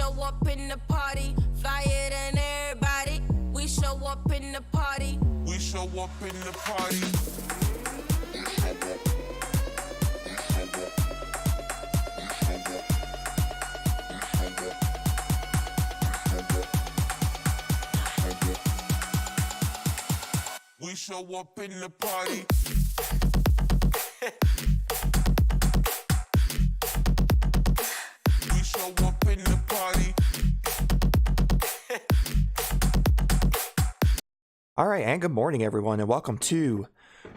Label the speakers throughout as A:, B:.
A: show up in the party, flyer than everybody. We show up in the party. We show up in the party. We show up in the party. We show up in the party.
B: All right, and good morning, everyone, and welcome to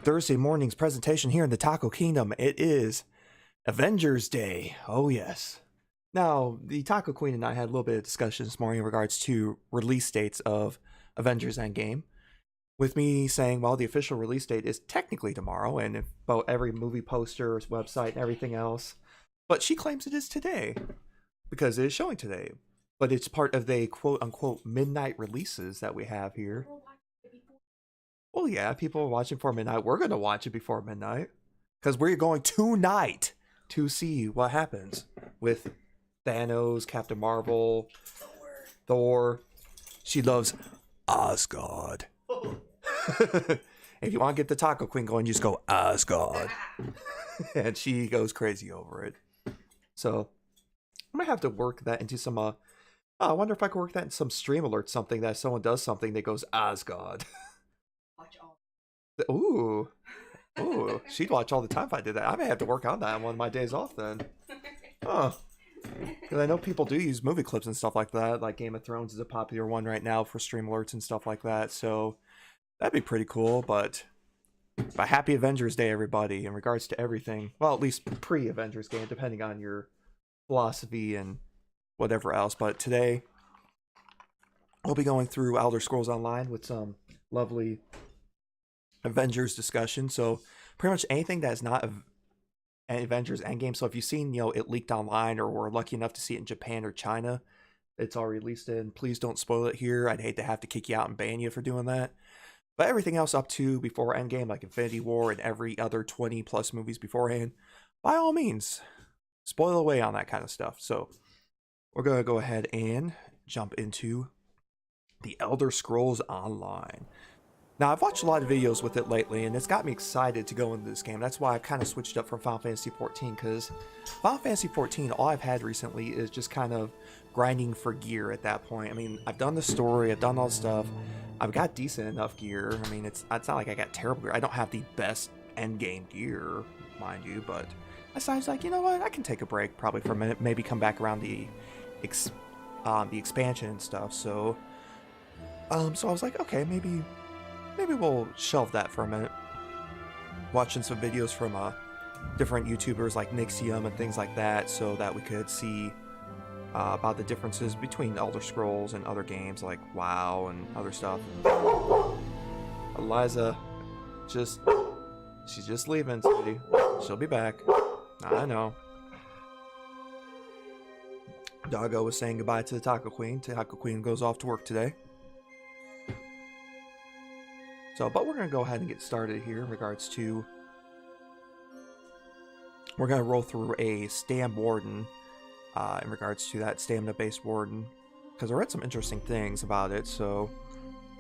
B: Thursday morning's presentation here in the Taco Kingdom. It is Avengers Day. Oh, yes. Now, the Taco Queen and I had a little bit of discussion this morning in regards to release dates of Avengers Endgame. With me saying, well, the official release date is technically tomorrow, and about every movie poster, website, and everything else. But she claims it is today, because it is showing today. But it's part of the quote-unquote midnight releases that we have here. Well, yeah, people are watching for midnight. We're going to watch it before midnight, because we're going tonight to see what happens with Thanos, Captain Marvel, Thor. She loves Asgard. If you want to get the Taco Queen going, you just go Asgard. And she goes crazy over it. So I'm gonna have to work that into some I wonder if I can work that in some stream alert, something that someone does something that goes Asgard.
C: Watch all.
B: Ooh, she'd watch all the time if I did that. I may have to work on that on one of my days off then. Huh. Because I know people do use movie clips and stuff like that. Like Game of Thrones is a popular one right now for stream alerts and stuff like that. So that'd be pretty cool. But happy Avengers Day, everybody, in regards to everything. Well, at least pre-Avengers game, depending on your philosophy and whatever else. But today, we'll be going through Elder Scrolls Online with some lovely Avengers discussion. So pretty much anything that's not Avengers Endgame. So if you've seen, it leaked online, or were lucky enough to see it in Japan or China, it's all released in. Please don't spoil it here. I'd hate to have to kick you out and ban you for doing that. But everything else up to before Endgame, like Infinity War and every other 20 plus movies beforehand, by all means, spoil away on that kind of stuff. So we're going to go ahead and jump into the Elder Scrolls Online. Now, I've watched a lot of videos with it lately, and it's got me excited to go into this game. That's why I kind of switched up from Final Fantasy XIV, because Final Fantasy XIV, all I've had recently is just kind of grinding for gear at that point. I mean, I've done the story, I've done all the stuff, I've got decent enough gear. I mean, it's not like I got terrible gear. I don't have the best endgame gear, mind you, but I was like, you know what, I can take a break probably for a minute, maybe come back around the expansion and stuff. So I was like, okay, maybe we'll shelve that for a minute. Watching some videos from different YouTubers like Nixium and things like that, so that we could see about the differences between Elder Scrolls and other games like WoW and other stuff. Eliza, she's just leaving, sweetie. She'll be back. I know. Doggo was saying goodbye to the Taco Queen. Taco Queen goes off to work today. But we're going to go ahead and get started here in regards to... We're going to roll through a Stam Warden in regards to that stamina-based Warden, because I read some interesting things about it. So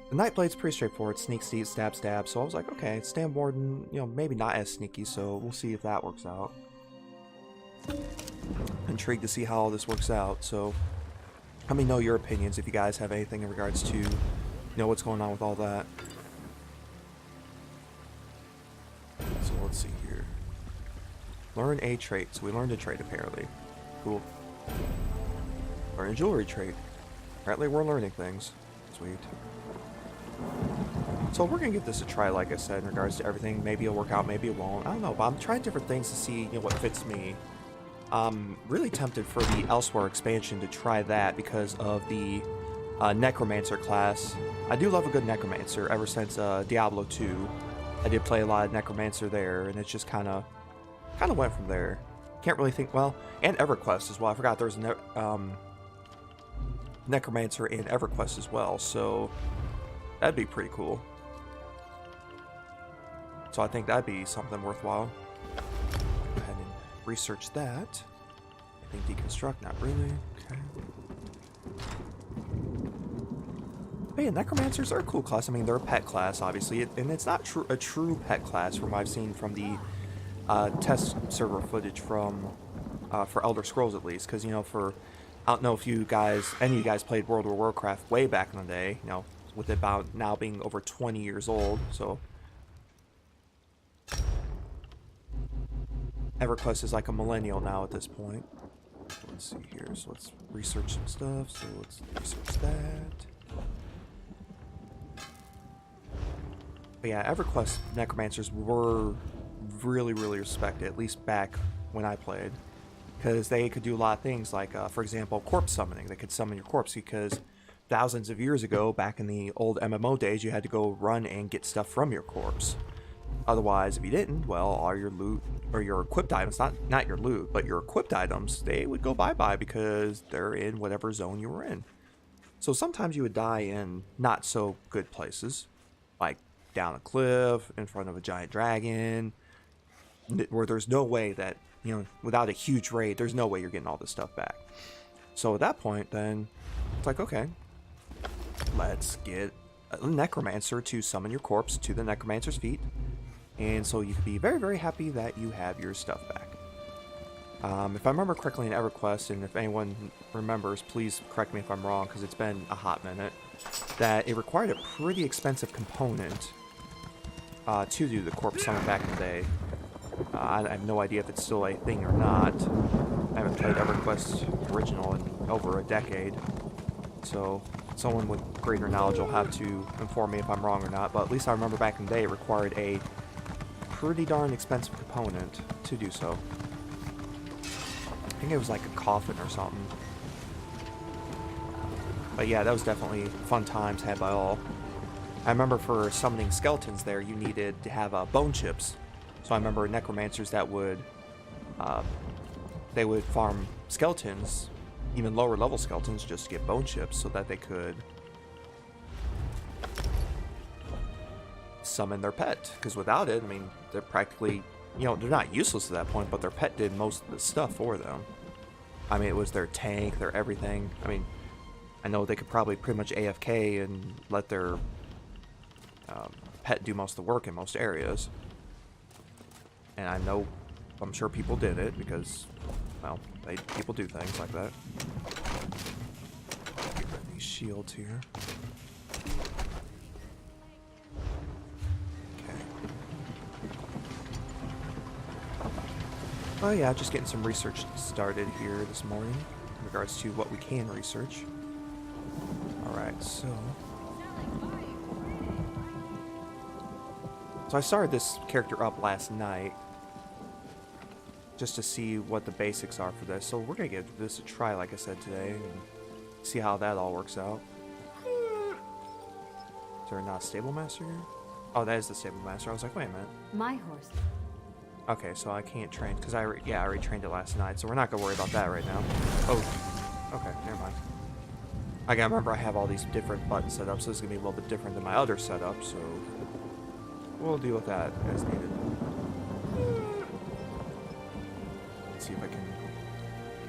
B: the Nightblade's pretty straightforward. Sneak, sneak, stab, stab. So I was like, okay, Stam Warden, maybe not as sneaky, so we'll see if that works out. Intrigued to see how all this works out. So let me know your opinions if you guys have anything in regards to, what's going on with all that. So let's see here. Learn a trait. So we learned a trait apparently. Cool. Learn a jewelry trait. Apparently we're learning things. Sweet. So we're gonna give this a try, like I said, in regards to everything. Maybe it'll work out, maybe it won't. I don't know, but I'm trying different things to see, what fits me. I'm really tempted for the Elsewhere expansion to try that because of the Necromancer class. I do love a good Necromancer ever since Diablo 2. I did play a lot of Necromancer there, and it's just kind of went from there. Can't really think, well, and EverQuest as well. I forgot there's Necromancer in EverQuest as well, so that'd be pretty cool. So I think that'd be something worthwhile. Go ahead and research that. I think deconstruct, not really. Okay. But yeah, necromancers are a cool class. I mean, they're a pet class, obviously, and it's not a true pet class from what I've seen from the test server footage from for Elder Scrolls at least, because I don't know if any of you guys played World of Warcraft way back in the day, with it about now being over 20 years old, so EverQuest is like a millennial now at this point. Let's see here, so let's research some stuff, so let's research that. But yeah, EverQuest necromancers were really, really respected, at least back when I played, because they could do a lot of things, like, for example, corpse summoning. They could summon your corpse, because thousands of years ago, back in the old MMO days, you had to go run and get stuff from your corpse. Otherwise, if you didn't, well, all your loot, or your equipped items, not your loot, but your equipped items, they would go bye-bye, because they're in whatever zone you were in. So sometimes you would die in not so good places, like down a cliff, in front of a giant dragon, where there's no way that, without a huge raid, there's no way you're getting all this stuff back. So at that point, then, it's like, okay, let's get a necromancer to summon your corpse to the necromancer's feet, and so you can be very, very happy that you have your stuff back. If I remember correctly in EverQuest, and if anyone remembers, please correct me if I'm wrong, because it's been a hot minute, that it required a pretty expensive component to do the corpse summon back in the day. I have no idea if it's still a thing or not. I haven't played EverQuest original in over a decade, so someone with greater knowledge will have to inform me if I'm wrong or not, but at least I remember back in the day it required a pretty darn expensive component to do so. I think it was like a coffin or something. But yeah, that was definitely fun times had by all. I remember for summoning skeletons there, you needed to have bone chips. So I remember necromancers that would, they would farm skeletons, even lower level skeletons, just to get bone chips so that they could summon their pet. Because without it, I mean, they're practically, they're not useless at that point, but their pet did most of the stuff for them. I mean, it was their tank, their everything. I mean, I know they could probably pretty much AFK and let their pet do most of the work in most areas. And I'm sure people did it because, well, people do things like that. Get rid of these shields here. Okay. Oh yeah, just getting some research started here this morning in regards to what we can research. Alright, so I started this character up last night just to see what the basics are for this. So we're going to give this a try, like I said, today, and see how that all works out. Is there not a stable master here? Oh, that is the stable master. I was like, wait a minute.
C: My horse.
B: Okay, so I can't train, because I already trained it last night, so we're not going to worry about that right now. Oh, okay, never mind. I gotta remember I have all these different button setups, so this is going to be a little bit different than my other setup, so we'll deal with that as needed. Let's see if I can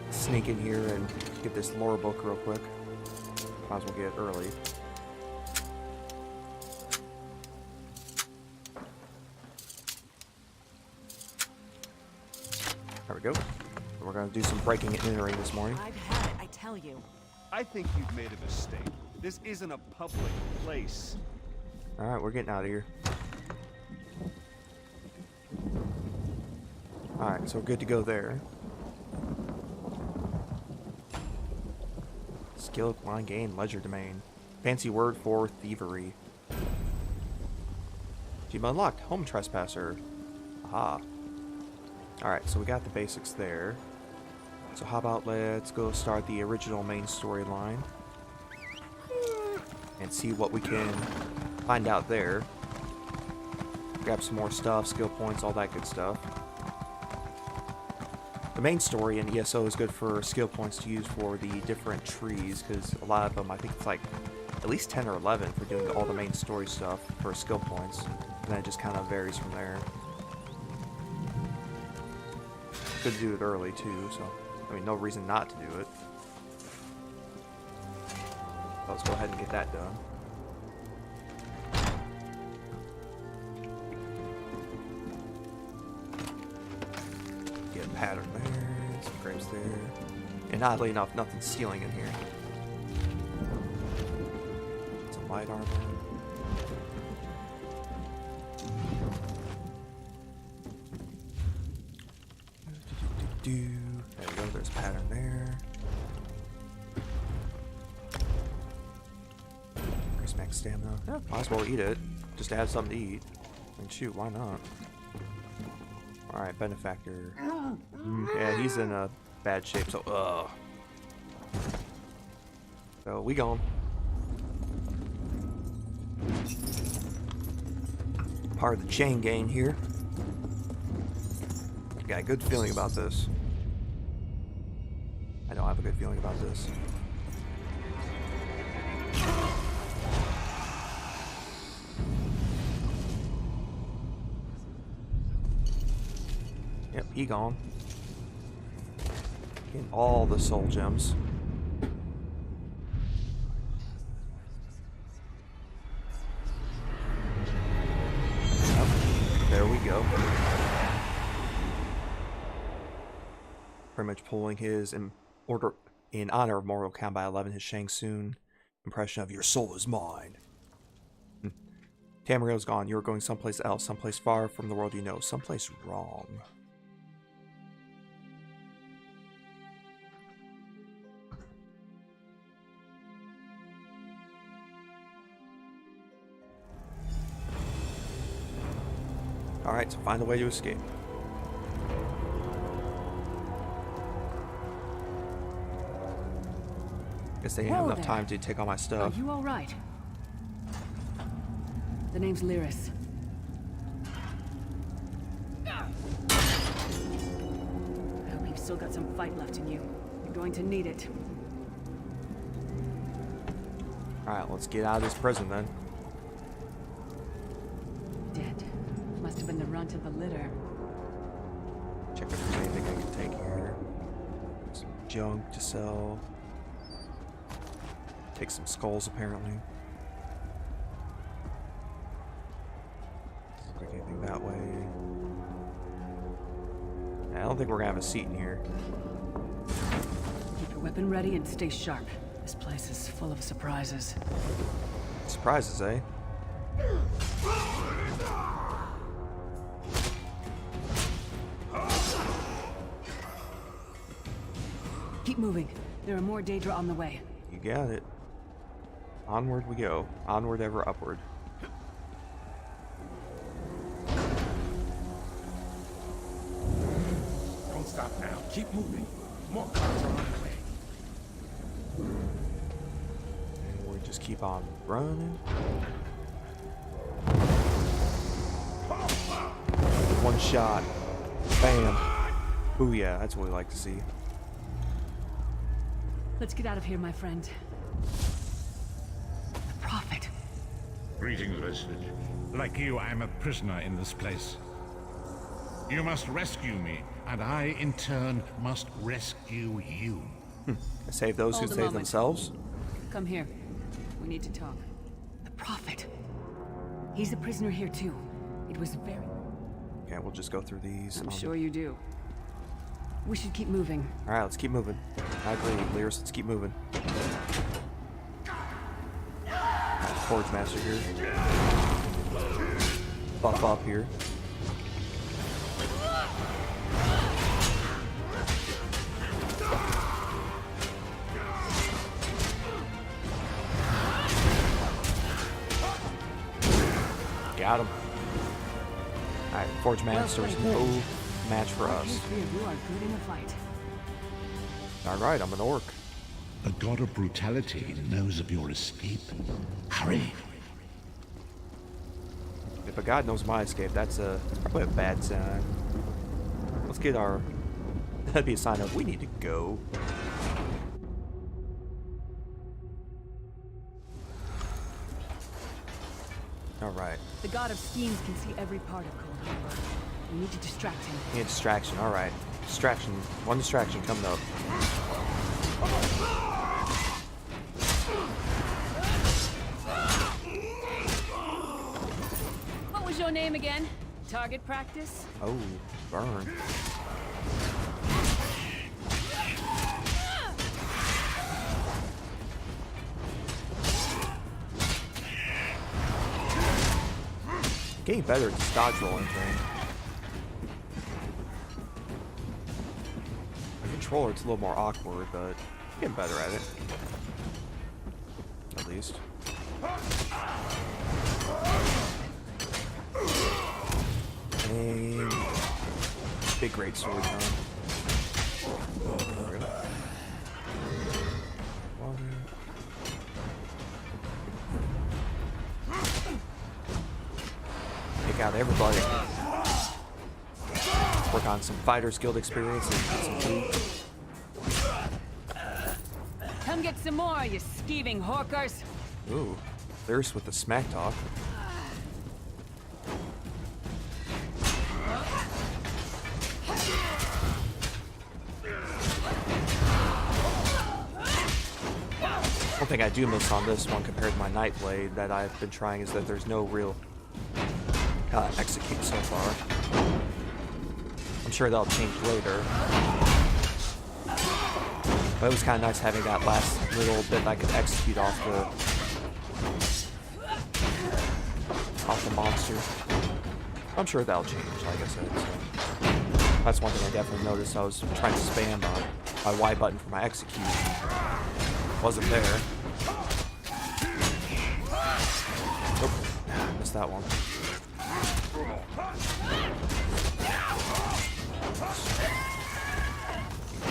B: sneak in here and get this lore book real quick. Might as well get it early. There we go. We're going to do some breaking and entering this morning.
C: I've had it, I tell you.
D: I think you've made a mistake. This isn't a public place.
B: Alright, we're getting out of here. Alright, so we're good to go there. Skill, line gain, ledger domain. Fancy word for thievery. Achievement unlocked. Home trespasser. Aha. Alright, so we got the basics there. So how about let's go start the original main storyline and see what we can find out there. Grab some more stuff, skill points, all that good stuff. The main story in ESO is good for skill points to use for the different trees, because a lot of them, I think it's like at least 10 or 11 for doing all the main story stuff for skill points, and then it just kind of varies from there. Good to do it early too, so I mean, no reason not to do it. Let's go ahead and get that done. pattern there, some grapes there. And oddly enough, nothing's stealing in here. Some light armor. There we go, there's a pattern there. Increase max stamina. Yeah, might as well eat it. Just to have something to eat. And shoot, why not? Alright, benefactor. Yeah, he's in a bad shape, so So we gone. Part of the chain gang here. Got a good feeling about this. I don't have a good feeling about this. Yep, he gone. Getting all the soul gems. Yep, there we go. Pretty much pulling his in honor of Mortal Kombat 11, his Shang Tsung impression of "Your soul is mine." Tamarill's gone. You're going someplace else, someplace far from the world you know, someplace wrong. Alright, so find a way to escape. Guess they didn't have enough time to take all my stuff.
C: Are you alright? The name's Lyris. I hope you've still got some fight left in you. You're going to need it.
B: Alright, let's get out of this prison then.
C: Dead. Must have been the runt of the litter.
B: Check if there's anything I can take here. Some junk to sell. Take some skulls, apparently. Doesn't look like anything that way. I don't think we're gonna have a seat in here.
C: Keep your weapon ready and stay sharp. This place is full of surprises.
B: Surprises, eh?
C: Keep moving. There are more Daedra on the way.
B: You got it. Onward we go. Onward ever upward.
E: Don't stop now. Keep moving. More cars are on the way.
B: And we just keep on running. One shot. Bam. Booyah. That's what we like to see.
C: Let's get out of here, my friend. The Prophet.
F: Greetings, resident. Like you, I'm a prisoner in this place. You must rescue me, and I, in turn, must rescue you.
B: Save those who
C: Hold a
B: save
C: moment.
B: themselves.
C: Come here. We need to talk. The Prophet. He's a prisoner here, too. It was very...
B: Okay, we'll just go through these.
C: I'm sure you do. We should keep moving.
B: Alright, let's keep moving. I agree, Lyris, let's keep moving. Forge Master here. Buff up here. Got him. Alright, Forge Master's no match for us.
C: You are good in a fight.
B: Alright, I'm an orc.
F: The god of brutality knows of your escape. Hurry!
B: If a god knows my escape, that's probably a bad sign. Let's get our... That'd be a sign of we need to go. Alright.
C: The god of schemes can see every part of Coldharbour. We need to distract him.
B: Need a distraction, alright. Distraction. One distraction coming up.
C: What was your name again? Target practice?
B: Oh, burn. Getting better at this dodge rolling thing. The controller, it's a little more awkward, but getting better at it. At least. And big great sword time. Take out everybody. Work on some Fighters Guild experience and some loot.
C: Come get some more, you skeeving hawkers.
B: Ooh, thirst with the smack talk. One thing I do miss on this one compared to my Nightblade that I've been trying is that there's no real execute so far. I'm sure that'll change later. But it was kind of nice having that last little bit I could execute off the monster. I'm sure that'll change, like I said. So that's one thing I definitely noticed. I was trying to spam my Y button for my execute. Wasn't there. Oh, missed that one.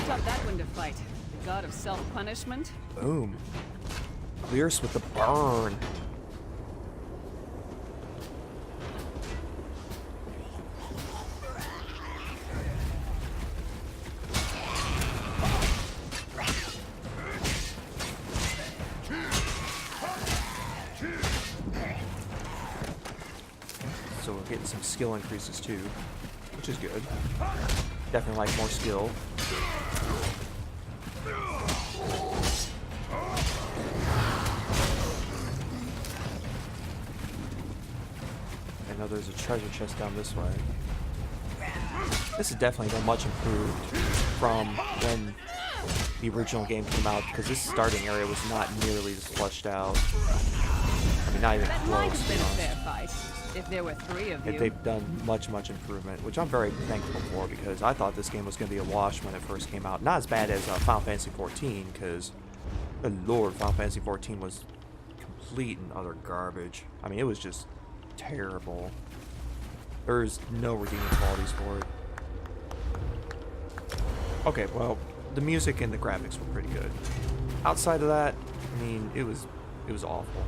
C: Got that one to fight. The god of self-punishment.
B: Boom. Fierce with the burn. So we're getting some skill increases too, which is good. Definitely like more skill. I know there's a treasure chest down this way. This is definitely been much improved from when the original game came out, because this starting area was not nearly as fleshed out. I mean, not even
C: That might
B: close,
C: have
B: to be
C: been a
B: honest.
C: fair fight. If there were three of you.
B: They've done much improvement, which I'm very thankful for, because I thought this game was going to be a wash when it first came out. Not as bad as Final Fantasy XIV, because, good lord, Final Fantasy XIV was complete and utter garbage. I mean, it was just terrible. There's no redeeming qualities for it. Okay, well, the music and the graphics were pretty good. Outside of that, I mean, it was awful.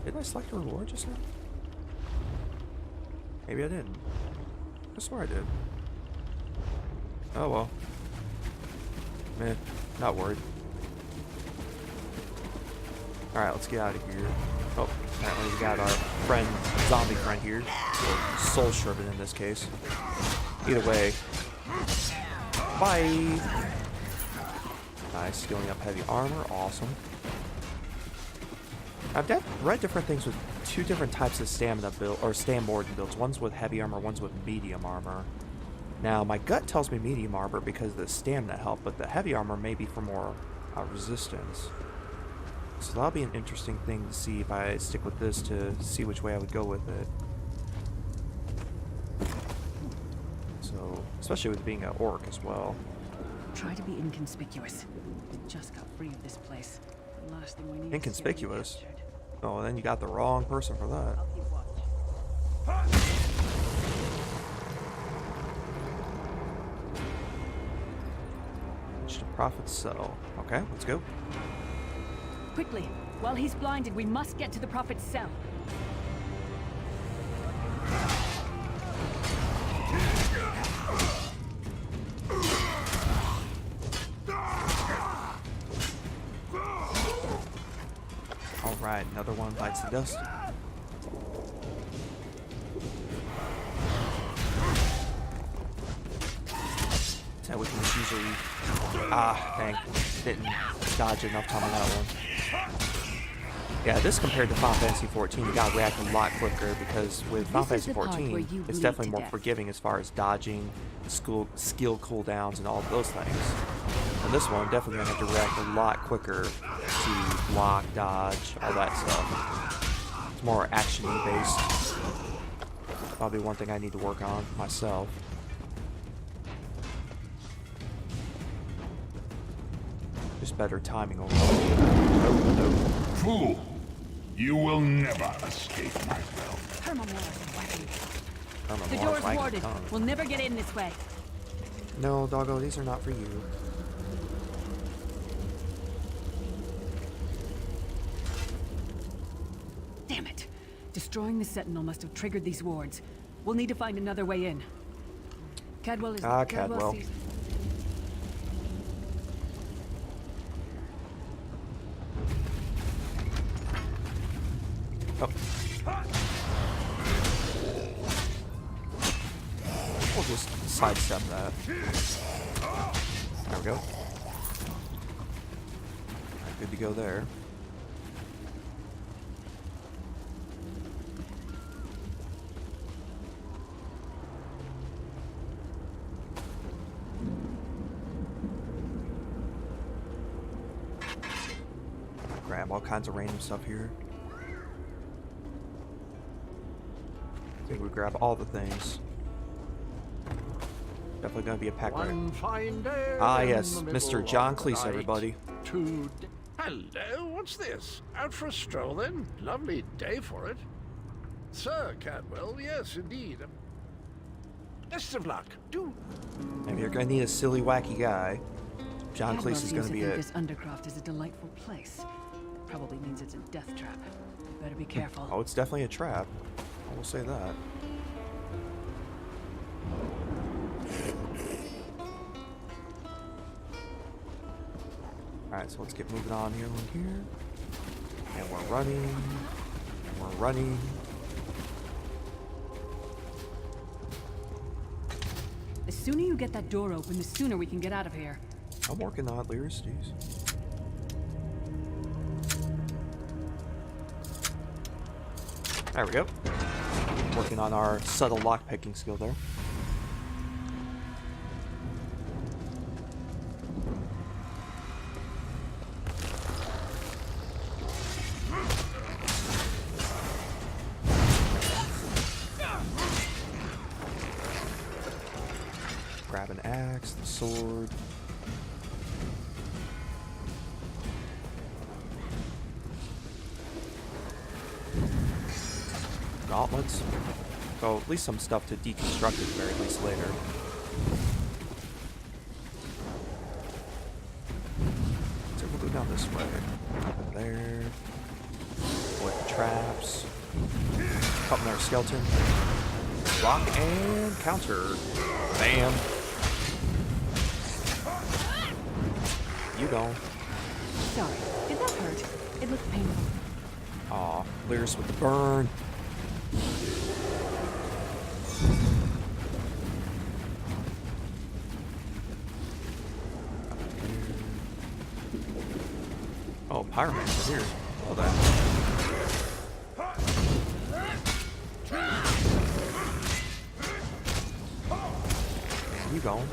B: Did I select a reward just now? Maybe I didn't. I swear I did. Oh well. Man, not worried. Alright, let's get out of here. Oh, apparently we got our friend, zombie friend here. Or soul sherbet in this case. Either way. Bye! Nice, skilling up heavy armor, awesome. I've read different things with two different types of stamina build or Warden builds. One's with heavy armor, one's with medium armor. Now, my gut tells me medium armor because of the stamina help, but the heavy armor may be for more resistance. So that'll be an interesting thing to see if I stick with this to see which way I would go with it. So, especially with being an orc as well.
C: Try to be inconspicuous. We just got free of this place. The last thing we need.
B: Inconspicuous?
C: Is to get captured.
B: Oh, then you got the wrong person for that.
C: I'll keep watch.
B: Reach the Prophet's cell. Okay, let's go.
C: Quickly, while he's blinded, we must get to the Prophet's cell.
B: Alright, another one bites the dust. That which was usually... Ah, dang. Didn't dodge enough time on that one. Yeah, this compared to Final Fantasy XIV, you gotta react a lot quicker, because with Final Fantasy XIV, it's definitely more forgiving as far as dodging, skill cooldowns, and all of those things. And this one, definitely gonna have to react a lot quicker to block, dodge, all that stuff. It's more action-y based. Probably one thing I need to work on myself. Just better timing overall. No.
F: Fool! You will never escape my will.
C: The door's warded. We'll never get in this way.
B: No, doggo, these are not for you.
C: Damn it. Destroying the Sentinel must have triggered these wards. We'll need to find another way in. Cadwell is...
B: Cadwell.
C: sees...
B: Oh. We'll just sidestep that. There we go. Alright, good to go there. Grab all kinds of random stuff here. I think we grab all the things. Definitely gonna be a pack rat. Ah yes, Mr. John Cleese, everybody.
E: Hello, what's this? Out for a stroll then? Lovely day for it. Sir Cadwell, yes indeed. Best of luck. Do.
B: Maybe you're gonna need a silly, wacky guy. John
C: Cadwell
B: Cleese is
C: seems
B: gonna
C: to
B: be
C: think
B: it.
C: this Undercroft is a delightful place. Probably means it's a death trap. Better be careful.
B: Oh, it's definitely a trap. I will say that. Alright, so let's get moving on here. And we're running. And we're running.
C: The sooner you get that door open, the sooner we can get out of here.
B: I'm working on it, Lears. Jeez. There we go. Working on our subtle lockpicking skill there. Grab an axe, the sword. Gauntlets. So at least some stuff to deconstruct at the very least later. So we'll go down this way. Up there. Avoid the traps. Up in our skeleton. Rock and counter. Bam. You go.
C: Sorry, did that hurt? It looked painful.
B: Aw, Lears with the burn. Oh, Pyroman's are here. Hold on. You going?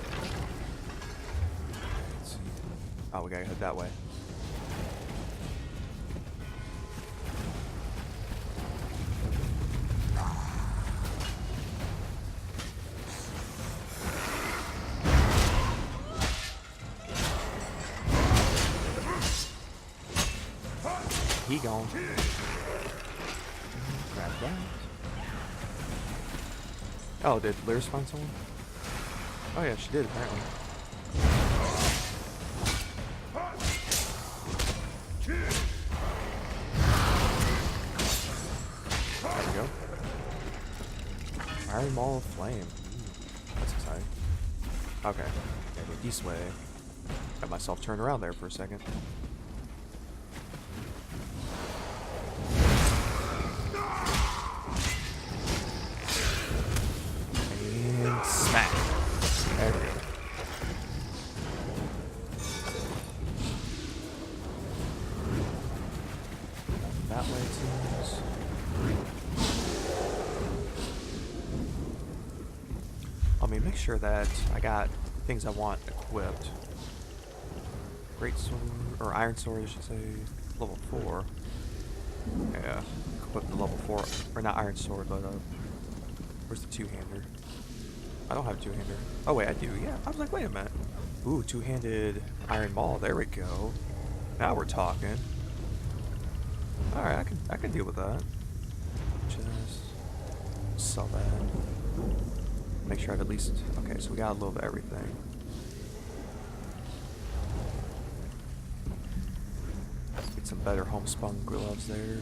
B: Oh, we gotta head that way. He gone. Grab that. Oh, did Lyris find someone? Oh yeah, she did apparently. There we go. Iron Ball of Flame. That's exciting. Okay. Gotta go this way. Got myself turned around there for a second. And smack. There we go. That way it seems. Let me make sure that I got things I want equipped. Great sword, or iron sword, I should say, level 4. Yeah, equip the level 4, or not iron sword, but where's the two-hander? I don't have a two-hander. Oh wait, I do. Yeah, I was like, wait a minute. Ooh, two-handed iron maul. There we go. Now we're talking. All right, I can deal with that. Just sell that. Make sure I have at least. Okay, so we got a little bit of everything. Get some better homespun gloves there.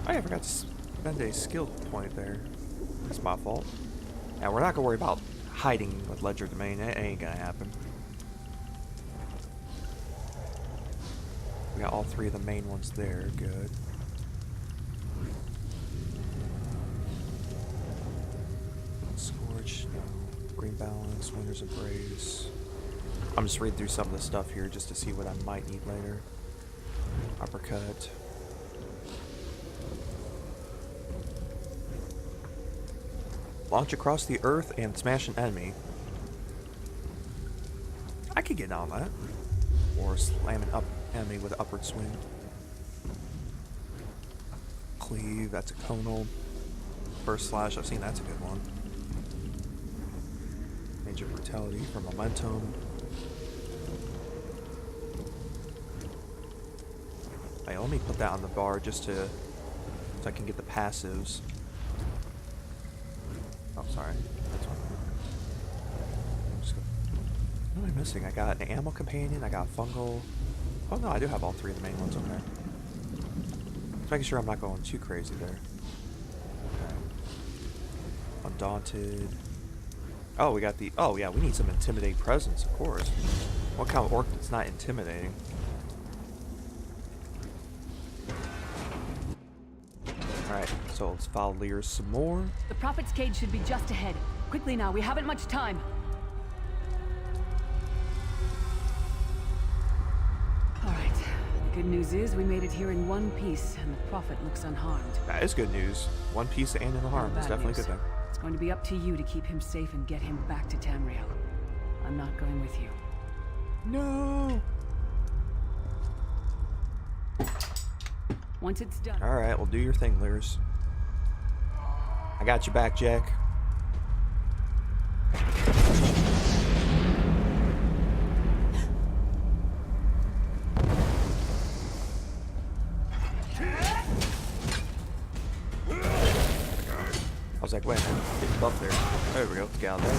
B: Oh yeah, I forgot to spend a skill point there. That's my fault. Yeah, we're not gonna worry about hiding with Ledger Domain. It ain't gonna happen. We got all 3 of the main ones there. Good. Scorch, no. Green Balance, Winter's Embrace. I'm just reading through some of the stuff here just to see what I might need later. Uppercut. Launch across the earth and smash an enemy. I could get on that. Or slam an enemy with an upward swing. Cleave, that's a conal. Burst slash, I've seen that's a good one. Major brutality for momentum. Hey, let me put that on the bar just so I can get the passives. Oh, sorry. That's one. What am I missing? I got an ammo companion, I got fungal. Oh no, I do have all 3 of the main ones, okay. Just making sure I'm not going too crazy there. Okay. Undaunted. Oh, we got the... Oh yeah, we need some intimidating presence, of course. What kind of orc that's not intimidating? Alright, so let's follow Lear some more.
C: The Prophet's cage should be just ahead. Quickly now, we haven't much time. Alright, the good news is we made it here in one piece, and the Prophet looks unharmed.
B: That is good news. One piece and in the harm is definitely a good thing.
C: It's going to be up to you to keep him safe and get him back to Tamriel. I'm not going with you.
B: No!
C: Once it's done...
B: Alright, well do your thing, Lears. I got you back, Jack. I was like, wait a minute, get buff there. There we go, let's get out there.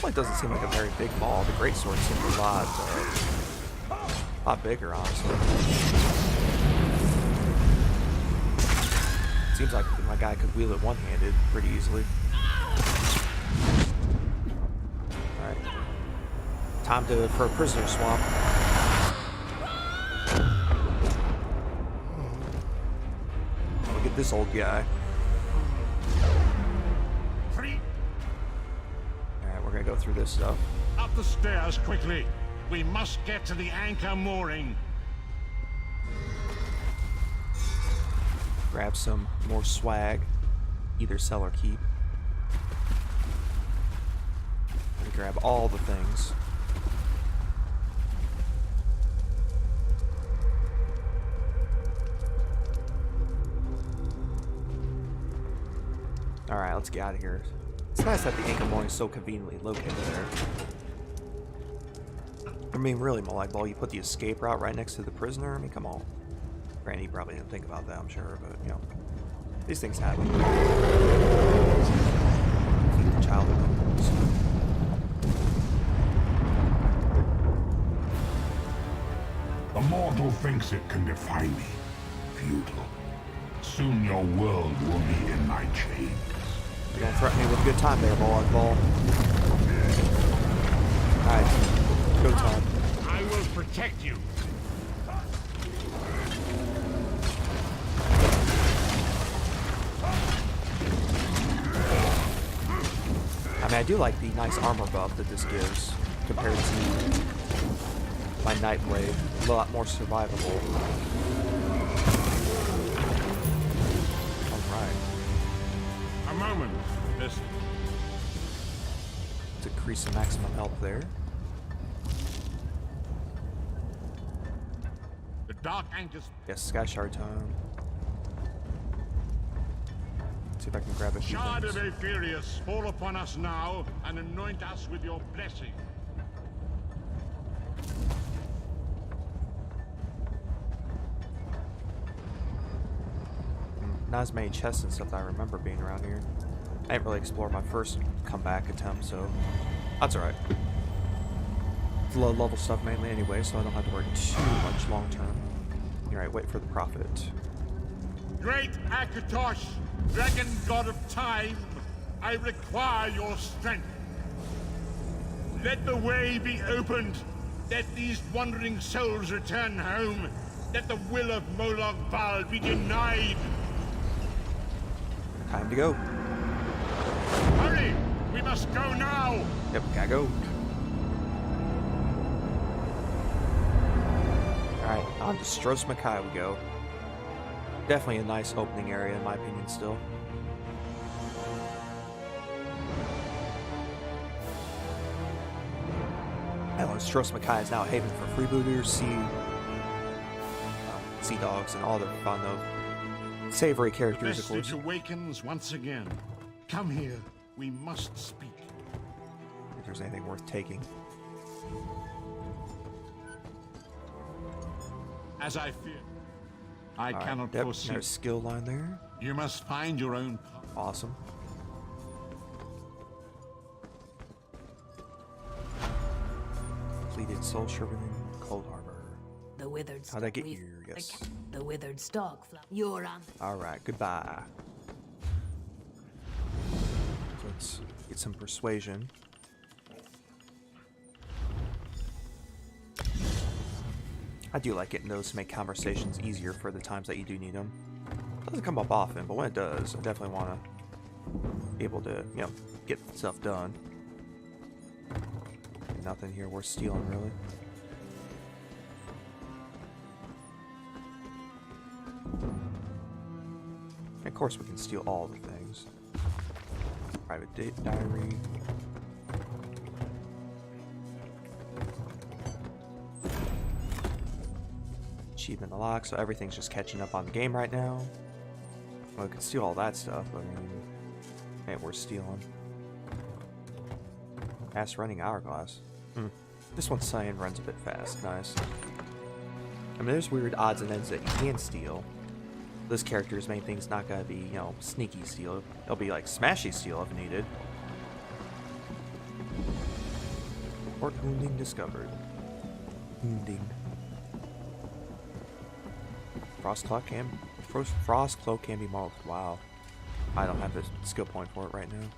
B: It doesn't seem like a very big maul. The greatsword seems a lot bigger, honestly. Seems like my guy could wield it one-handed pretty easily. Alright. Time for a prisoner swap. Look at this old guy. We're gonna go through this stuff.
F: Up the stairs quickly. We must get to the anchor mooring.
B: Grab some more swag. Either sell or keep. And grab all the things. Alright, let's get out of here. It's nice that the anchor mooring is so conveniently located there. I mean, really, Molag Bal, you put the escape route right next to the prisoner? I mean, come on. Granted, you probably didn't think about that, I'm sure, but, you know. These things happen. Keep the child memories.
G: The mortal thinks it can defy me. Futile. Soon your world will be in my chains.
B: Don't threaten me with a good time there, Molag Bal. Alright, go time.
F: I will protect you.
B: I mean, I do like the nice armor buff that this gives compared to my Nightblade. A lot more survivable.
F: moment, this
B: Decrease the maximum health there.
F: the Dark Anchors.
B: Yes, Sky Shard time. See if I can grab a few
F: Shard of
B: things.
F: Aetherius, fall upon us now and anoint us with your blessing.
B: Not as many chests and stuff that I remember being around here. I didn't really explore my first comeback attempt, so that's alright. It's low level stuff mainly anyway, so I don't have to worry too much long term. Alright, wait for the prophet.
F: Great Akatosh, dragon god of time, I require your strength. Let the way be opened. Let these wandering souls return home. Let the will of Molag Bal be denied.
B: Time to go.
F: Hurry! We must go now!
B: Yep, gotta go. Alright, on to Stros M'kai we go. Definitely a nice opening area in my opinion still. Hell, Stros M'kai is now a haven for freebooters, sea dogs, and all their fun of savory characters, of course.
F: Vestige awakens once again. Come here. We must speak.
B: If there's anything worth taking.
F: As I fear, I
B: Alright,
F: cannot
B: yep,
F: foresee.
B: there's skill line there.
F: You must find your own path.
B: Awesome. Completed Soul Sherman, Coldharbour.
C: The withered
B: How'd I get
C: stalk-
B: here? Yes.
C: The withered stalk. You're on.
B: Alright, goodbye. So let's get some persuasion. I do like getting those to make conversations easier for the times that you do need them. Doesn't come up often, but when it does, I definitely want to be able to, you know, get stuff done. Nothing here worth stealing, really. Of course, we can steal all the things. Private diary. Achievement unlocked, so everything's just catching up on the game right now. Well, we can steal all that stuff, but I mean, ain't worth stealing. Fast running hourglass. This one's saying runs a bit fast. Nice. I mean, there's weird odds and ends that you can steal. This character's main thing's not gonna be, you know, sneaky steal. It'll be like smashy steal if needed. Port wounding discovered. Wounding. Frost cloak can be morphed. Wow. I don't have the skill point for it right now.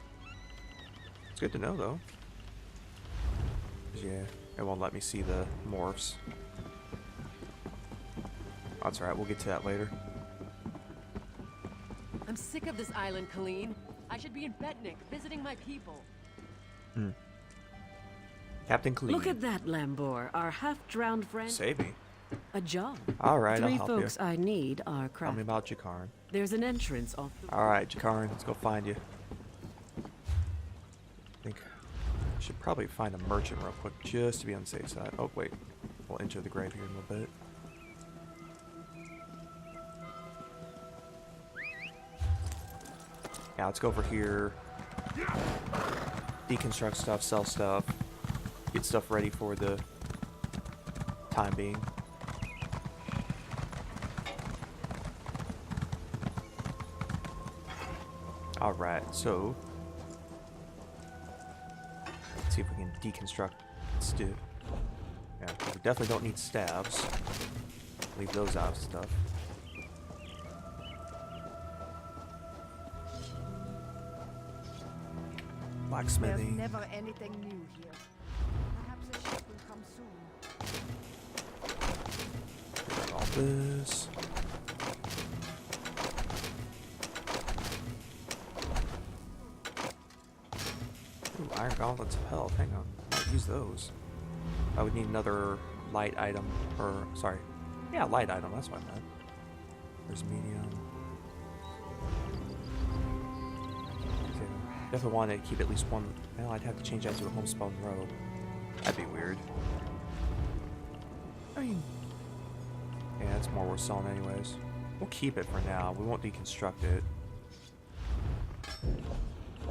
B: It's good to know though. Yeah, it won't let me see the morphs. That's alright, we'll get to that later.
H: I'm sick of this island, Colleen. I should be in Betnikh, visiting my people.
B: Captain Clee.
C: Look at that, Lambor, our half-drowned friend.
B: Save me.
C: A job.
B: Alright, I'll
C: Three
B: help
C: folks
B: you.
C: I need are
B: Tell me
C: craft.
B: about Jakarn.
C: There's an entrance off the...
B: Alright, Jakarn, let's go find you. I think I should probably find a merchant real quick, just to be on the safe side. Oh, wait. We'll enter the grave here in a little bit. Yeah, let's go over here. Deconstruct stuff, sell stuff. Get stuff ready for the time being. Alright, so let's see if we can deconstruct. Let's do. Yeah, we definitely don't need stabs. Leave those out of stuff. Blacksmithing.
I: There's never anything new here. Perhaps a ship will come soon.
B: All this. Ooh, iron gauntlets of health. Hang on. I'll use those. I would need another light item. Or, sorry. Yeah, light item. That's what I meant. There's medium. Definitely want to keep at least one. Well, I'd have to change that to a homespun robe. That'd be weird. I mean, yeah, it's more worth selling anyways. We'll keep it for now. We won't deconstruct it.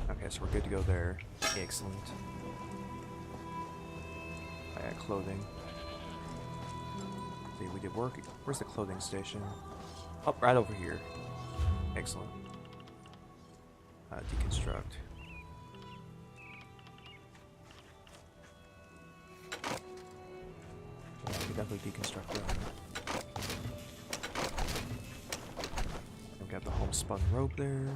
B: Okay, so we're good to go there. Excellent. I got clothing. See, we did work. Where's the clothing station? Oh, right over here. Excellent. Deconstruct. Yeah, we definitely deconstruct that. We've got the homespun robe there.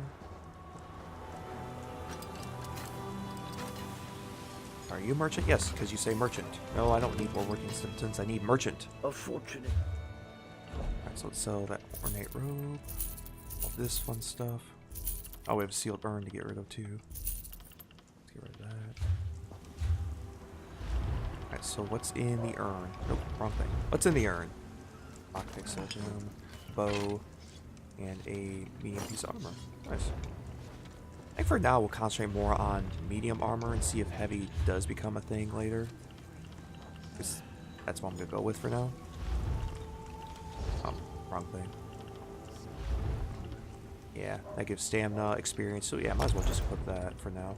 B: Are you a merchant? Yes, because you say merchant. No, I don't need more working sentence. I need merchant.
E: Unfortunate.
B: Alright, so let's sell that ornate robe. All this fun stuff. Oh, we have a sealed urn to get rid of too. Let's get rid of that. Alright, so what's in the urn? Nope, wrong thing. What's in the urn? Lockpick, soul gem, bow, and a medium piece of armor. Nice. I think for now we'll concentrate more on medium armor and see if heavy does become a thing later. Because that's what I'm going to go with for now. Wrong thing. Yeah, that gives stamina, experience, so yeah, might as well just equip that for now.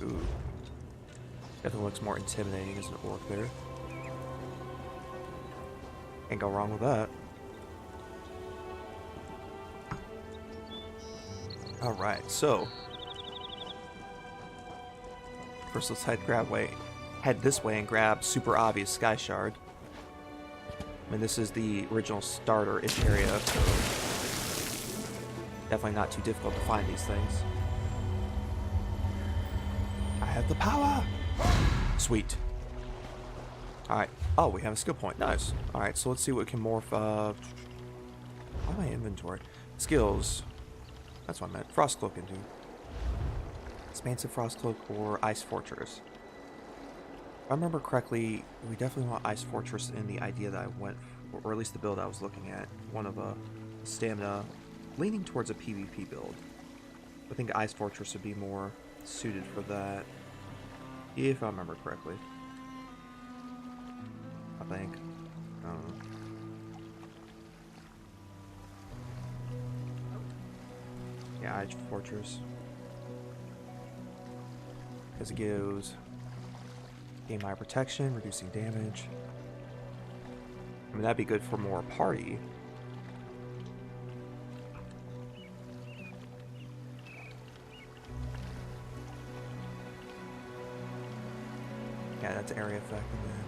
B: Ooh. Definitely looks more intimidating as an orc there. Can't go wrong with that. Alright, so first let's head this way and grab super obvious Sky Shard. I mean, this is the original starter-ish area, so definitely not too difficult to find these things. I have the power! Sweet. Alright. Oh, we have a skill point. Nice. Alright, so let's see what we can morph. On my inventory. Skills. That's what I meant. Frost Cloak into. Expansive Frost Cloak or Ice Fortress. If I remember correctly, we definitely want Ice Fortress in the idea that I went for, or at least the build I was looking at. One of a stamina, leaning towards a PvP build. I think Ice Fortress would be more suited for that, if I remember correctly. I think. I don't know. Yeah, Ice Fortress. Because it gives gain high protection, reducing damage. I mean, that'd be good for more party. Yeah, that's area effect. And then...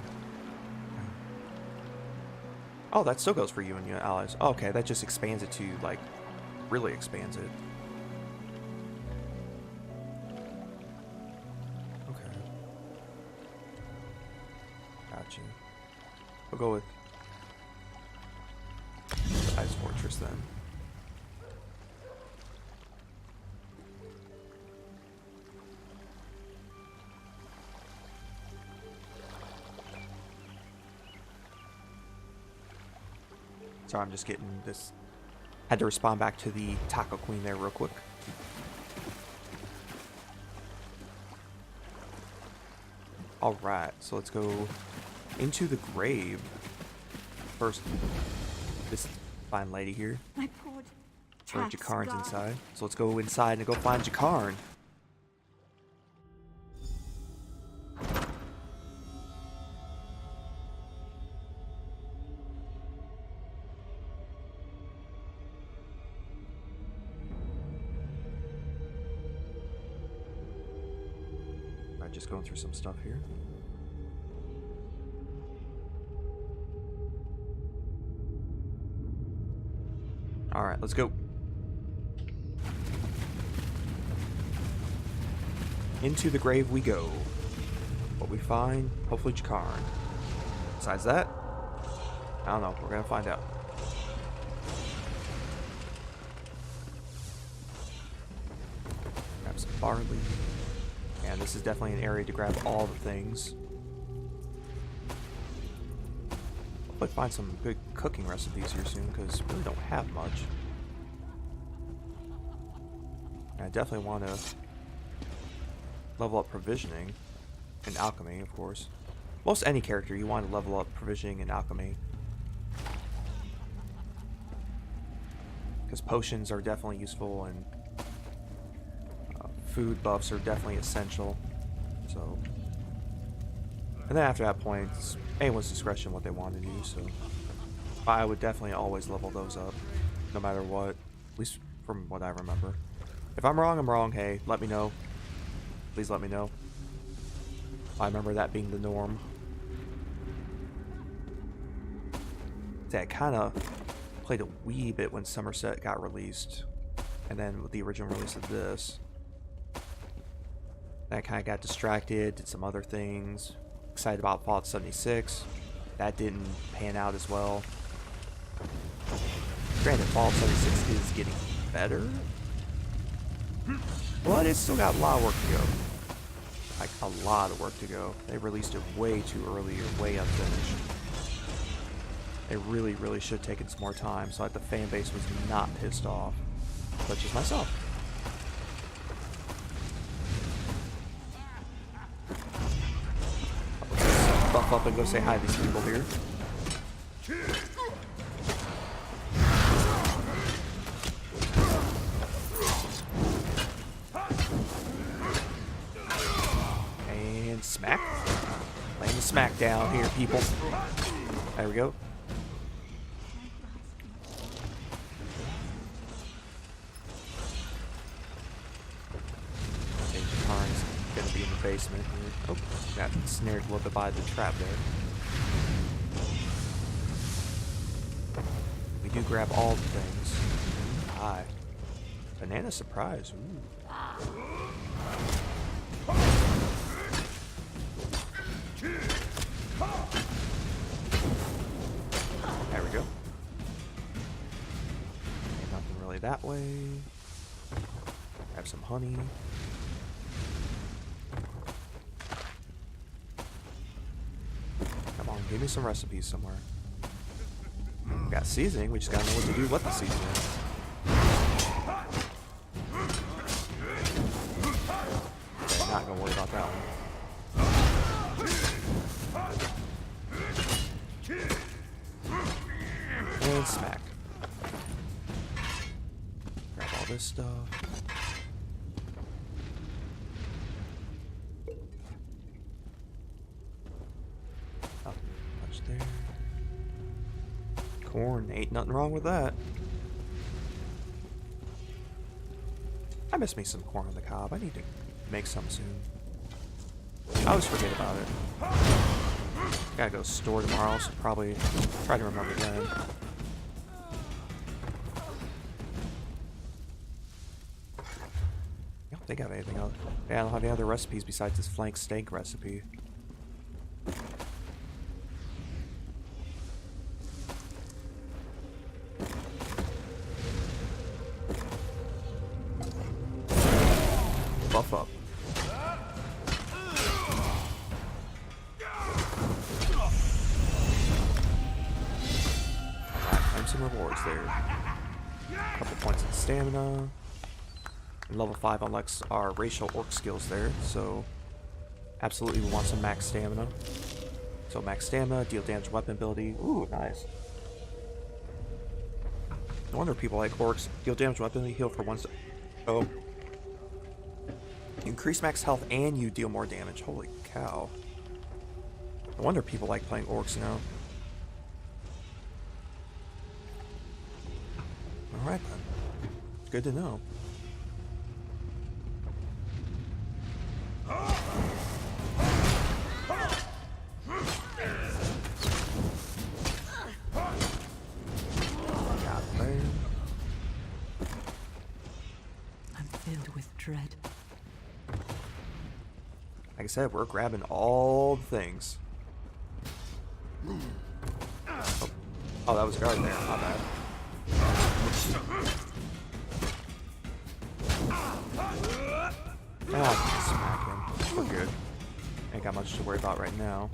B: Oh, that still goes for you and your allies. Oh, okay, that just expands it to, like, really expands it. We'll go with the Ice Fortress then. Sorry, I'm just getting this. Had to respond back to the Taco Queen there real quick. Alright, so let's go into the grave. First, this fine lady here.
I: My poor
B: Or Jakarn's inside. So let's go inside and go find Jakarn. Alright, just going through some stuff here. Alright, let's go. Into the grave we go. What we find, hopefully Jakarn. Besides that, I don't know, we're gonna find out. Grab some barley. And this is definitely an area to grab all the things. Hopefully find some good cooking recipes here soon, because we really don't have much. And I definitely want to level up provisioning and alchemy, of course. Most any character you want to level up provisioning and alchemy. Because potions are definitely useful and food buffs are definitely essential. So, and then after that point, it's anyone's discretion what they want to do. So, I would definitely always level those up, no matter what. At least from what I remember. If I'm wrong, I'm wrong. Hey, let me know. Please let me know. I remember that being the norm. I kind of played a wee bit when Summerset got released, and then with the original release of this, I kind of got distracted, did some other things. Excited about Fallout 76. That didn't pan out as well. Granted, Fallout 76 is getting better, but it's still got a lot of work to go. Like, a lot of work to go. They released it way too early or way unfinished. They really, really should have taken some more time so that the fan base was not pissed off, such as myself. Buff up and go say hi to these people here. And smack. Laying the smack down here, people. There we go. Gonna be in the basement here. Oh, got snared a little bit by the trap there. We do grab all the things. Hi. Banana surprise. Ooh. There we go. Ain't nothing really that way. Grab some honey. Give me some recipes somewhere. We got seasoning, we just gotta know what to do with the seasoning. Okay, not gonna worry about that one. And smack. Grab all this stuff. There. Corn, ain't nothing wrong with that. I miss me some corn on the cob. I need to make some soon. I always forget about it. Gotta go store tomorrow, so probably try to remember then. I don't think I have anything else. Yeah, I don't have any other recipes besides this flank steak recipe. Buff up. Claim some rewards there. A couple points of stamina. And level 5 unlocks our racial orc skills there, so absolutely we want some max stamina. So max stamina, deal damage weapon ability. Ooh, nice. No wonder people like orcs. Deal damage weapon ability, heal for 1 second. Oh. Increase max health and you deal more damage. Holy cow. No wonder people like playing orcs now. Alright then. Good to know.
C: I'm filled with dread.
B: Like I said, we're grabbing all the things. Oh, that was a guard there. My bad. Ah, I can just smack him. We're good. Ain't got much to worry about right now.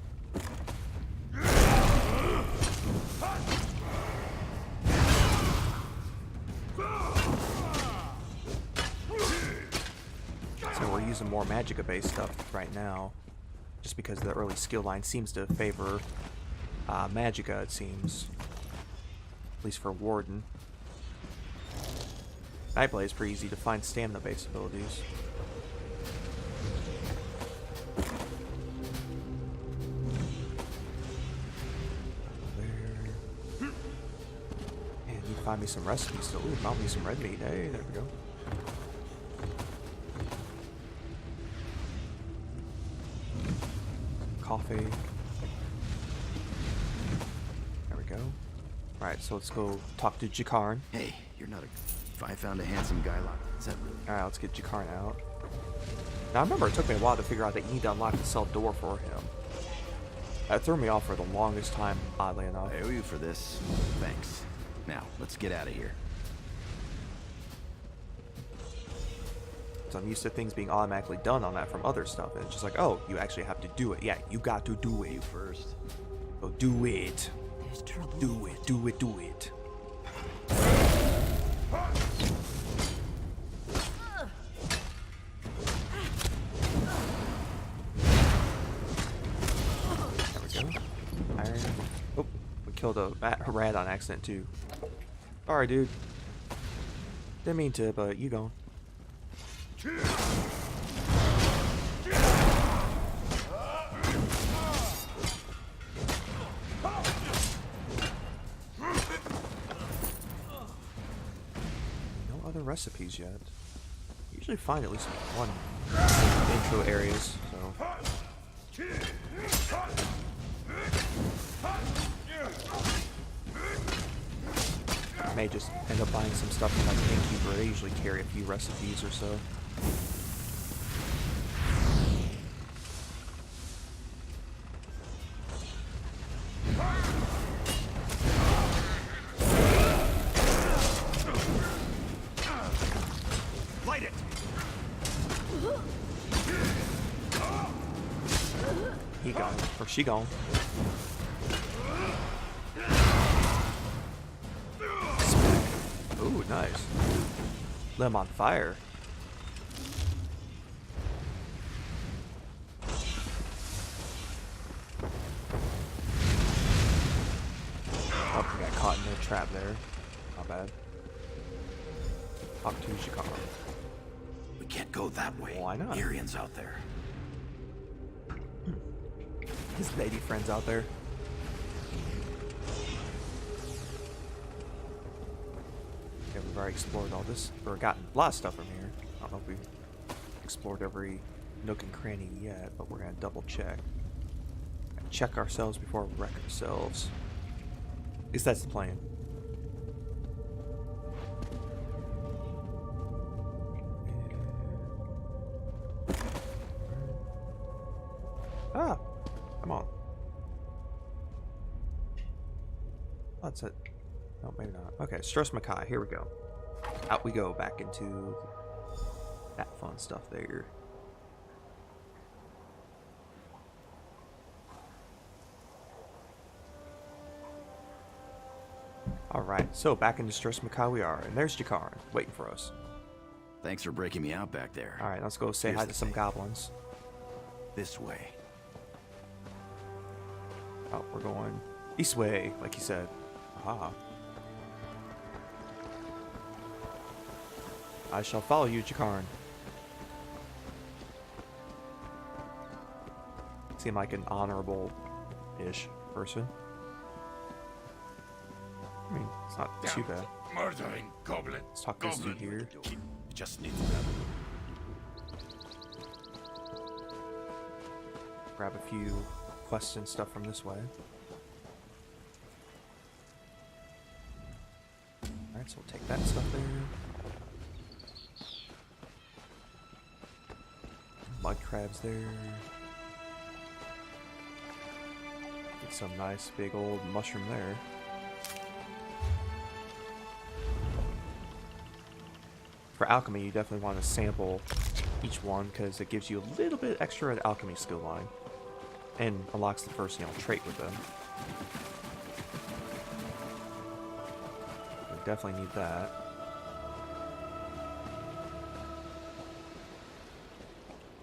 B: So we're using some more magicka-based stuff right now, just because the early skill line seems to favor magicka, it seems. At least for Warden. Nightblade is pretty easy to find stamina-based abilities. There. And you can find me some recipes still. Ooh, mount me some red meat. Hey, there we go. Coffee. There we go. Alright, so let's go talk to Jakarn.
J: Hey, you're not a... If I found a handsome guy like... Is that really...
B: Alright, let's get Jakarn out. Now, I remember it took me a while to figure out that you need to unlock the cell door for him. That threw me off for the longest time, oddly enough.
J: I owe you for this. Thanks. Now, let's get out of here.
B: So I'm used to things being automatically done on that from other stuff, and it's just like, oh, you actually have to do it. Yeah, you got to do it.
J: You first.
B: So do it.
C: There's trouble.
B: Do it, do it, do it. There we go. Iron. Oh, we killed a rat on accident too. Alright, dude. Didn't mean to, but you gone. No other recipes yet. Usually find at least one intro areas, so. I may just end up buying some stuff from like Innkeeper. They usually carry a few recipes or so.
J: Light it!
B: He gone. Or she gone. Ooh, nice. Lit him on fire. Oh, we got caught in a trap there. Not bad. Talk to Jakarn.
J: We can't go that way.
B: Why not?
J: Mirian's out there.
B: His lady friends out there. Okay, we've already explored all this, or gotten a lot of stuff from here. I don't know if we've explored every nook and cranny yet, but we're gonna double check. Check ourselves before we wreck ourselves. At least that's the plan. Ah! Come on. That's it. No, maybe not. Okay, Stros M'kai, here we go. Out we go, back into that fun stuff there. Alright, so back into Stros M'kai we are, and there's Jakarn, waiting for us.
J: Thanks for breaking me out back there.
B: Alright, let's go say hi to some goblins.
J: This way.
B: Oh, we're going east way, like he said. Aha. I shall follow you, Jakarn. Seem like an honorable-ish person. I mean, it's not too bad.
F: Murdering goblin.
B: Let's talk to this dude here.
J: It just needs grabbing.
B: Grab a few quests and stuff from this way. Alright, so we'll take that stuff there. Mud crabs there. Get some nice big old mushroom there. For alchemy, you definitely want to sample each one because it gives you a little bit extra alchemy skill line. And unlocks the first, trait with them. We definitely need that.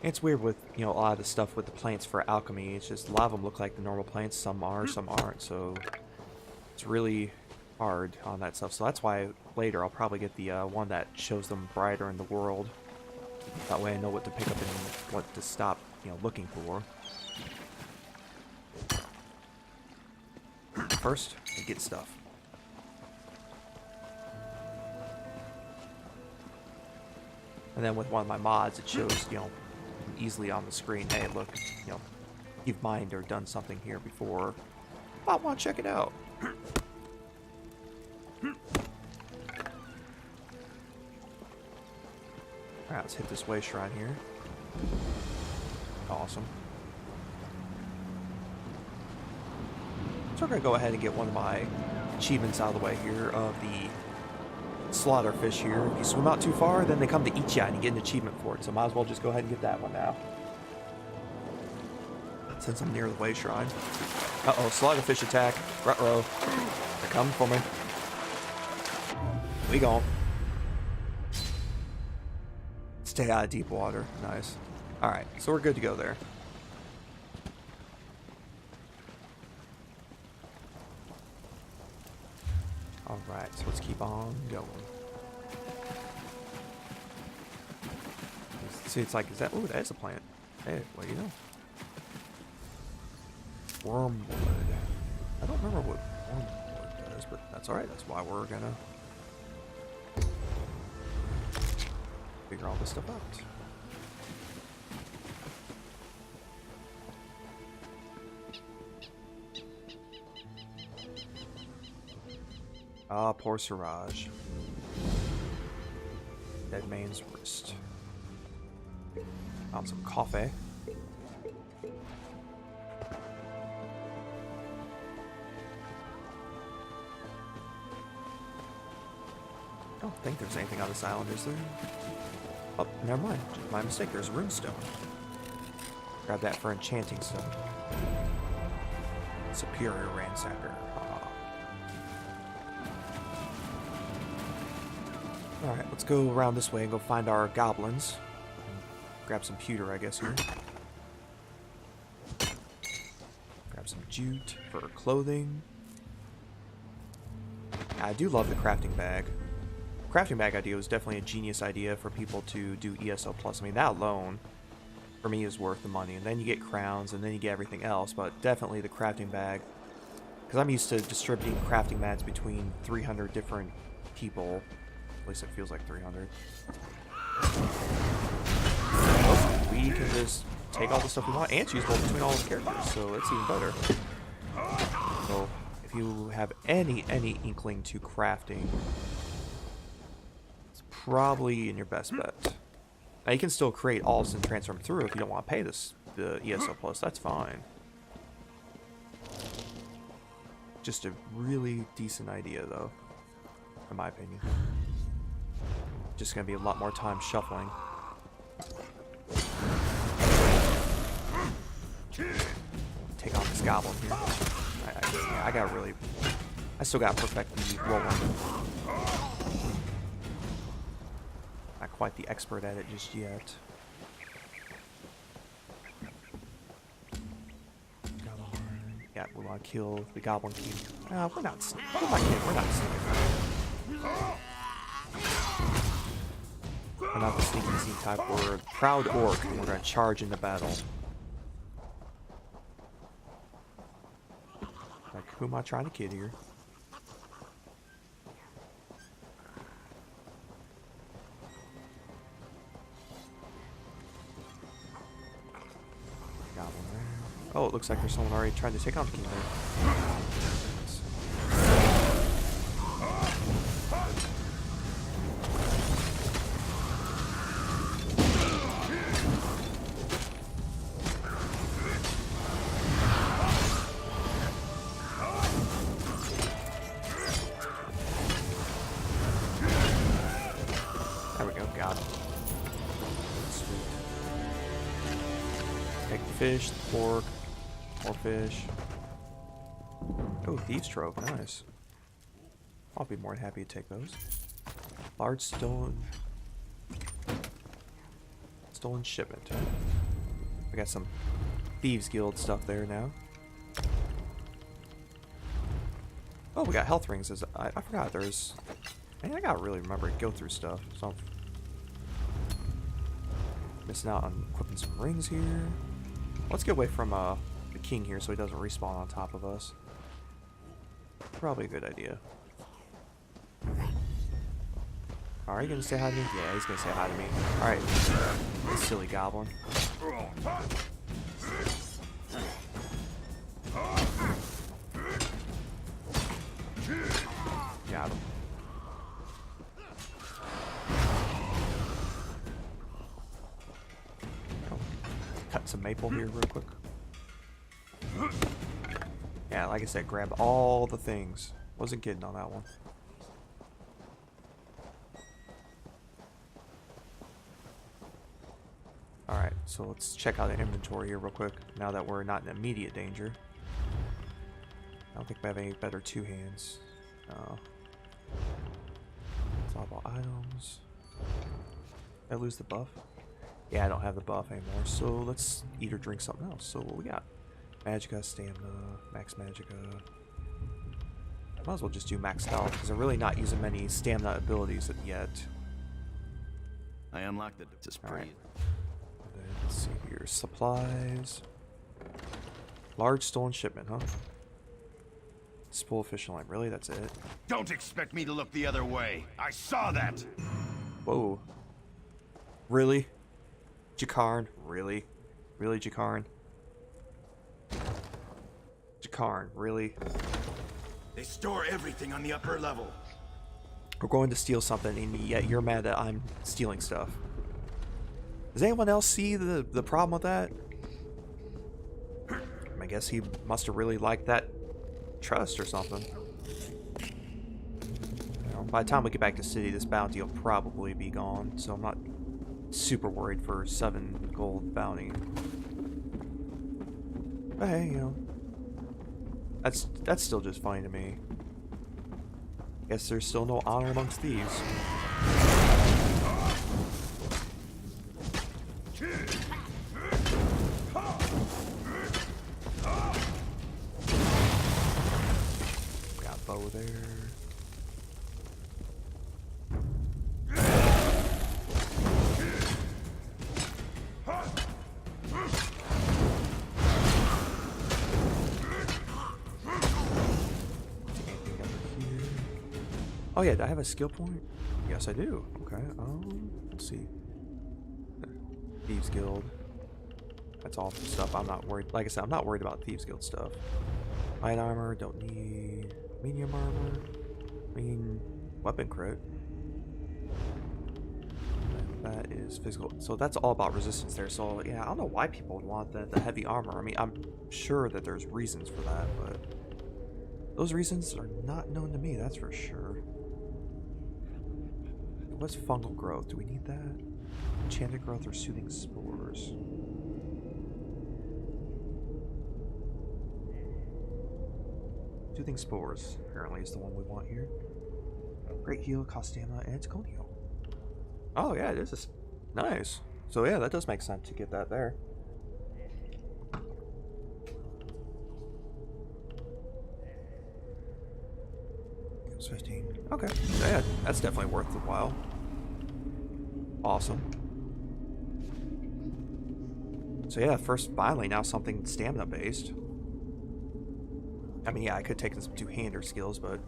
B: It's weird with, you know, a lot of the stuff with the plants for alchemy. It's just a lot of them look like the normal plants. Some are, some aren't. So it's really hard on that stuff. So that's why later I'll probably get the one that shows them brighter in the world. That way I know what to pick up and what to stop, you know, looking for. First, I get stuff. And then with one of my mods, it shows, you know, easily on the screen, hey, look, you know, you've mined or done something here before. I want to check it out. Alright, let's hit this way shrine here. Awesome. So we're going to go ahead and get one of my achievements out of the way here of the slaughter fish here. If you swim out too far, then they come to eat you and you get an achievement for it. So might as well just go ahead and get that one now. Since I'm near the way shrine. Uh-oh, slaughter fish attack. Ruh-roh. They're coming for me. We gone. Stay out of deep water. Nice. Alright, so we're good to go there. Alright, so let's keep on going. See, it's like, is that... Ooh, that is a plant. Hey, what do you know? Wormwood. I don't remember what wormwood does, but that's alright. That's why we're gonna figure all this stuff out. Ah, poor Siraj. Dead man's wrist. Found some coffee. I don't think there's anything on this island, is there? Oh, never mind. My mistake. There's a runestone. Grab that for enchanting stone. Superior ransacker. Alright, let's go around this way and go find our goblins. Grab some pewter, I guess, here. Grab some jute for clothing. I do love the crafting bag. Crafting bag idea was definitely a genius idea for people to do ESO Plus. I mean, that alone, for me, is worth the money. And then you get crowns, and then you get everything else. But definitely the crafting bag. Because I'm used to distributing crafting mats between 300 different people. At least it feels like 300. Oh, we can just take all the stuff we want and choose both between all the characters, so that's even better. So, if you have any inkling to crafting, it's probably in your best bet. Now, you can still create alls and transfer them through if you don't want to pay the ESO Plus. That's fine. Just a really decent idea, though, in my opinion. Just gonna be a lot more time shuffling. Take on this goblin here. I gotta really... I still gotta perfect the rolling. Not quite the expert at it just yet. Yeah, we want to kill the goblin king. We're not sneaking. What am I kidding? We're not sneaking. We're not the sneaky type. We're a proud orc, and we're gonna charge into battle. Like, who am I trying to kid here? Goblin there. Oh, it looks like there's someone already trying to take on the king there. Fish, the pork, more fish. Oh, thieves trove, nice. I'll be more than happy to take those. Large stone Stolen shipment. I got some Thieves Guild stuff there now. Oh, we got health rings. I forgot there's... Man, I gotta really remember to go through stuff. So I'm missing out on equipping some rings here. Let's get away from the king here so he doesn't respawn on top of us. Probably a good idea. Are you gonna say hi to me? Yeah, he's gonna say hi to me. Alright. Silly goblin. Got him. Cut some maple here real quick. Yeah, like I said, grab all the things. Wasn't kidding on that one. Alright, so let's check out the inventory here real quick, now that we're not in immediate danger. I don't think we have any better two hands. It's all about items. Did I lose the buff? Yeah, I don't have the buff anymore, so let's eat or drink something else. So what we got? Magicka, stamina, max magicka. Might as well just do max health, because I'm really not using many stamina abilities yet.
J: I unlocked the... Just breathe.
B: Right. Let's see here. Supplies. Large stolen shipment, huh? Spool fishing line. Really? That's it?
J: Don't expect me to look the other way. I saw that.
B: Whoa. Really? Jakarn? Really? Really, Jakarn? Jakarn, really?
J: They store everything on the upper level.
B: We're going to steal something, and yet you're mad that I'm stealing stuff. Does anyone else see the problem with that? I guess he must have really liked that trust or something. You know, by the time we get back to city, this bounty will probably be gone, so I'm not super worried for 7 gold bounty. But hey, you know, that's still just fine to me. Guess there's still no honor amongst thieves. Got bow there. Oh yeah, do I have a skill point? Yes, I do. Okay, let's see. Thieves Guild. That's all the stuff I'm not worried. Like I said, I'm not worried about Thieves Guild stuff. Light armor, don't need. Medium armor. Weapon crit. And that is physical. So that's all about resistance there. So yeah, I don't know why people would want the heavy armor. I mean, I'm sure that there's reasons for that, but those reasons are not known to me, that's for sure. What's fungal growth? Do we need that? Enchanted growth or soothing spores? Soothing spores apparently is the one we want here. Great heal, cost stamina, and it's cone heal. Oh yeah, this is nice. So yeah, that does make sense to get that there. It's 15. Okay, so yeah, that's definitely worth the while. Awesome. So yeah, first finally now something stamina based. I mean, yeah, I could take some two-hander skills, but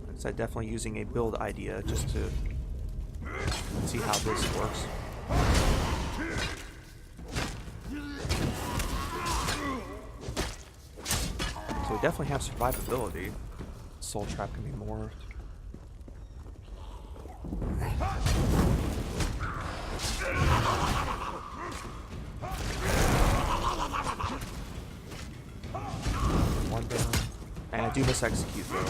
B: I'm definitely using a build idea just to see how this works. So we definitely have survivability. Soul Trap can be morphed. One down. And I do miss execute though.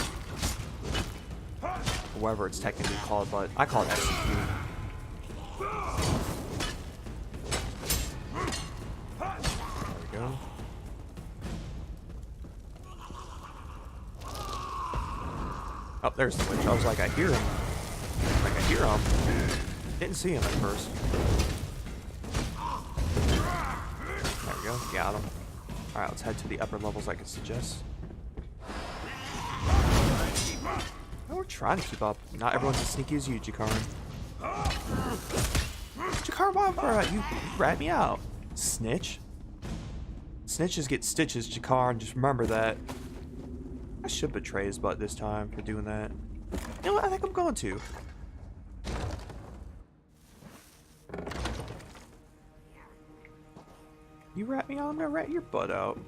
B: Whatever it's technically called, but I call it execute. There we go. Oh, there's the witch. I was like, I hear him. Like, I hear him. Didn't see him at first. There we go. Got him. Alright, let's head to the upper levels like it suggests. Oh, we're trying to keep up. Not everyone's as sneaky as you, Jakaran. Jakaran, why you rat me out? Snitch. Snitches get stitches, Jakaran. Just remember that. I should betray his butt this time for doing that. You know what? I think I'm going to. You rat me out, I'm gonna rat your butt out.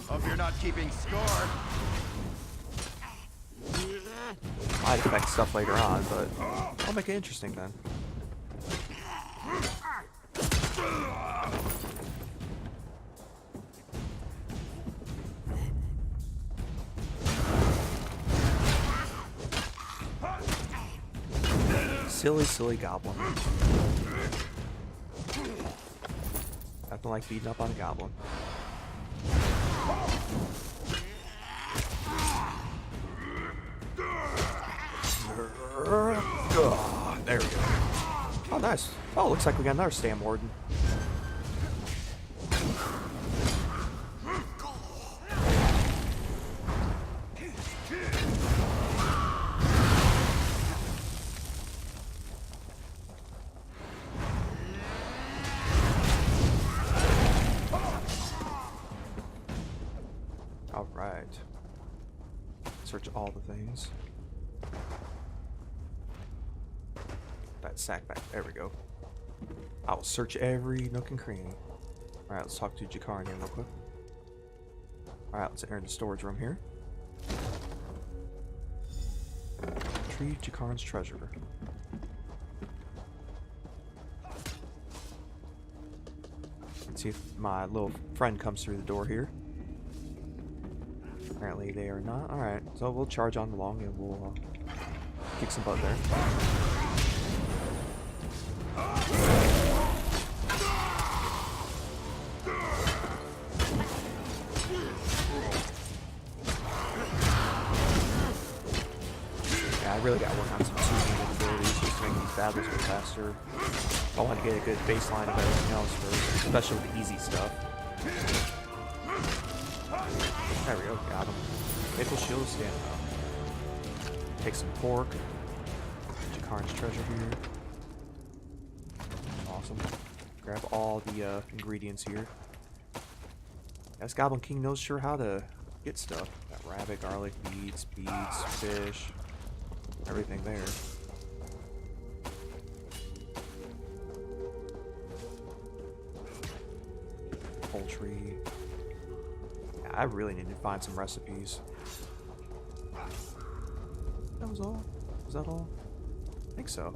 J: Hope you're not keeping score.
B: Might affect stuff later on, but I'll make it interesting then. Silly, silly goblin. Nothing like beating up on a goblin. There we go. Oh, nice. Oh, looks like we got another stand warden. All right. Search all the things. That sack back. There we go. I will search every nook and cranny. Alright, let's talk to Jakaran here real quick. Alright, let's enter the storage room here. Retrieve Jakaran's treasure. Let's see if my little friend comes through the door here. Apparently they are not. Alright, so we'll charge on along and we'll kick some butt there. Yeah, I really gotta work on some two-handed abilities just to make these battles go faster. I want to get a good baseline of everything else first, especially with the easy stuff. There we go, got him. Maple shield is standing up. Take some pork. Jakaran's treasure here. Awesome. Grab all the ingredients here. This Goblin King knows sure how to get stuff. Got rabbit, garlic, beets, fish, everything there. Poultry. Yeah, I really need to find some recipes. That was all? Was that all? I think so.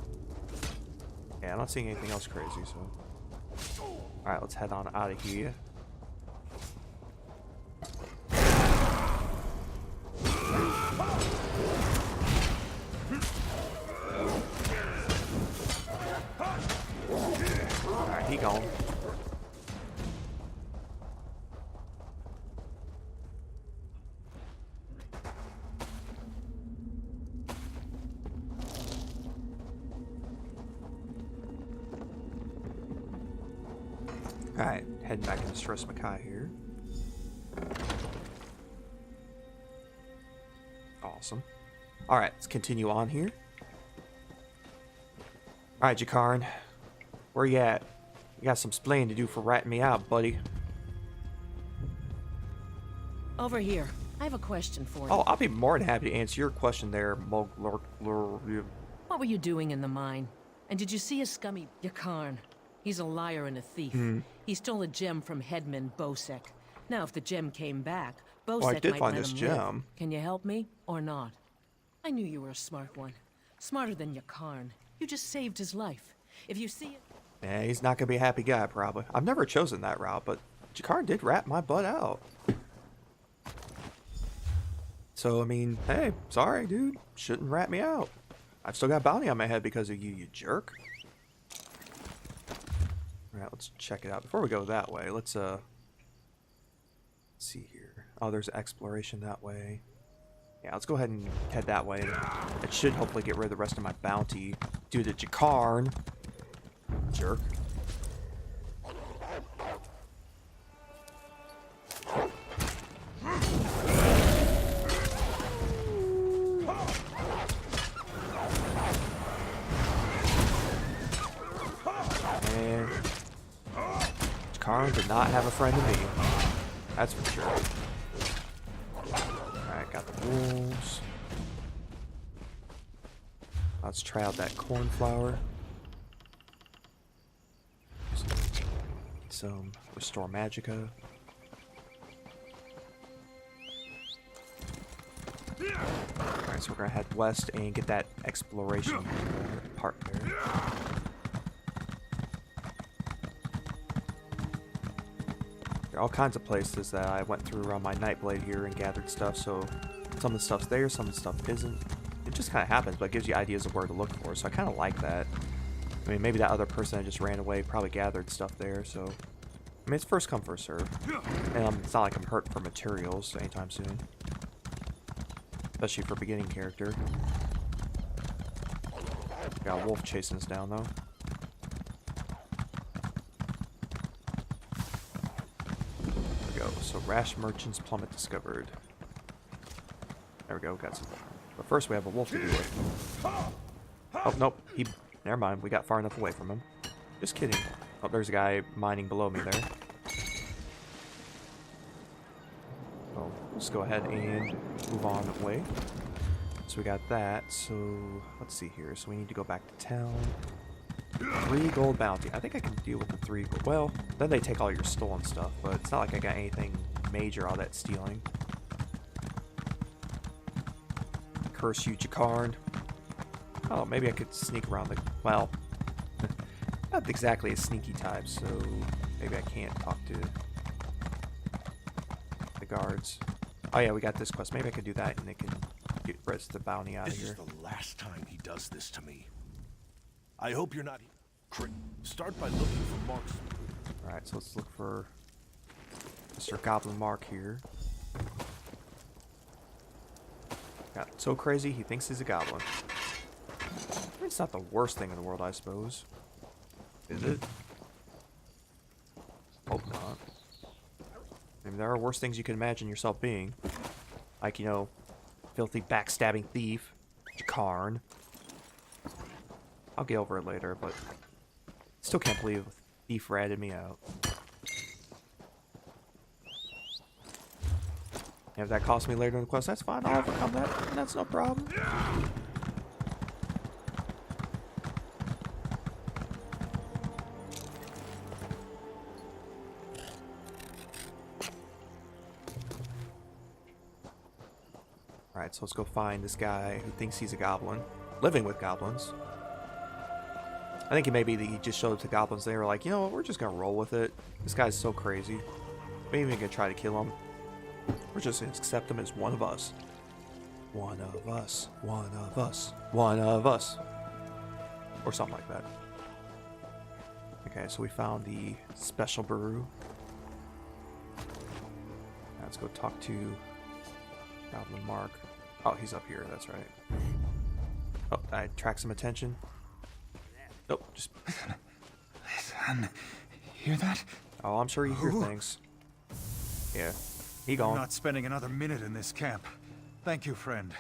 B: Yeah, I'm not seeing anything else crazy, so. Alright, let's head on out of here. Alright, he gone. Alright, heading back into Stros M'kai here. Awesome. Alright, let's continue on here. Alright, Jakaran. Where you at? You got some splaining to do for ratting me out, buddy.
H: Over here. I have a question for you.
B: Oh, I'll be more than happy to answer your question there, Molag.
H: What were you doing in the mine? And did you see a scummy Jakaran? He's a liar and a thief. He stole a gem from headman Bosek. Now, if the gem came back, Bosek
B: I did
H: might
B: find
H: let
B: this
H: him
B: gem.
H: live. Can you help me or not? I knew you were a smart one. Smarter than Jakaran. You just saved his life. If you see it...
B: Yeah, he's not gonna be a happy guy, probably. I've never chosen that route, but Jakaran did rat my butt out. So, I mean, hey, sorry, dude. Shouldn't rat me out. I've still got bounty on my head because of you, you jerk. Alright, let's check it out. Before we go that way, let's see here. Oh, there's exploration that way. Yeah, let's go ahead and head that way. It should hopefully get rid of the rest of my bounty due to Jakarn. Jerk. And Jakarn did not have a friend in me. That's for sure. Alright, got the wolves. Let's try out that cornflower. Some restore magicka. Alright, so we're gonna head west and get that exploration part there. There are all kinds of places that I went through around my Nightblade here and gathered stuff, so some of the stuff's there, some of the stuff isn't. It just kind of happens, but it gives you ideas of where to look for, so I kind of like that. I mean, maybe that other person that just ran away probably gathered stuff there, so... I mean, it's first come, first serve. And it's not like I'm hurt for materials anytime soon. Especially for a beginning character. Got a wolf chasing us down, though. There we go. So, rash merchant's plummet discovered. There we go, got some. But first we have a wolf to deal with. Oh, nope. Never mind, we got far enough away from him. Just kidding. Oh, there's a guy mining below me there. Oh, let's go ahead and move on away. So we got that. So, let's see here. So we need to go back to town. 3 gold bounty. I think I can deal with the 3 gold. Well, then they take all your stolen stuff, but it's not like I got anything major all that stealing. Curse you, Jakarn. Oh, maybe I could sneak around the... Well, not exactly a sneaky type, so maybe I can't talk to the guards. Oh yeah, we got this quest. Maybe I could do that and they can get the rest of the bounty out of here.
K: This is the last time he does this to me. I hope you're not... Start by looking for marks.
B: Alright, so let's look for Mr. Goblin Mark here. Got so crazy, he thinks he's a goblin. It's not the worst thing in the world, I suppose. Is it? Hope not. I mean, there are worse things you can imagine yourself being. Like, you know, filthy backstabbing thief, Jakarn. I'll get over it later, but still can't believe thief ratted me out. And if that costs me later in the quest, that's fine. I'll overcome that. That's no problem. Alright, so let's go find this guy who thinks he's a goblin. Living with goblins. I think it may be that he just showed up to goblins and they were like, you know what, we're just gonna roll with it. This guy's so crazy. We ain't even gonna try to kill him. We're just gonna accept him as one of us. One of us. One of us. One of us. Or something like that. Okay, so we found the special brew. Now let's go talk to Goblin Mark. Oh, he's up here, that's right. Oh, I attract some attention. Nope, just...
L: Listen, hear that?
B: Oh, I'm sure you hear things. Yeah, he gone.
L: I'm not spending another minute in this camp. Thank you, friend.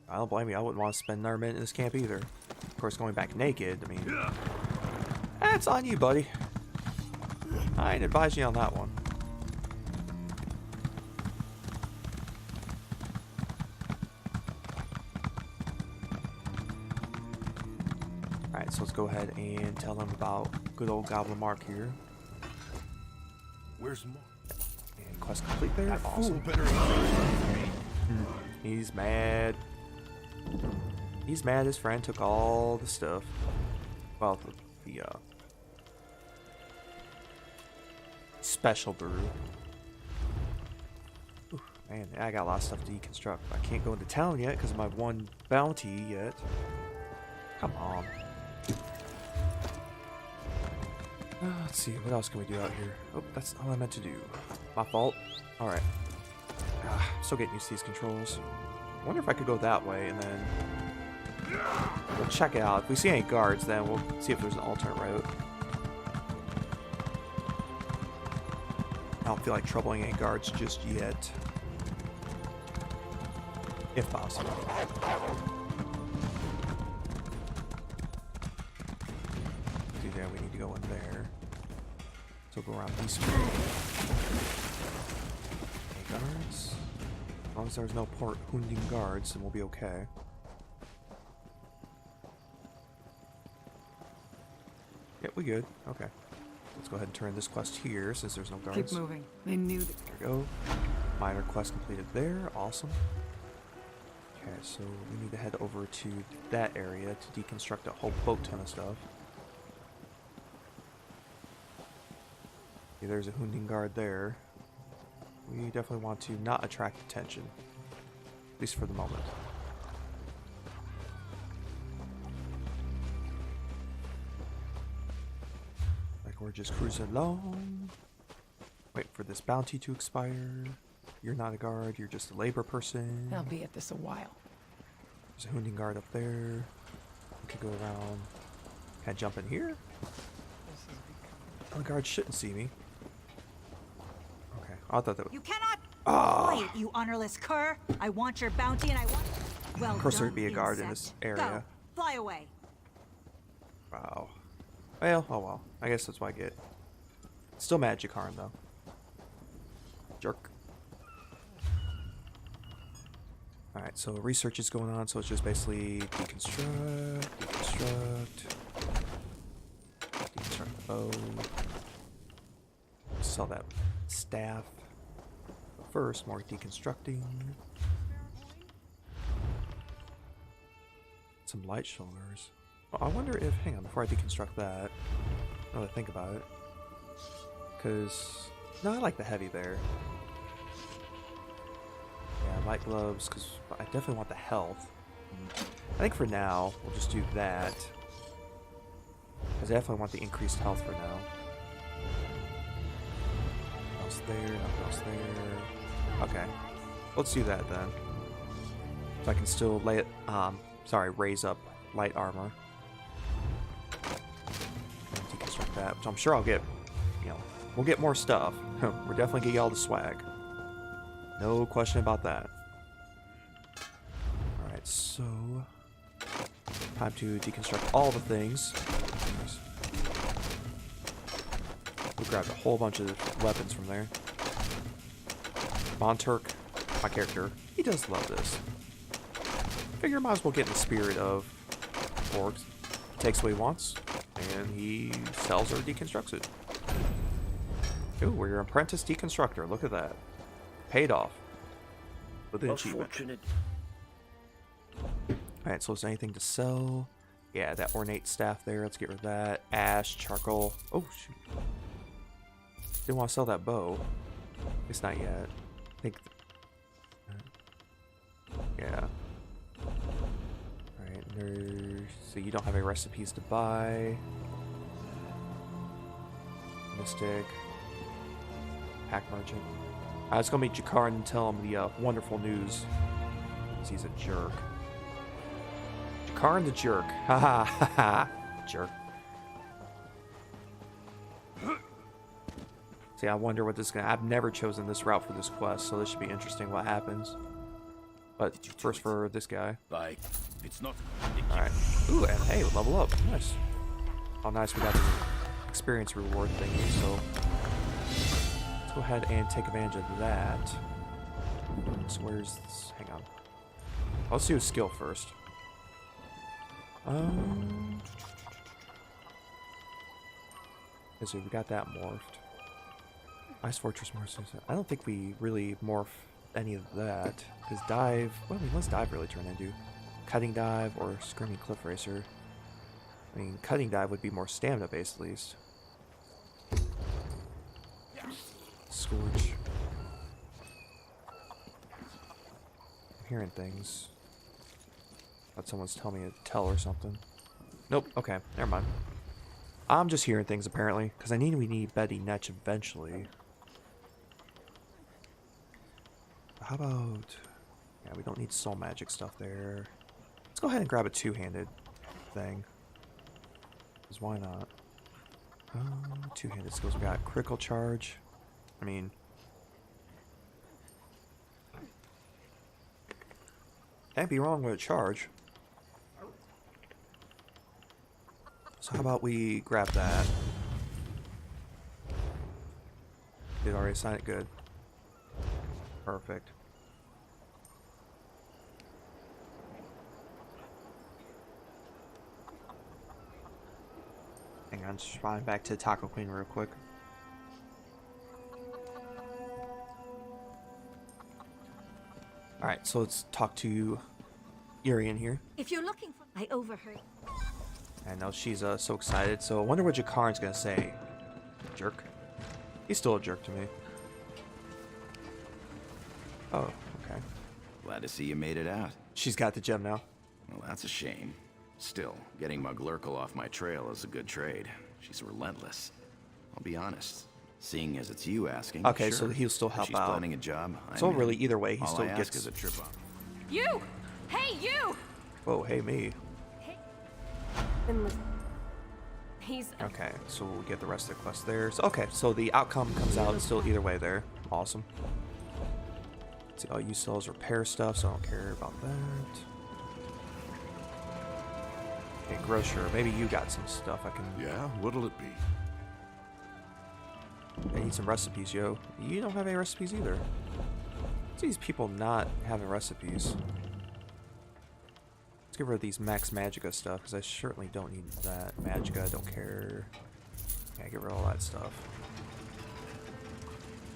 B: I don't blame you, I wouldn't want to spend another minute in this camp either. Of course, going back naked, I mean... That's on you, buddy. I ain't advising you on that one. Alright, so let's go ahead and tell him about good old Goblin Mark here.
K: Where's Mark?
B: And quest complete there. Awesome. He's mad. He's mad his friend took all the stuff. Well, the special brew. Ooh, man, I got a lot of stuff to deconstruct. I can't go into town yet because of my one bounty yet. Come on. Let's see, what else can we do out here? Oh, that's not what I meant to do. My fault. Alright. Still getting used to these controls. I wonder if I could go that way, and then we'll check it out. If we see any guards, then we'll see if there's an alternate route. I don't feel like troubling any guards just yet. If possible. See there, we need to go in there. So go around these way. Okay, guards. As long as there's no port wounding guards, then we'll be okay. Yep, we good. Okay. Let's go ahead and turn this quest here since there's no guards.
C: Keep moving. They knew that.
B: There we go. Minor quest completed there. Awesome. Okay, so we need to head over to that area to deconstruct a whole boat ton of stuff. Okay, there's a Hunding guard there. We definitely want to not attract attention. At least for the moment. Like we're just cruising along. Wait for this bounty to expire. You're not a guard, you're just a labor person.
C: I'll be at this a while.
B: There's a Hunding guard up there. We could go around. Can I jump in here? Oh, the guards shouldn't see me. Okay, I thought that would...
I: You cannot
B: Oh.
I: fight, you honorless cur. I want your bounty and I want... Well
B: Of course
I: done,
B: there'd be a guard in
I: insect.
B: this area.
I: Go, fly away.
B: Wow. Well, oh well. I guess that's what I get. Still mad at Jakarn, though. Jerk. Alright, so research is going on, so it's just basically deconstruct, deconstruct bow, sell that staff. First, more deconstructing. Some light shoulders. Oh, I wonder if, hang on, before I deconstruct that, now that I think about it, because, no, I like the heavy there. Yeah, light gloves, because I definitely want the health. I think for now, we'll just do that. Because I definitely want the increased health for now. Nothing else there, nothing else there. Okay. Let's do that then. So I can still lay it, raise up light armor. And deconstruct that, which I'm sure I'll get, we'll get more stuff. We're definitely getting all the swag. No question about that. Alright, so... time to deconstruct all the things. We grabbed a whole bunch of weapons from there. Monturk, my character, he does love this. Figure might as well get in the spirit of orcs. Takes what he wants, and he sells or deconstructs it. Ooh, we're your apprentice deconstructor. Look at that. Paid off. With the achievement. Alright, so is there anything to sell? Yeah, that ornate staff there. Let's get rid of that. Ash, charcoal. Oh, shoot. Didn't want to sell that bow. It's not yet. I think... yeah. Alright, so you don't have any recipes to buy. Mystic. Pack merchant. I was gonna meet Jakarn and tell him the wonderful news. Because he's a jerk. Jakarn the jerk. Haha, haha. Jerk. See, I wonder what this is gonna... I've never chosen this route for this quest, so this should be interesting what happens. But first for this guy.
K: Bye. It's not...
B: Alright. Ooh, and hey, level up. Nice. Oh, nice. We got the experience reward thingy, so... let's go ahead and take advantage of that. So where's this? Hang on. Let's do a skill first. So we got that morphed. Ice Fortress morphs. I don't think we really morph any of that. Because dive... what does dive really turn into? Cutting dive or screaming cliff racer? I mean, cutting dive would be more stamina based at least. Scorch. I'm hearing things. Thought someone's telling me to tell or something. Nope, okay, never mind. I'm just hearing things apparently, because we need Betnikh eventually. How about... Yeah, we don't need soul magic stuff there. Let's go ahead and grab a two-handed thing. Because why not? Two-handed skills. We got critical charge. I mean... Can't be wrong with a charge. So how about we grab that? Did already assign it? Good. Perfect. Hang on, just flying back to Taco Queen real quick. Alright, so let's talk to Irian here.
I: If you're looking for... I overheard.
B: I know she's so excited, so I wonder what Jakarn's gonna say. Jerk. He's still a jerk to me. Oh, okay.
J: Glad to see you made it out.
B: She's got the gem now.
J: Well, that's a shame. Still, getting Muglurkle off my trail is a good trade. She's relentless. I'll be honest. Seeing as it's you asking.
B: Okay,
J: sure.
B: so he'll still help
J: She's
B: out.
J: planning a job.
B: So really, either way, he
J: All
B: still
J: I
B: gets.
J: ask is a trip up.
I: You! Hey, you!
B: Whoa, hey me.
I: He's...
B: Okay, so we'll get the rest of the quest there. So, okay, so the outcome comes out still either way there. Awesome. Let's see, all you sell is repair stuff, so I don't care about that. Okay, grocer, maybe you got some stuff I can...
F: Yeah, what'll it be?
B: I need some recipes, yo. You don't have any recipes either. What's these people not having recipes? Let's get rid of these max magica stuff, because I certainly don't need that. Magica, don't care. Yeah, get rid of all that stuff.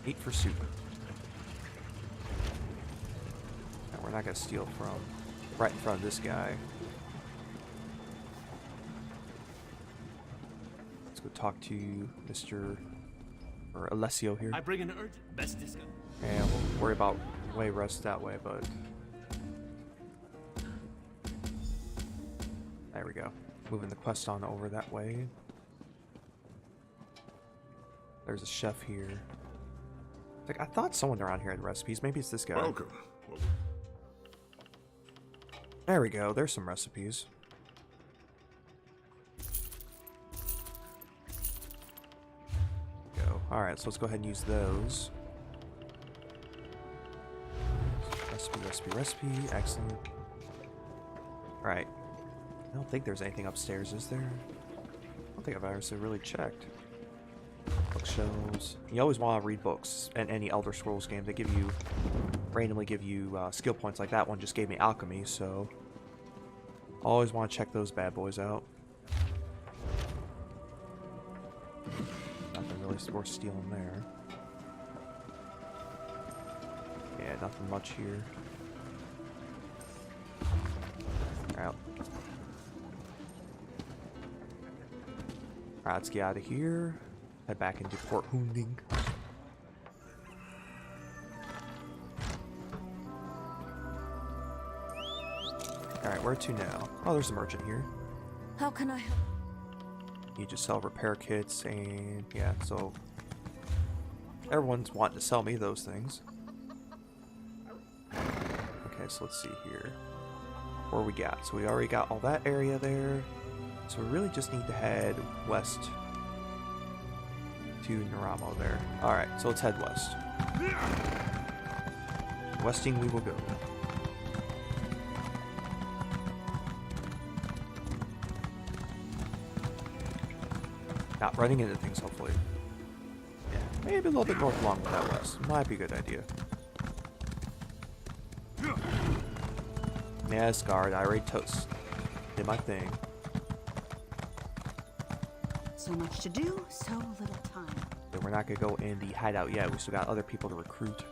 B: Eat for soup. Now, we're not going to steal from right in front of this guy. Let's go talk to Mr. or Alessio here.
K: I bring an urgent best discount.
B: Yeah, we'll worry about way rest that way, but there we go. Moving the quest on over that way. There's a chef here. Like, I thought someone around here had recipes. Maybe it's this guy.
F: Welcome.
B: There we go. There's some recipes. Go. Alright, so let's go ahead and use those. Recipe. Excellent. Alright. I don't think there's anything upstairs, is there? I don't think I've ever really checked. Bookshelves. You always want to read books in any Elder Scrolls game. They randomly give you skill points. Like that one just gave me alchemy, so always want to check those bad boys out. Nothing really worth stealing there. Yeah, nothing much here. Alright. Alright, let's get out of here. Head back into Port Hunding. Alright, where to now? Oh, there's a merchant here.
I: How can I help?
B: You just sell repair kits and yeah, so everyone's wanting to sell me those things. Okay, so let's see here. Where we got? So we already got all that area there. So we really just need to head west to Naramo there. Alright, so let's head west. Westing we will go. Not running into things, hopefully. Yeah, maybe a little bit north along with that west. Might be a good idea. Yes, guard, I already toast. Did my thing.
I: So much to do, so little time.
B: But we're not gonna go in the hideout yet. We still got other people to recruit.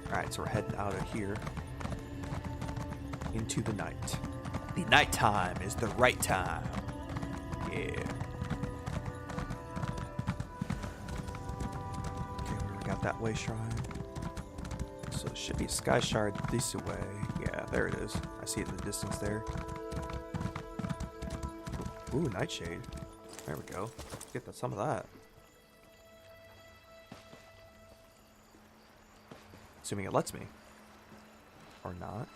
B: Alright, so we're heading out of here into the night. The nighttime is the right time. Yeah. that way shrine. So it should be Sky Shard this way. Yeah, there it is. I see it in the distance there. Ooh, Nightshade. There we go. Let's get some of that. Assuming it lets me. Or not.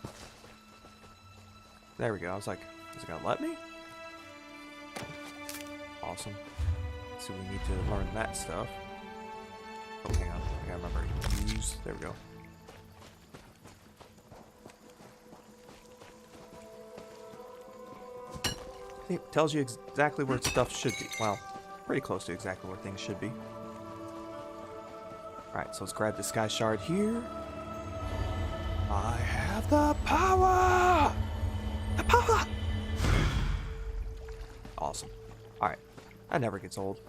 B: There we go. I was like, is it gonna let me? Awesome. So we need to learn that stuff. Oh, hang on. I gotta remember to use. There we go. It tells you exactly where stuff should be. Well, pretty close to exactly where things should be. Alright, so let's grab the Sky Shard here. I have the power! The power! Awesome. Alright, that never gets old.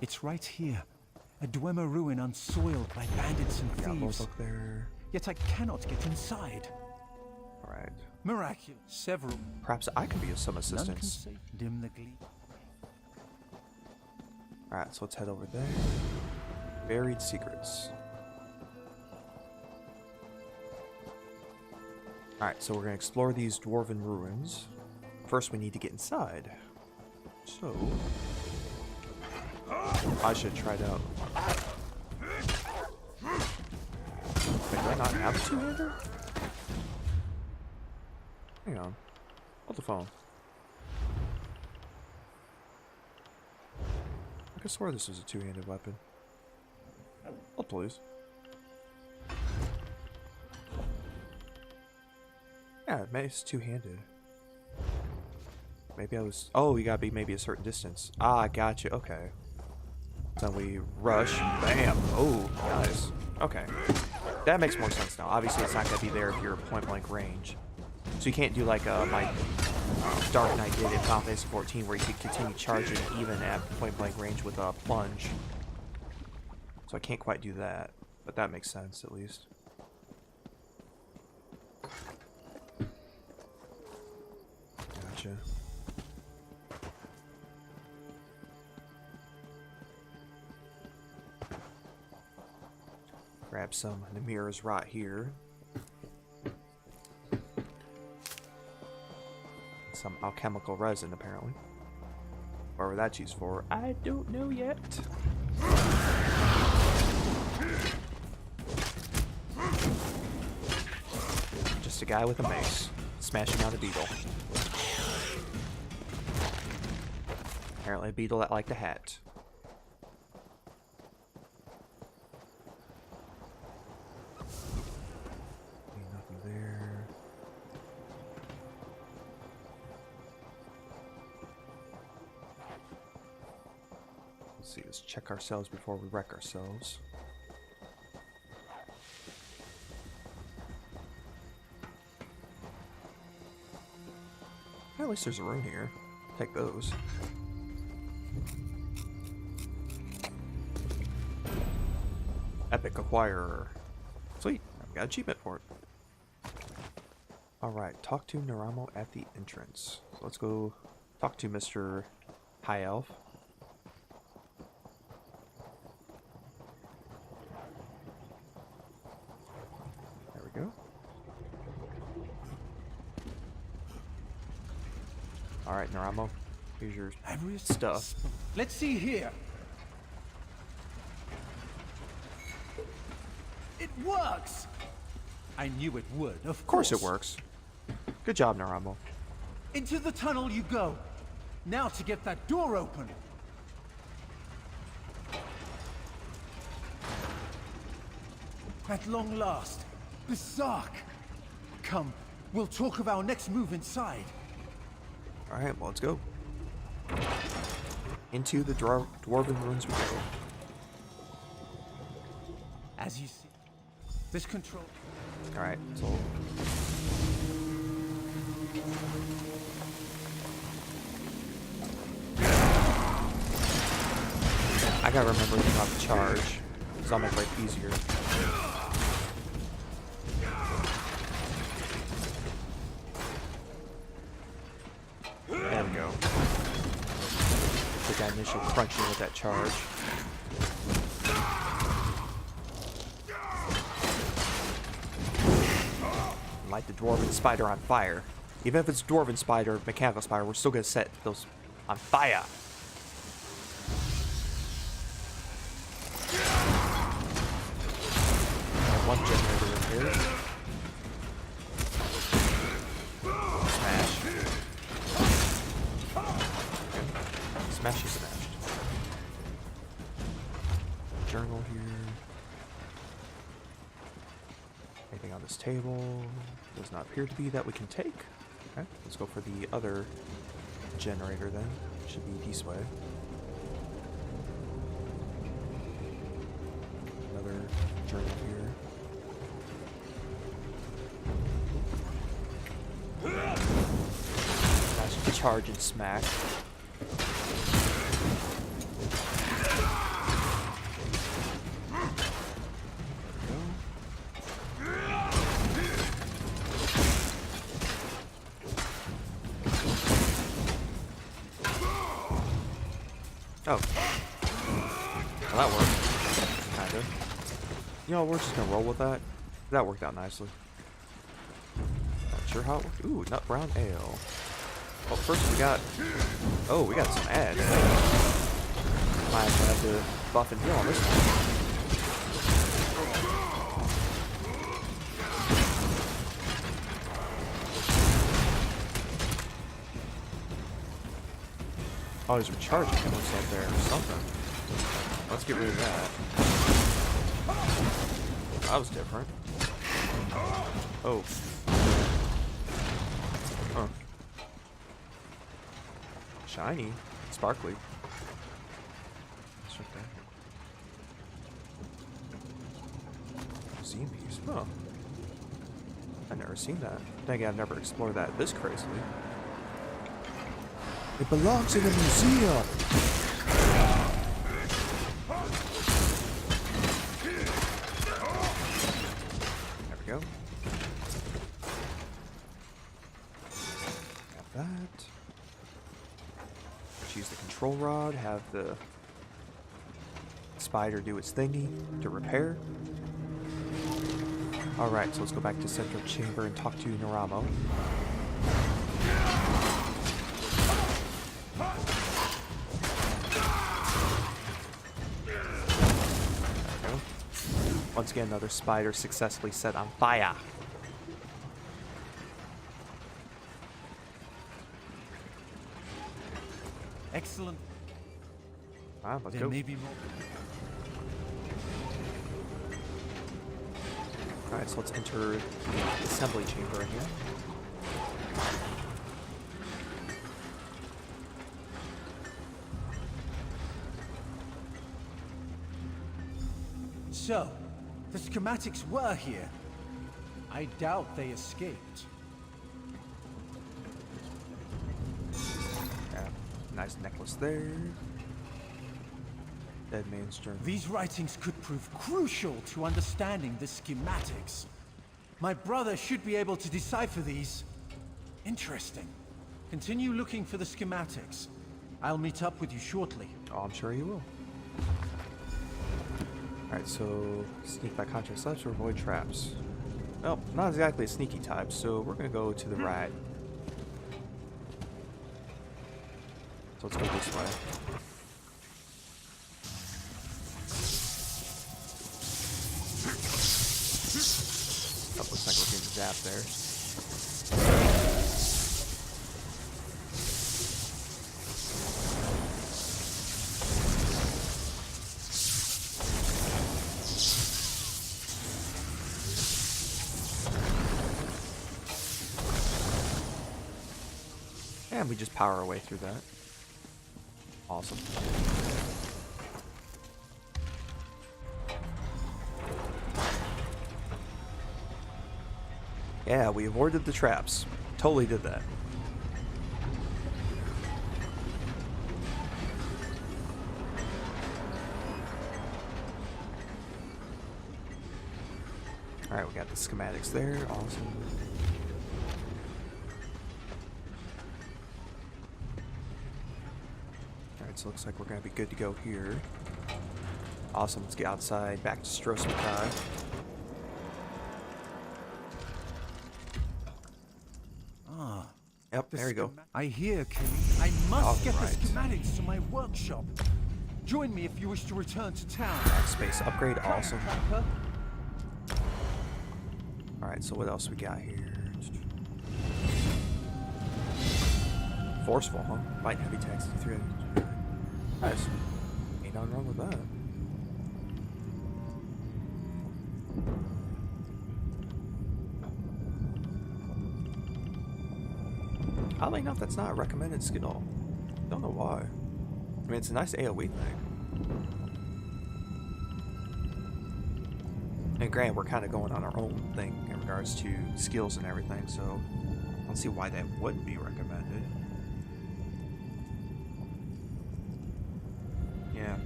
L: It's right here. A Dwemer ruin unsoiled by bandits and thieves.
B: Look there.
L: Yet I cannot get inside.
B: Alright.
L: Miraculous. Several.
B: Perhaps I can be of some assistance.
L: Dim the gleam.
B: Alright, so let's head over there. Buried secrets. Alright, so we're going to explore these dwarven ruins. First, we need to get inside. So, I should try it out. Wait, do I not have a two-hander? Hang on. Hold the phone. I could swear this was a two-handed weapon. Hold, please. Yeah, it's two-handed. Maybe I was... Oh, you gotta be maybe a certain distance. Ah, gotcha. Okay. Then we rush. Bam. Oh, nice. Okay. That makes more sense now. Obviously, it's not gonna be there if you're point-blank range. So you can't do like my Dark Knight did in Final Fantasy 14, where you could continue charging even at point-blank range with a plunge. So I can't quite do that, but that makes sense at least. Gotcha. Grab some Namir's rot here. Some alchemical resin, apparently. Whatever that's used for, I don't know yet. Just a guy with a mace, smashing out a beetle. Apparently a beetle that liked a hat. Nothing there. Let's see, let's check ourselves before we wreck ourselves. At least there's a rune here. Take those. Epic Acquirer. Sweet, I've got an achievement for it. Alright, talk to Naramo at the entrance. So let's go talk to Mr. High Elf. There we go. Alright, Naramo, here's your stuff.
L: Let's see here. It works! I knew it would, of course.
B: Of course it works. Good job, Naramo.
L: Into the tunnel you go. Now to get that door open. At long last, the Sark. Come, we'll talk of our next move inside.
B: Alright, well, let's go. Into the dwarven ruins we go.
L: As you see, this control...
B: Alright, so... I gotta remember not to charge, because I'll make life easier. There we go. Take that initial crunching with that charge. light the dwarven spider on fire. Even if it's dwarven spider, mechanical spider, we're still gonna set those on fire. One generator in here. Smash. Okay. Smashy smashed. Journal here. Anything on this table? Does not appear to be that we can take. Okay, let's go for the other generator then. Should be this way. Another journal here. Nice charge and smack. Oh. Well, that worked. Kind of. You know, we're just gonna roll with that. That worked out nicely. Not sure how it worked. Ooh, nut brown ale. Well, first we got... Oh, we got some ads. Might have to buff and heal on this one. Oh, he's recharging it looks like there or something. Let's get rid of that. That was different. Oh. Huh. Shiny. Sparkly. What's right there? Zine piece. Huh. I've never seen that. Dang it, I've never explored that this crazily. It belongs in a museum! There we go. Got that. Let's use the control rod, have the spider do its thingy to repair. Alright, so let's go back to Central Chamber and talk to Naramo. Once again, another spider successfully set on fire.
L: Excellent.
B: Alright, let's
L: There
B: go.
L: may be more.
B: Alright, so let's enter the assembly chamber in here.
L: So, the schematics were here. I doubt they escaped.
B: Yeah, nice necklace there. Dead man's journal.
L: These writings could prove crucial to understanding the schematics. My brother should be able to decipher these. Interesting. Continue looking for the schematics. I'll meet up with you shortly.
B: Oh, I'm sure you will. Alright, so sneak by contract steps or avoid traps. Well, not exactly a sneaky type, so we're gonna go to the right. So let's go this way. Oh, looks like we're getting zapped there. And we just power our way through that. Awesome. Yeah, we avoided the traps. Totally did that. Alright, we got the schematics there. Awesome. Alright, so looks like we're going to be good to go here. Awesome, let's get outside, back to Stros M'kai. There we go.
L: I hear, Kenny. I must get the
B: Alright.
L: schematics to my workshop. Join me if you wish to return to town.
B: Backspace upgrade, awesome. Alright, so what else we got here? Forceful, huh? Light heavy tax 3. Nice. Ain't nothing wrong with that. Oddly enough, that's not a recommended skill. Don't know why. I mean, it's a nice AoE thing. And granted, we're kind of going on our own thing in regards to skills and everything, so I don't see why that wouldn't be recommended. Yeah.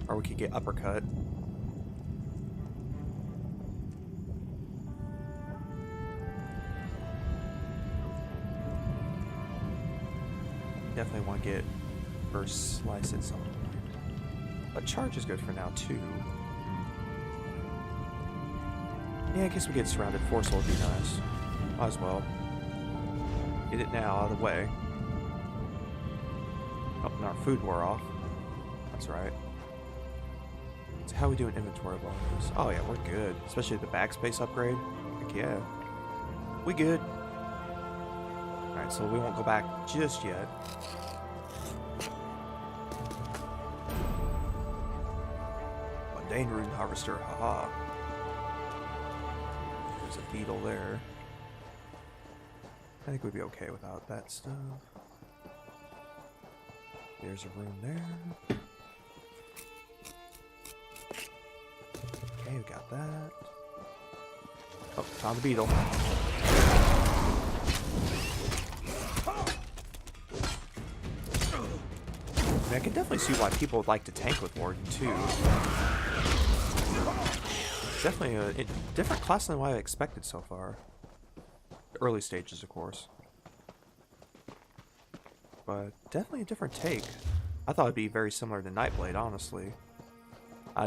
B: Or we could get uppercut. Definitely want to get first slice at some point. But charge is good for now too. Yeah, I guess we get surrounded. Force will be nice. Might as well. Get it now out of the way. Oh, and our food wore off. That's right. So how we doing inventory wise? Oh yeah, we're good. Especially the backspace upgrade. Heck yeah. We good. Alright, so we won't go back just yet. Mundane Rune Harvester, haha. There's a beetle there. I think we'd be okay without that stuff. There's a rune there. Okay, we got that. Oh, found the beetle. I mean, I can definitely see why people would like to tank with Warden too. It's definitely a different class than what I expected so far. The early stages, of course. But definitely a different take. I thought it'd be very similar to Nightblade, honestly.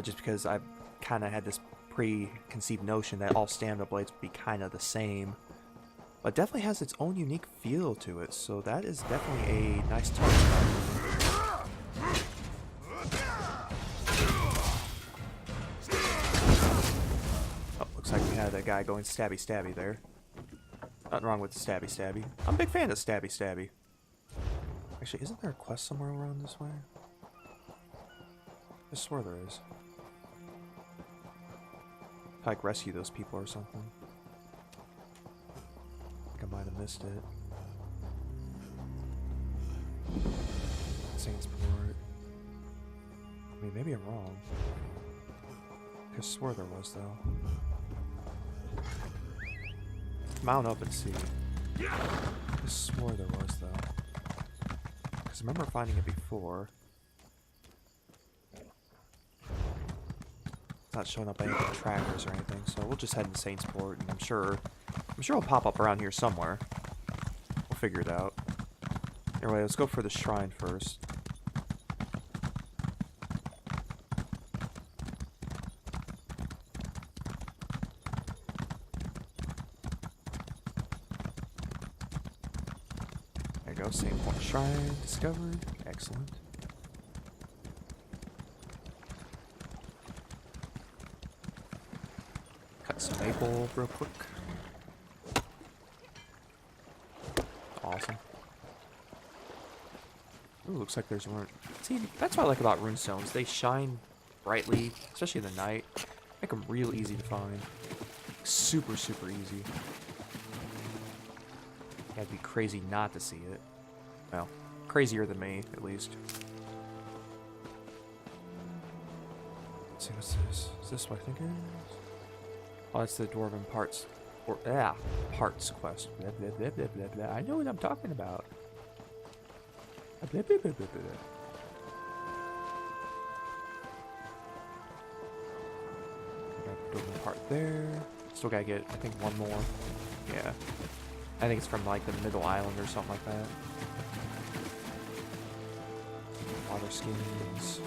B: Just because I kind of had this preconceived notion that all stamina blades would be kind of the same. But it definitely has its own unique feel to it, so that is definitely a nice touch. Oh, looks like we had a guy going stabby stabby there. Nothing wrong with the stabby stabby. I'm a big fan of stabby stabby. Actually, isn't there a quest somewhere around this way? I swear there is. Like rescue those people or something. I think I might have missed it. Saintsport. I mean, maybe I'm wrong. I swore there was, though. Mount up and see. I swore there was, though. Because I remember finding it before. It's not showing up any trackers or anything, so we'll just head into Saintsport, and I'm sure it'll pop up around here somewhere. We'll figure it out. Anyway, let's go for the shrine first. There you go, Saintsport Shrine discovered. Excellent. Cut some maple real quick. Awesome. Ooh, looks like there's one. See, that's what I like about runestones. They shine brightly, especially in the night. Make them real easy to find. Super, super easy. You gotta be crazy not to see it. Well, crazier than me, at least. Let's see, what's this? Is this what I think it is? Oh, it's the Dwarven Parts. Parts quest. Blah, blah, blah, blah, blah, blah. I know what I'm talking about. Blah, blah, blah, blah, blah. Got Dwarven part there. Still gotta get, I think, one more. Yeah. I think it's from, like, the middle island or something like that. Water skins.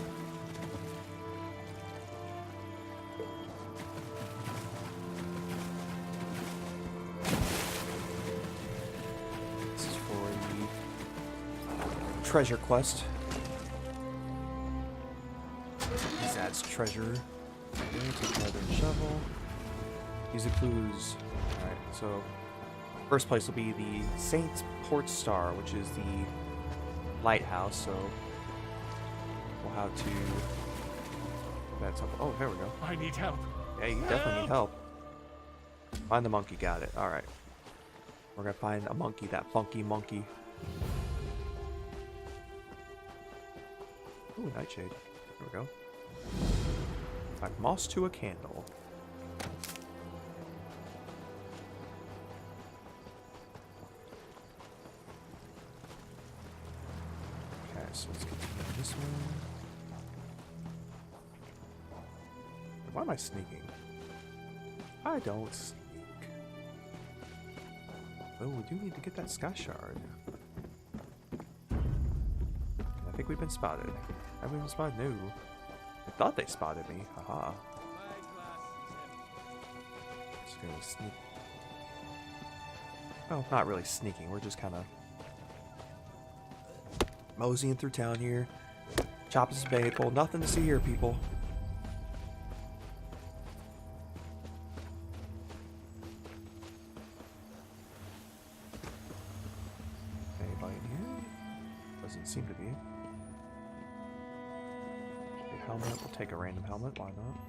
B: treasure quest. This adds treasure. Okay, take another shovel. Use the clues. Alright, so first place will be the Saint's Port Star, which is the lighthouse, so we'll have to... That's up. Oh, there we go.
F: I need help.
B: Yeah, you definitely need help. Find the monkey, got it. Alright. We're gonna find a monkey, that funky monkey. Ooh, nightshade. There we go. Like moss to a candle. Okay, so let's get to this one. Why am I sneaking? I don't sneak. Oh, we do need to get that sky shard. I think we've been spotted. Have we been spotted? No. I thought they spotted me. Haha. Just gonna sneak. Oh, not really sneaking. We're just kind of moseying through town here. Chopping some maple. Nothing to see here, people. Anybody in here? Doesn't seem to be. Helmet. We'll take a random helmet. Why not?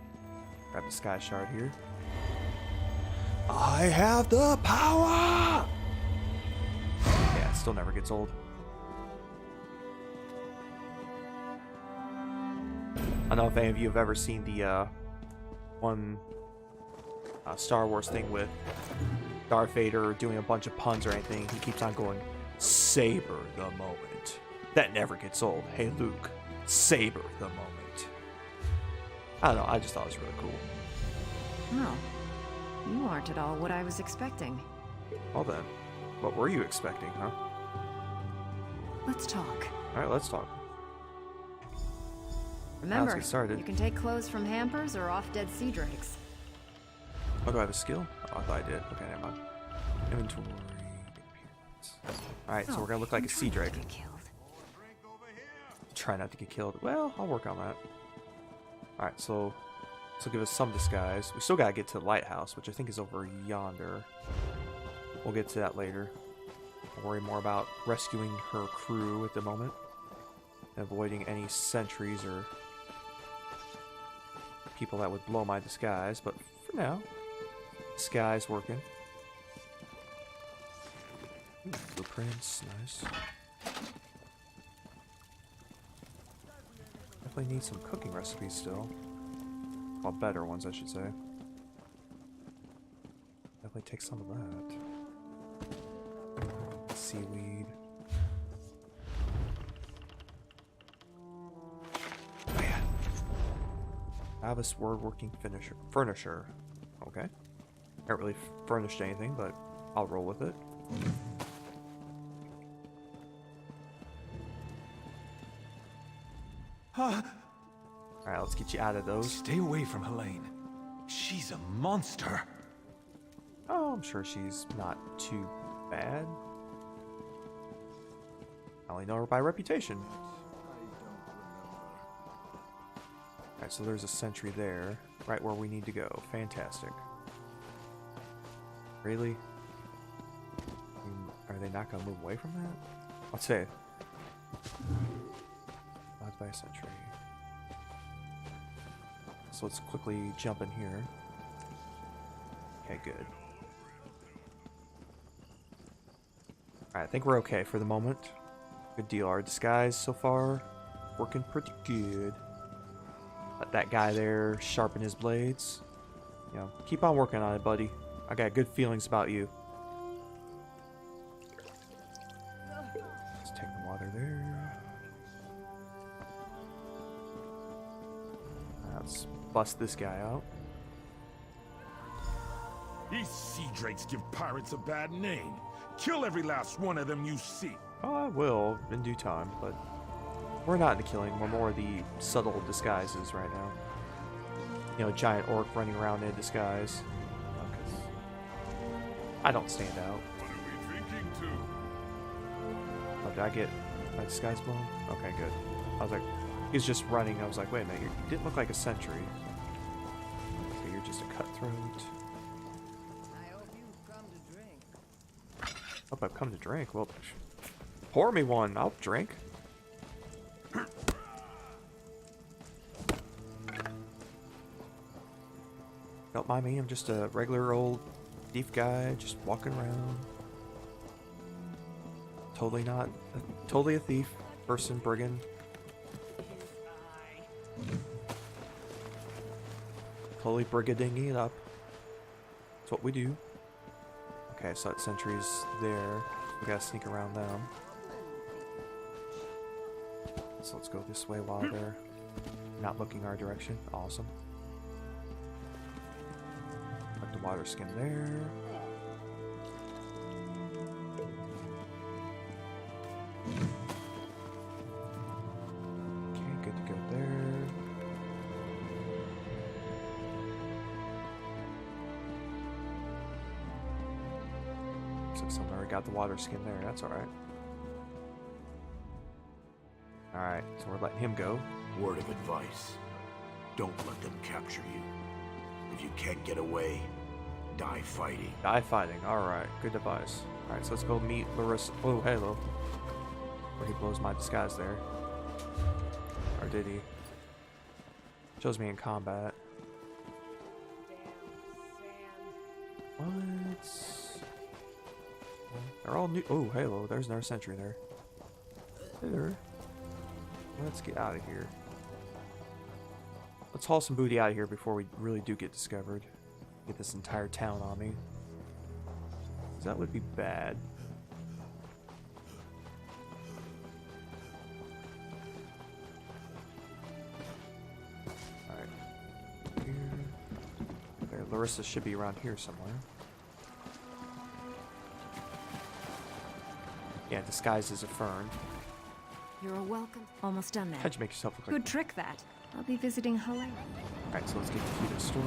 B: Grab the sky shard here. I have the power! Yeah, it still never gets old. I don't know if any of you have ever seen the one Star Wars thing with Darth Vader doing a bunch of puns or anything. He keeps on going, savor the moment. That never gets old. Hey Luke, savor the moment. I don't know, I just thought it was really cool.
M: No, you aren't at all what I was expecting.
B: Well then, what were you expecting, huh?
M: Let's talk.
B: Alright, let's talk.
M: Remember,
B: let's get started.
M: You can take clothes from hampers or off dead sea drakes.
B: Oh, do I have a skill? Oh, I thought I did. Okay, never mind. Inventory. Appearance. Alright, so we're gonna look like a sea drake. Try not to get killed. Well, I'll work on that. Alright, so this will give us some disguise. We still gotta get to the lighthouse, which I think is over yonder. We'll get to that later. I'll worry more about rescuing her crew at the moment. Avoiding any sentries or people that would blow my disguise, but for now, disguise working. Ooh, blueprints, nice. Definitely need some cooking recipes still. Well, better ones, I should say. Definitely take some of that. Seaweed. Oh yeah. I have a sword-working furnisher. Okay. Haven't really furnished anything, but I'll roll with it. Alright, let's get you out of those.
N: Stay away from Helene. She's a monster.
B: Oh, I'm sure she's not too bad. I only know her by reputation. Alright, so there's a sentry there, right where we need to go. Fantastic. Really? Are they not going to move away from that? Let's say. Blocked by a sentry. So let's quickly jump in here. Okay, good. Alright, I think we're okay for the moment. Good deal. Our disguise so far working pretty good. Let that guy there sharpen his blades. You know, keep on working on it, buddy. I got good feelings about you. Let's take the water there. Let's bust this guy out.
F: These sea drakes give pirates a bad name. Kill every last one of them you see.
B: Oh, I will in due time, but we're not in the killing. We're more the subtle disguises right now. You know, giant orc running around in disguise. I don't stand out.
F: What are we drinking to?
B: Oh, did I get My disguise blown? Okay, good. I was like, he's just running. I was like, wait a minute, you didn't look like a sentry. So you're just a cutthroat.
I: I hope you've come to drink.
B: Hope I've come to drink. Well, pour me one. I'll drink. Don't mind me. I'm just a regular old thief guy, just walking around. Totally not, totally a thief, person, brigand. Totally brigading it up. That's what we do. Okay, so that sentry's there. We gotta sneak around them. So let's go this way while they're not looking our direction. Awesome. Put the water skin there. Okay, good to go there. So someone already got the water skin there. That's alright. Alright, so we're letting him go.
G: Word of advice. Don't let them capture you. If you can't get away, die fighting.
B: Die fighting. Alright, good advice. Alright, so let's go meet Larissa. Oh, hello. Where he blows my disguise there. Or did he? Shows me in combat. What? They're all new. Oh, hello. There's another sentry there. There. Let's get out of here. Let's haul some booty out of here before we really do get discovered. Get this entire town on me. 'Cause that would be bad. Alright. Here. Okay, Larissa should be around here somewhere. Yeah, disguised as a fern.
M: You're welcome. Almost done there.
B: How'd you make yourself look like
M: Good trick, that. I'll be visiting Hawaii.
B: Alright, so let's get the key to the store.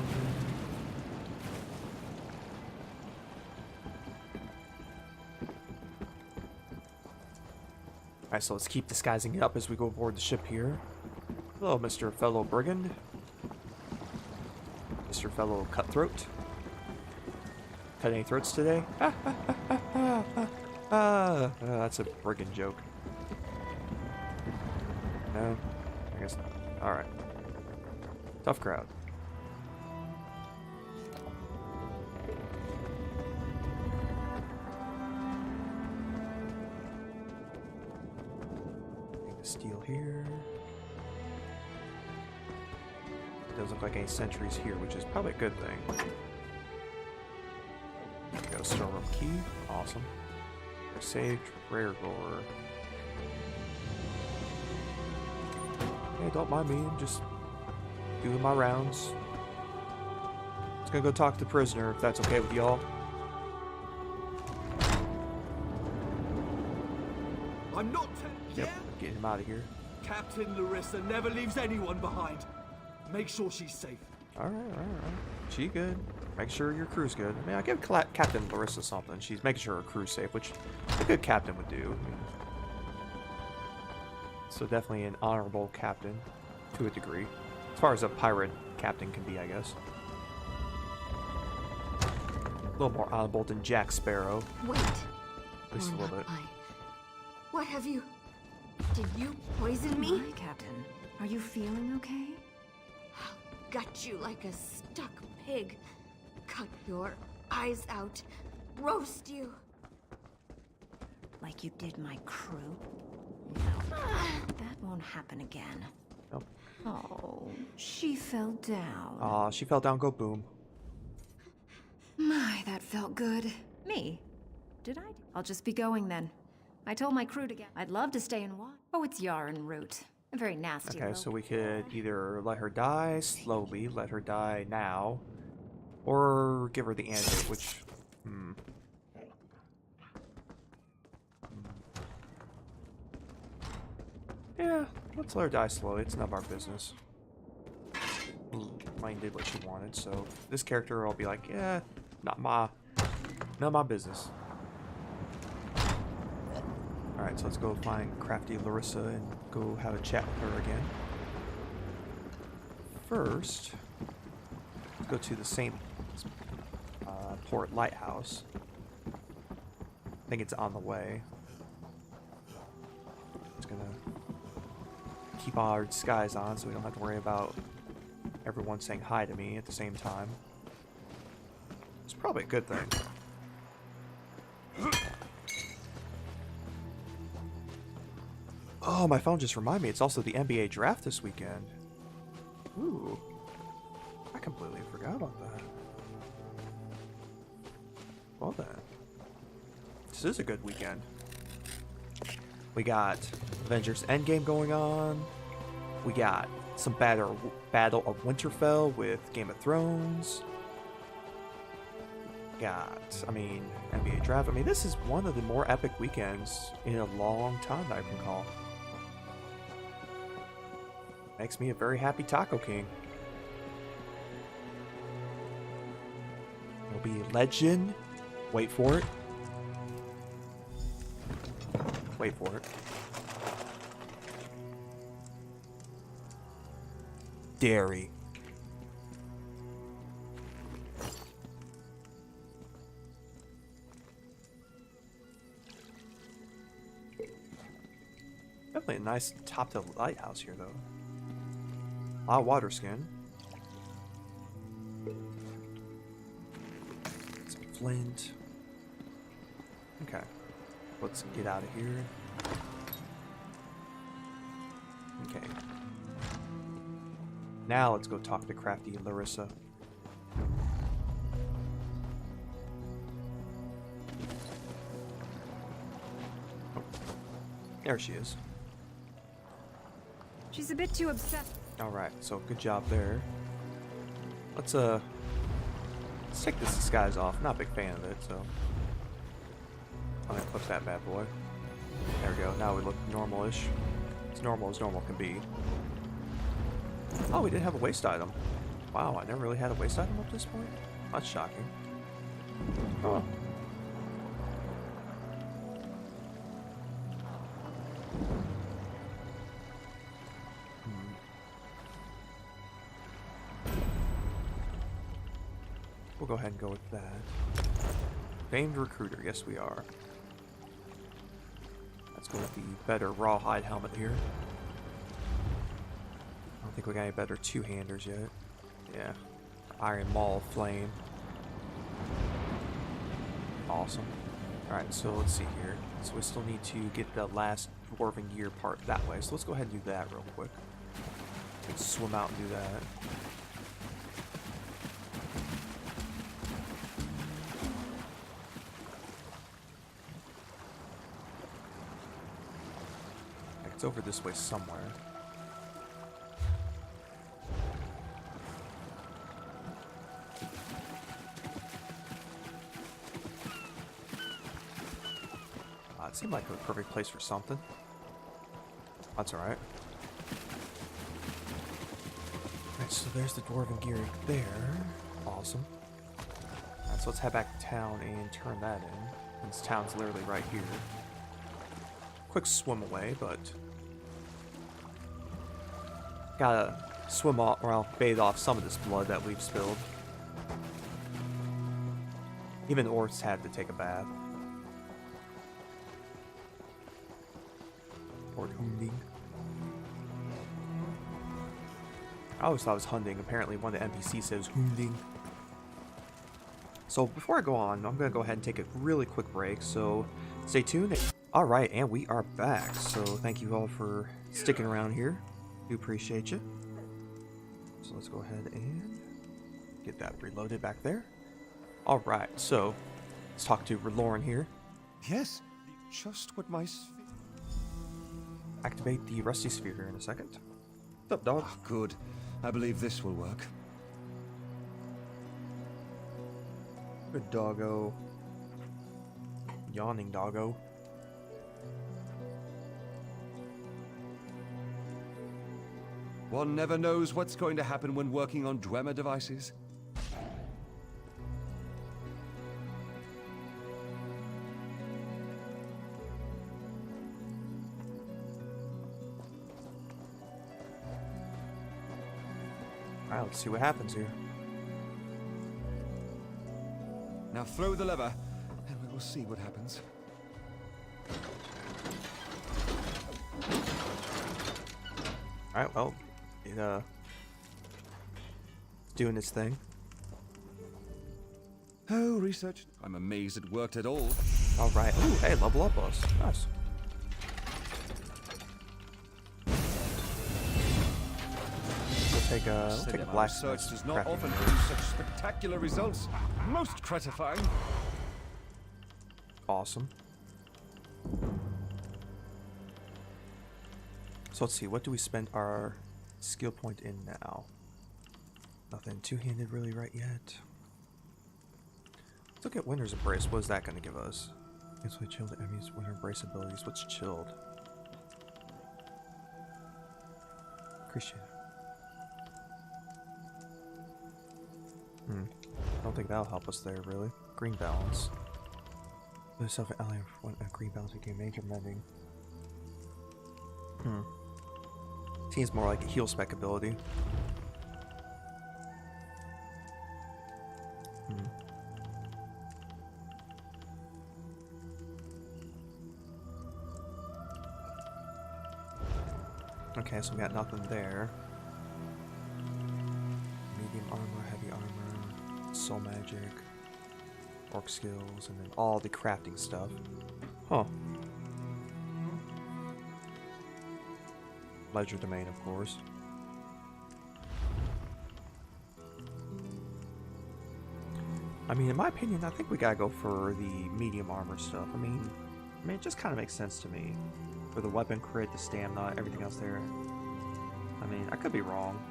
B: Alright, so let's keep disguising it up as we go aboard the ship here. Hello, Mr. Fellow Brigand. Mr. Fellow Cutthroat. Cut any throats today? That's a brigand joke. No? I guess not. Alright. Tough crowd. Need to steal here. Doesn't look like any sentries here, which is probably a good thing. There we go, storeroom key. Awesome. Rare saved, rare gore. Hey, don't mind me, I'm just doing my rounds. Just gonna go talk to the prisoner, if that's okay with y'all.
N: I'm not
B: Yep, get him out of here.
N: Captain Larissa never leaves anyone behind. Make sure she's safe.
B: Alright. She good. Make sure your crew's good. I mean, I give Captain Larissa something. She's making sure her crew's safe, which a good captain would do. So definitely an honorable captain, to a degree. As far as a pirate captain can be, I guess. A little more honorable than Jack Sparrow.
M: Wait.
B: At least a little bit.
M: What have you... Did you poison me? My Captain, are you feeling okay? I'll gut you like a stuck pig. Cut your eyes out. Roast you. Like you did my crew? No. That won't happen again.
B: Nope.
M: Oh, she fell down.
B: Aw, she fell down, go boom.
M: My, that felt good. Me? Did I? I'll just be going then. I told my crew to get... I'd love to stay and watch. Oh, it's Yarn Root. A very nasty
B: Okay,
M: rope.
B: so we could either let her die slowly, let her die now, or give her the antidote, which... Yeah, let's let her die slowly. It's none of our business. Mine did what she wanted, so this character I'll be like, yeah, none of my business. Alright, so let's go find crafty Larissa and go have a chat with her again. First, let's go to the St. Port Lighthouse. I think it's on the way. Just gonna keep our disguise on so we don't have to worry about everyone saying hi to me at the same time. It's probably a good thing. Oh, my phone just reminded me, it's also the NBA draft this weekend. Ooh. I completely forgot about that. Well then. This is a good weekend. We got Avengers Endgame going on. We got some Battle of Winterfell with Game of Thrones. Got, NBA Draft. This is one of the more epic weekends in a long time that I can recall. Makes me a very happy Taco King. It'll be Legend. Wait for it. Wait for it. Dairy. Definitely a nice top to lighthouse here, though. A lot of water skin. Some flint. Okay. Let's get out of here. Okay. Now let's go talk to crafty Larissa. Oh. There she is.
I: She's a bit too obsessed.
B: Alright, so good job there. Let's take this disguise off. Not a big fan of it, so I'm gonna clip that bad boy. There we go. Now we look normal-ish. As normal can be. Oh, we didn't have a waste item. Wow, I never really had a waste item up this point? That's shocking. Oh. We'll go ahead and go with that. Famed recruiter, yes we are. Let's go with the better rawhide helmet here. I don't think we got any better two-handers yet. Yeah. Iron Maul Flame. Awesome. Alright, so let's see here. So we still need to get the last dwarven gear part that way. So let's go ahead and do that real quick. Let's swim out and do that. It's over this way somewhere. It seemed like a perfect place for something. That's alright. Alright, so there's the dwarven gear there. Awesome. Alright, so let's head back to town and turn that in. This town's literally right here. Quick swim away, but gotta swim off, or bathe off some of this blood that we've spilled. Even orcs had to take a bath. Or hunting. I always thought it was hunting. Apparently one of the NPCs says hunting. So before I go on, I'm gonna go ahead and take a really quick break, so stay tuned. Alright, and we are back, so thank you all for sticking around here. Do appreciate you. So let's go ahead and get that reloaded back there. Alright, so let's talk to Lauren here.
D: Yes, just what my...
B: Activate the Rusty Sphere here in a second. What's up, dog?
D: Oh, good. I believe this will work.
B: Good doggo. Yawning doggo.
D: One never knows what's going to happen when working on Dwemer devices.
B: Alright, let's see what happens here.
D: Now throw the lever, and we will see what happens.
B: Alright, well, it, doing its thing.
D: Oh, research. I'm amazed it worked at all.
B: Alright. Ooh, hey, level up us. Nice. We'll take a black
D: research does not often produce such spectacular results. Most gratifying.
B: Awesome. So let's see, what do we spend our skill point in now? Nothing two-handed really right yet. Let's look at Winter's Embrace. What is that going to give us? Instantly chilled enemies, Winter Embrace abilities. What's chilled? Appreciate it. I don't think that'll help us there, really. Green balance. Put yourself an ally when a green balance became major mending. Seems more like a heal spec ability. Okay, so we got nothing there. Medium armor, heavy armor, soul magic, orc skills, and then all the crafting stuff. Huh. Ledger domain, of course. I mean, in my opinion, I think we gotta go for the medium armor stuff. I mean, it just kind of makes sense to me. For the weapon crit, the stamina, everything else there. I mean, I could be wrong.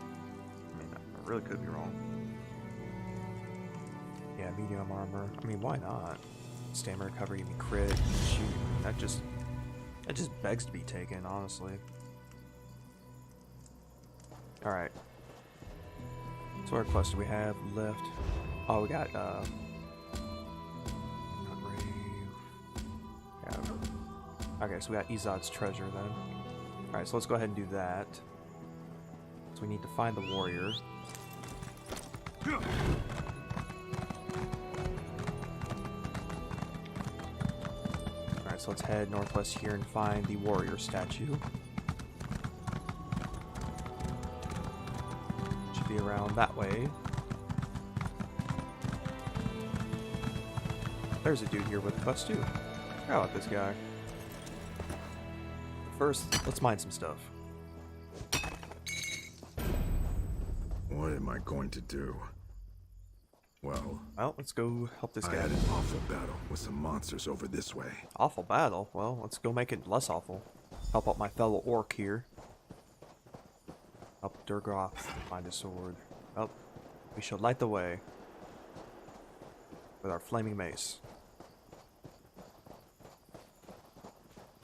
B: I mean, I really could be wrong. Yeah, medium armor. I mean, why not? Stamina recovery, even crit. Shoot, that just begs to be taken, honestly. All right. So what quest do we have left? Oh, we got okay, so we got Izad's treasure then. Alright, so let's go ahead and do that. So we need to find the warrior. Alright, so let's head northwest here and find the warrior statue. Should be around that way. There's a dude here with a quest too. I like this guy. First, let's mine some stuff.
O: What am I going to do? Well,
B: let's go help this guy.
O: I had an awful battle with some monsters over this way.
B: Awful battle? Well, let's go make it less awful. Help out my fellow orc here. Help Durgroth find his sword. Well, we shall light the way with our flaming mace.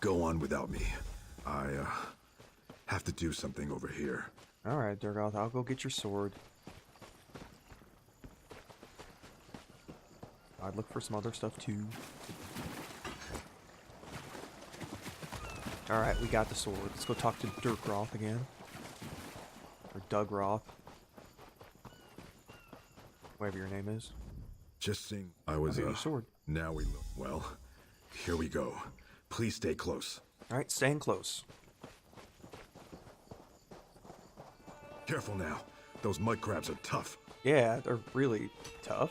O: Go on without me. I have to do something over here.
B: Alright, Durgoth, I'll go get your sword. I'd look for some other stuff too. Alright, we got the sword. Let's go talk to Durgroth again. Or Dugroth. Whatever your name is.
O: Just sing. I was
B: your sword.
O: Now we look. Well, here we go. Please stay close.
B: Alright, staying close.
O: Careful now. Those mud crabs are tough.
B: Yeah, they're really tough.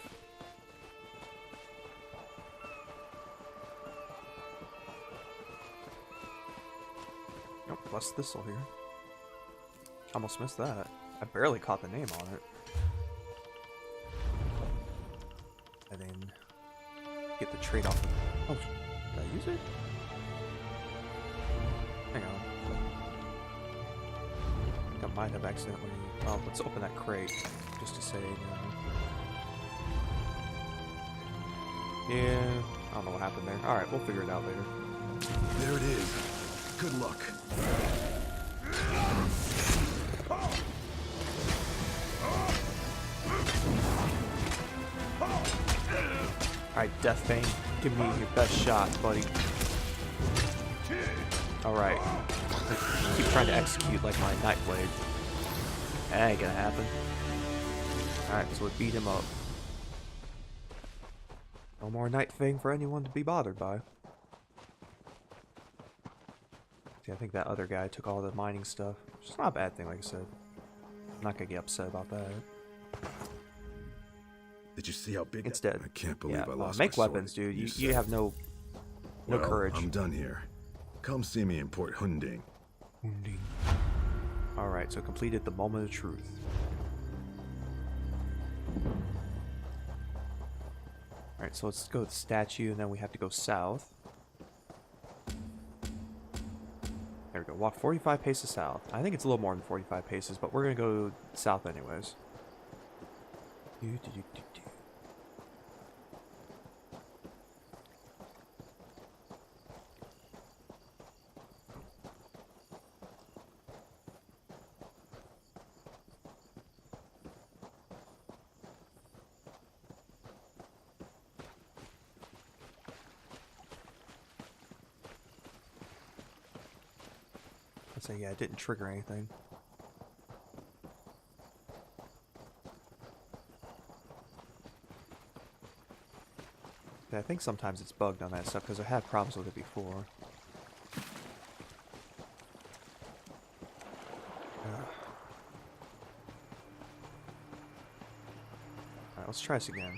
B: Nope, blessed thistle here. Almost missed that. I barely caught the name on it. And then get the trait off. Oh, did I use it? Hang on. I think I might have accidentally. Oh, let's open that crate just to say, yeah, I don't know what happened there. Alright, we'll figure it out later.
O: There it is. Good luck.
B: Alright, Deathbane, give me your best shot, buddy. Alright. Keep trying to execute like my Nightblade. That ain't gonna happen. Alright, so we beat him up. No more night thing for anyone to be bothered by. See, I think that other guy took all the mining stuff. Which is not a bad thing, like I said. I'm not gonna get upset about that.
O: Did you see how big
B: it's dead?
O: I can't believe I lost
B: make
O: my
B: weapons,
O: sword.
B: dude. You have no courage.
O: I'm done here. Come see me in Port Hunding.
B: Alright, so completed the moment of truth. Alright, so let's go to the statue, and then we have to go south. There we go. Walk 45 paces south. I think it's a little more than 45 paces, but we're going to go south anyways. So yeah, it didn't trigger anything. Yeah, I think sometimes it's bugged on that stuff because I had problems with it before. Alright, let's try this again.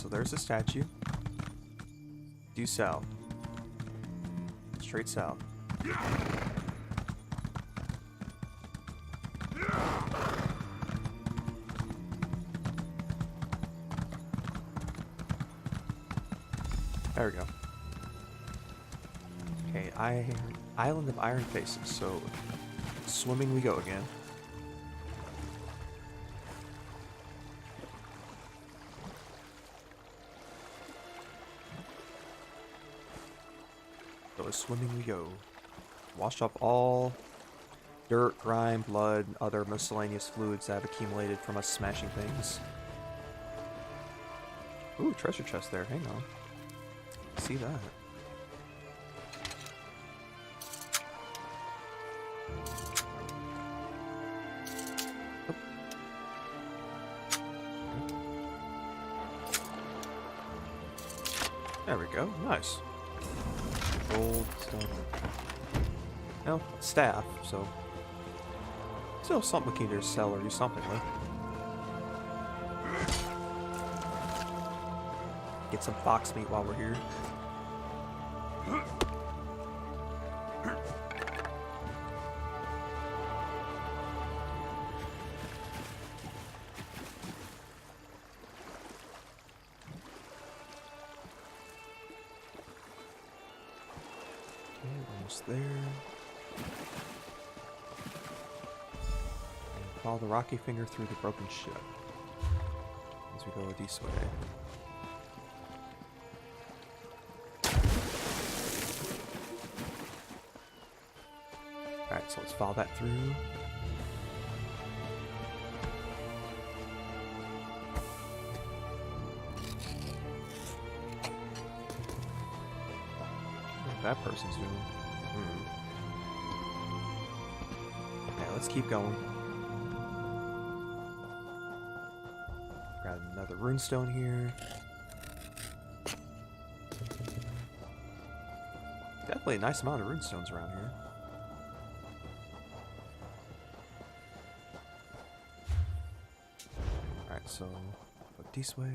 B: There's a statue. Due south. Straight south. There we go. Okay, Island of Iron Faces, so swimming we go again. Swimming we go. Wash off all dirt, grime, blood, other miscellaneous fluids that have accumulated from us smashing things. Ooh, treasure chest there. Hang on. See that. Oh. There we go. Nice. Gold stuff. No, staff, so still something we can either sell or do something with. Get some fox meat while we're here. There. And follow the rocky finger through the broken ship as we go this way. Alright, so let's follow that through. What that person's doing. Okay, let's keep going. Grab another runestone here. Definitely a nice amount of runestones around here. Alright, so go this way.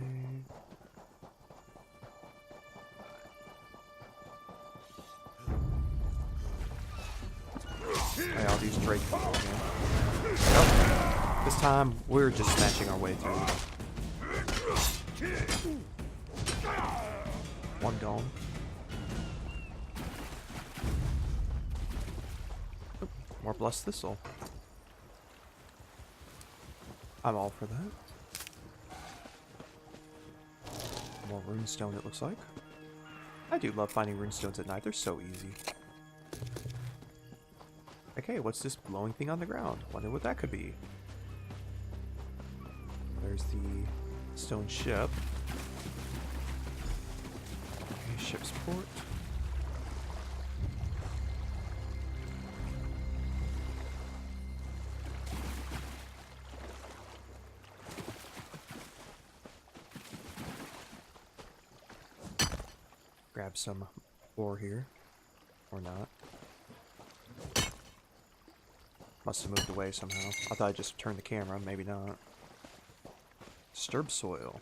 B: Okay, I'll use Drake again. Nope. This time we're just smashing our way through. One gone. Oh, more Blessed Thistle. I'm all for that. More runestone, it looks like. I do love finding runestones at night. They're so easy. Okay, what's this glowing thing on the ground? Wonder what that could be. There's the stone ship. Okay, ship's port. Grab some ore here. Or not. Must have moved away somehow. I thought I just turned the camera, maybe not. Disturb soil.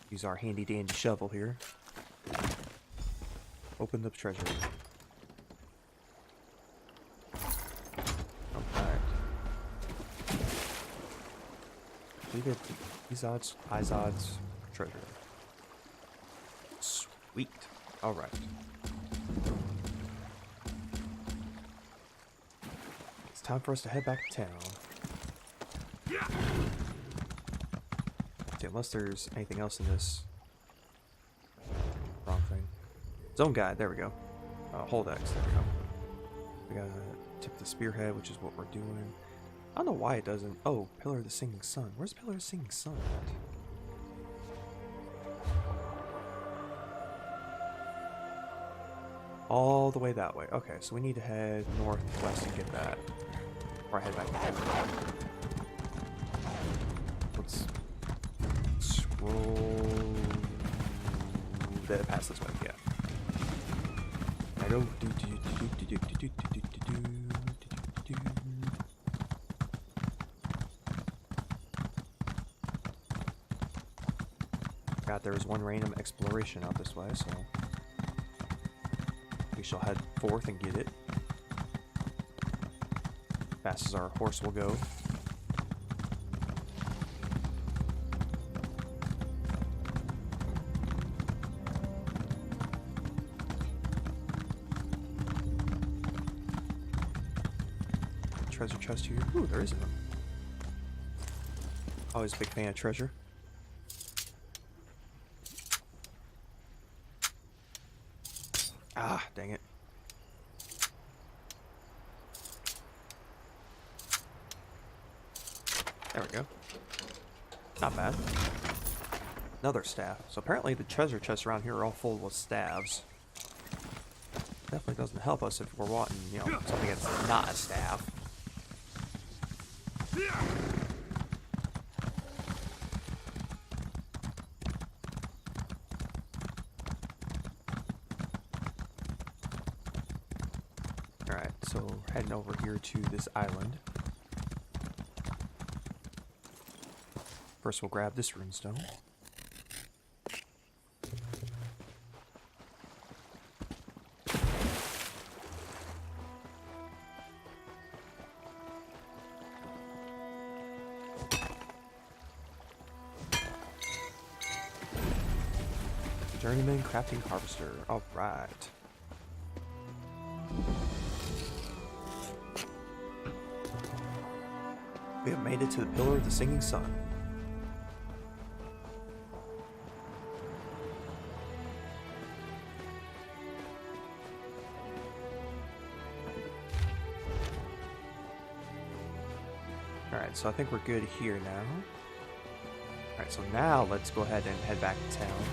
B: Use our handy dandy shovel here. Open the treasure. Alright. Leave it. These odds, eyes odds, treasure. Sweet. Alright. It's time for us to head back to town. See, unless there's anything else in this. Wrong thing. Zone guide, there we go. Hold X, there we go. We gotta tip the spearhead, which is what we're doing. I don't know why it doesn't. Oh, Pillar of the Singing Sun. Where's Pillar of the Singing Sun at? All the way that way. Okay, so we need to head northwest and get that. Or head back to town. Let's scroll past this way, yeah. I go God, there is one random exploration out this way, so we shall head forth and get it. Fast as our horse will go. Treasure chest here. Ooh, there is one. Always a big fan of treasure. Ah, dang it. There we go. Not bad. Another staff. So apparently the treasure chests around here are all full with staves. Definitely doesn't help us if we're wanting, you know, something that's not a staff. Alright, so heading over here to this island. First we'll grab this runestone. Journeyman crafting harvester. Alright. We have made it to the Pillar of the Singing Sun. Alright, so I think we're good here now. Alright, so now let's go ahead and head back to town.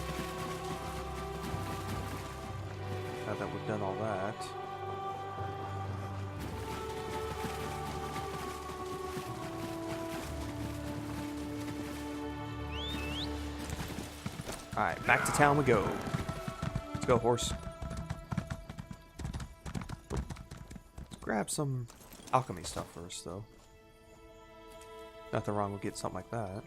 B: Now that we've done all that. Alright, back to town we go. Let's go, horse. Let's grab some alchemy stuff first, though. Nothing wrong with getting something like that.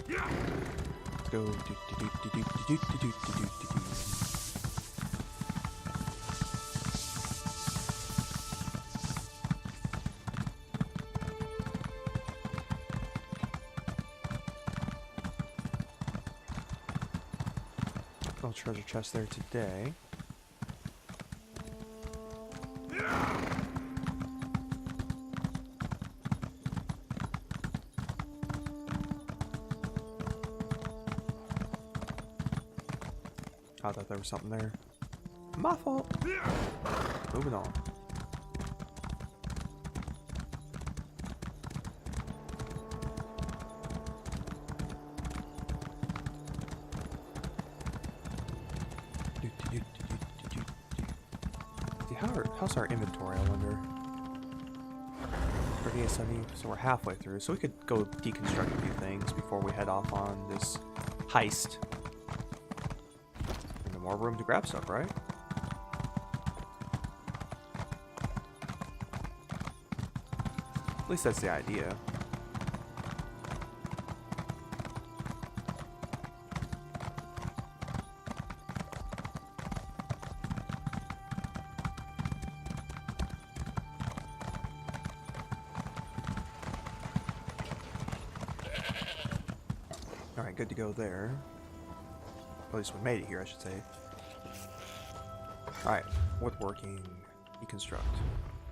B: Let's go. No treasure chest there today. I thought there was something there. My fault. Moving on. how's our inventory, I wonder? 38, 70, so we're halfway through, so we could go deconstruct a few things before we head off on this heist. And more room to grab stuff, right? At least that's the idea. Alright, good to go there. At least we made it here, I should say. Alright, woodworking, deconstruct.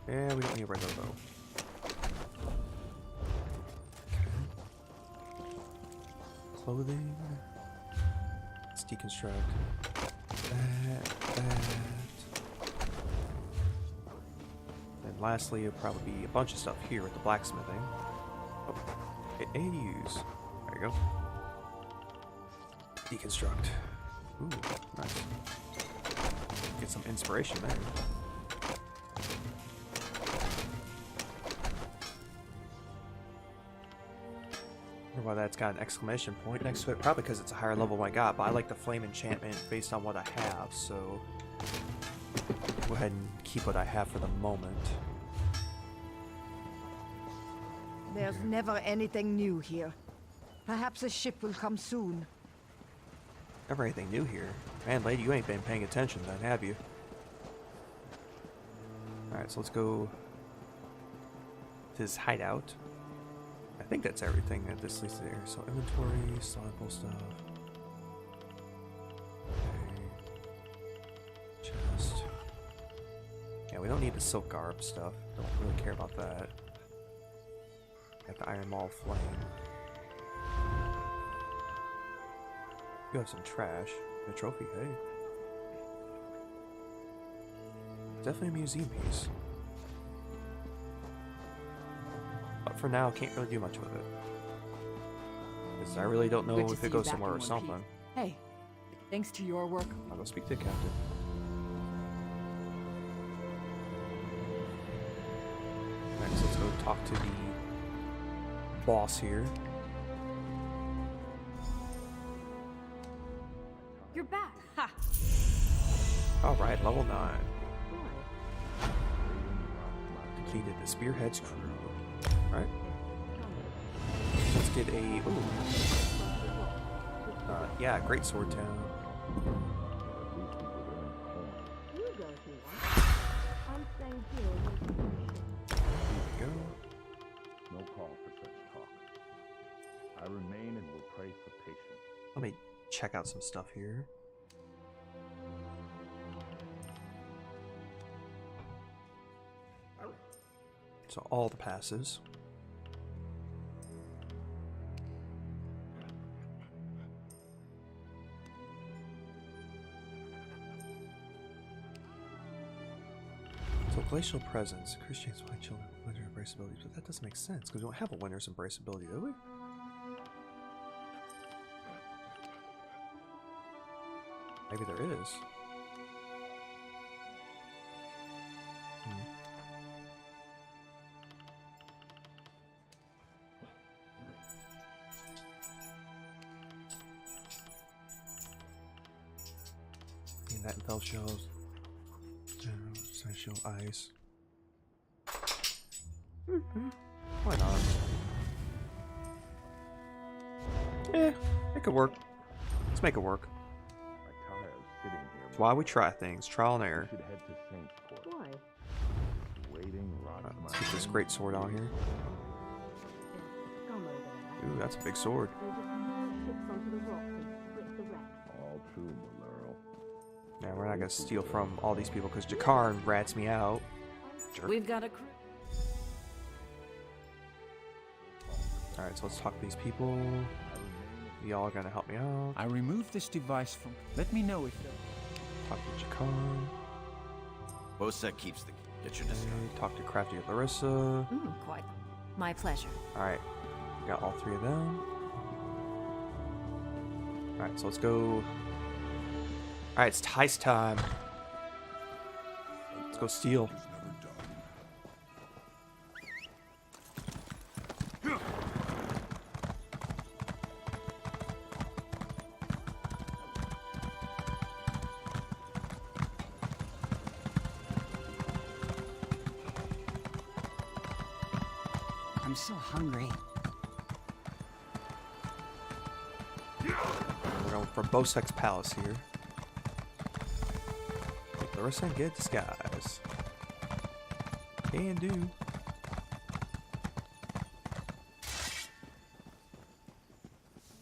B: Yeah, we don't need a regular bow. Clothing. Let's deconstruct that. And lastly, it'll probably be a bunch of stuff here with the blacksmithing. Oh, AUs. There you go. Deconstruct. Ooh, nice. Get some inspiration there. Why that's got an exclamation point next to it, probably because it's a higher level I got, but I like the flame enchantment based on what I have, so go ahead and keep what I have for the moment.
I: There's never anything new here. Perhaps a ship will come soon.
B: Never anything new here. Man, lady, you ain't been paying attention then, have you? Alright, so let's go to this hideout. I think that's everything that this leads there. So inventory, soluble stuff. Okay. Chest. Yeah, we don't need the silk garb stuff. Don't really care about that. Got the iron maul flame. You have some trash. A trophy, hey. Definitely a museum piece. But for now, can't really do much with it. Because I really don't know if it goes somewhere or something.
C: Hey, thanks to your work.
B: I'll go speak to the captain. Alright, so let's go talk to the boss here.
M: You're back. Ha!
B: Alright, level 9. Completed the Spearhead's crew. Right. Let's get a. Ooh. Yeah, Great Sword Town. There we go.
F: No call for such talk. I remain and will pray for patience.
B: Let me check out some stuff here. So all the passes. So glacial presence, Christians, white children, winter embraceability, but that doesn't make sense because we don't have a winter's embraceability, do we? Maybe there is. That and fell shells. Essential ice. Why not? Yeah, it could work. Let's make it work. That's why we try things. Trial and error.
M: Why?
B: Let's get this great sword on here. Ooh, that's a big sword.
F: All true,
B: Yeah, we're not gonna steal from all these people because Jakar rats me out. Jerk.
H: We've got a crew.
B: Alright, so let's talk to these people. Y'all are gonna help me out.
L: I removed this device from. Let me know if.
B: Talk to Jakar.
J: Bosek keeps the key. Get your discount.
B: Talk to Crafty and Larissa.
M: Quite. My pleasure.
B: Alright, got all three of them. Alright, so let's go. Alright, it's heist time. Let's go steal.
C: I'm so hungry.
B: We're going for Bosek's palace here. Make Larissa and get disguise. Can do.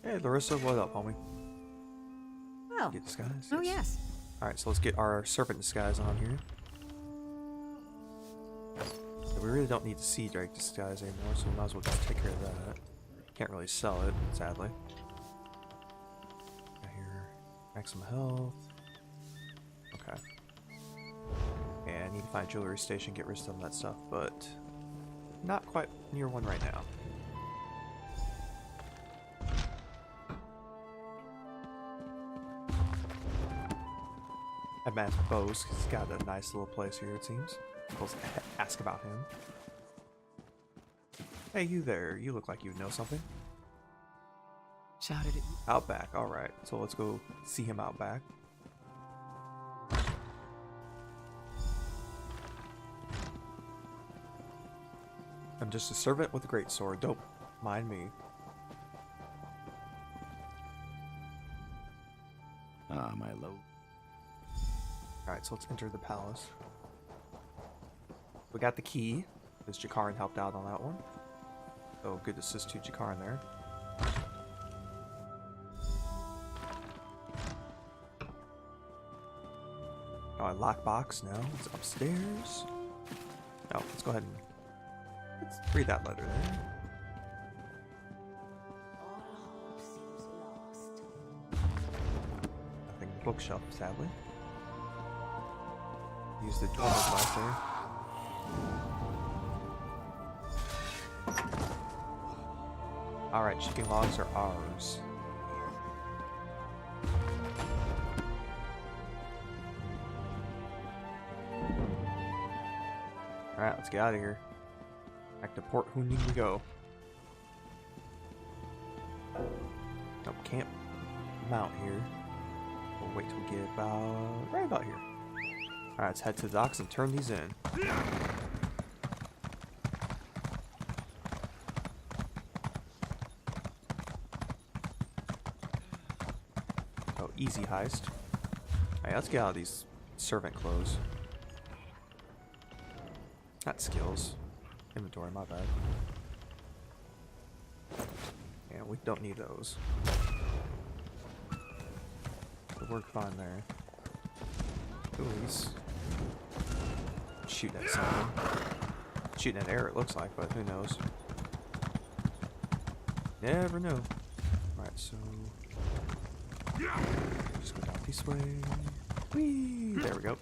B: Hey Larissa, what up, homie?
C: Oh.
B: Get disguise.
C: Oh yes.
B: Alright, so let's get our serpent disguise on here. We really don't need the sea drake disguise anymore, so we might as well just take care of that. Can't really sell it, sadly. Got here, maximum health. Okay. And I need to find a jewelry station, get rid of some of that stuff, but not quite near one right now. I've asked Bose, because he's got a nice little place here, it seems. Supposed to ask about him. Hey, you there. You look like you know something.
C: Shouted it.
B: Outback. Alright, so let's go see him out back. I'm just a servant with a great sword. Don't mind me.
J: Ah, my low.
B: Alright, so let's enter the palace. We got the key, because Jakaran helped out on that one. So good assist to Jakaran there. Oh, a lockbox now. It's upstairs. Oh, let's go ahead and let's read that letter there. Nothing in the bookshelf, sadly. Use the door device there. Alright, shipping logs are ours. Alright, let's get out of here. Back to Port Huning we go. Nope, can't mount here. We'll wait till we get right about here. Alright, let's head to the docks and turn these in. Oh, easy heist. Alright, let's get out of these servant clothes. Not skills. Inventory, my bad. Yeah, we don't need those. It worked fine there. Ooh, he's shooting at something. Shooting at air, it looks like, but who knows? Never know. Alright, so just go down this way. Whee! There we go.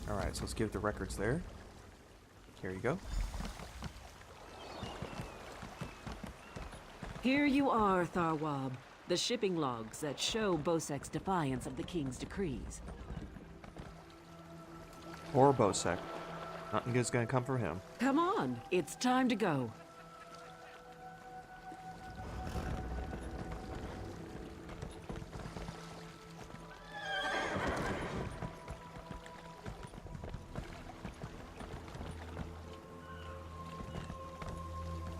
B: Alright, so let's give the records there. Here you go.
H: Here you are, Tharwab. The shipping logs that show Bosek's defiance of the king's decrees.
B: Poor Bosek. Nothing good's gonna come for him.
H: Come on, it's time to go.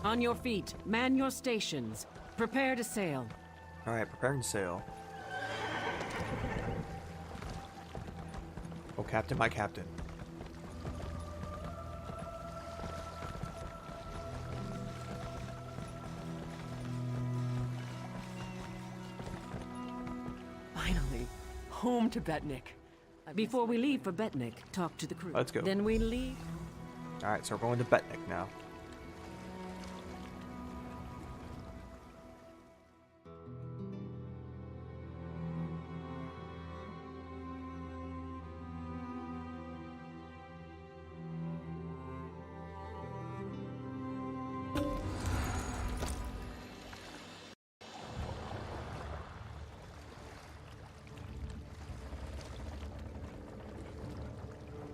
H: On your feet, man your stations. Prepare to sail.
B: Alright, preparing to sail. Oh, Captain, my Captain.
H: Finally, home to Betnikh. Before we leave for Betnikh, talk to the crew.
B: Let's go.
H: Then we leave.
B: Alright, so we're going to Betnikh now.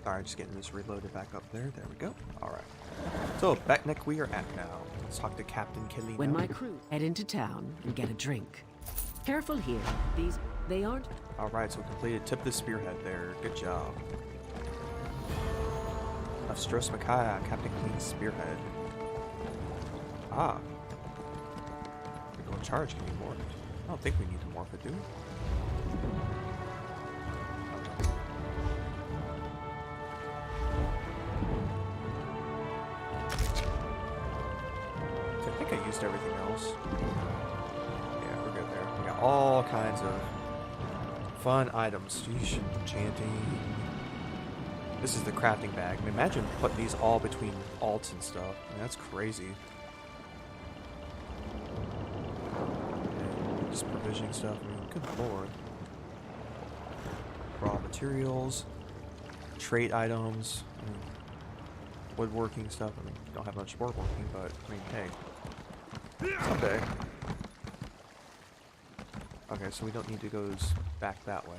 B: Alright, just getting this reloaded back up there. There we go. Alright. So, Betnikh we are at now. Let's talk to Captain Kelly.
C: When my crew head into town and get a drink. Careful here. They aren't...
B: Alright, so completed. Tip the spearhead there. Good job. Of Stros M'kai, Captain Clean's spearhead. Ah. We're going to charge. Can we morph? I don't think we need to morph it, do we? I think I used everything else. Yeah, we're good there. We got all kinds of fun items. Sheesh, enchanting. This is the crafting bag. I mean, imagine putting these all between alts and stuff. I mean, that's crazy. And just provisioning stuff. I mean, good lord. Raw materials, trait items, I mean, woodworking stuff. I mean, don't have much woodworking, but I mean, hey. Someday. Okay, so we don't need to go back that way.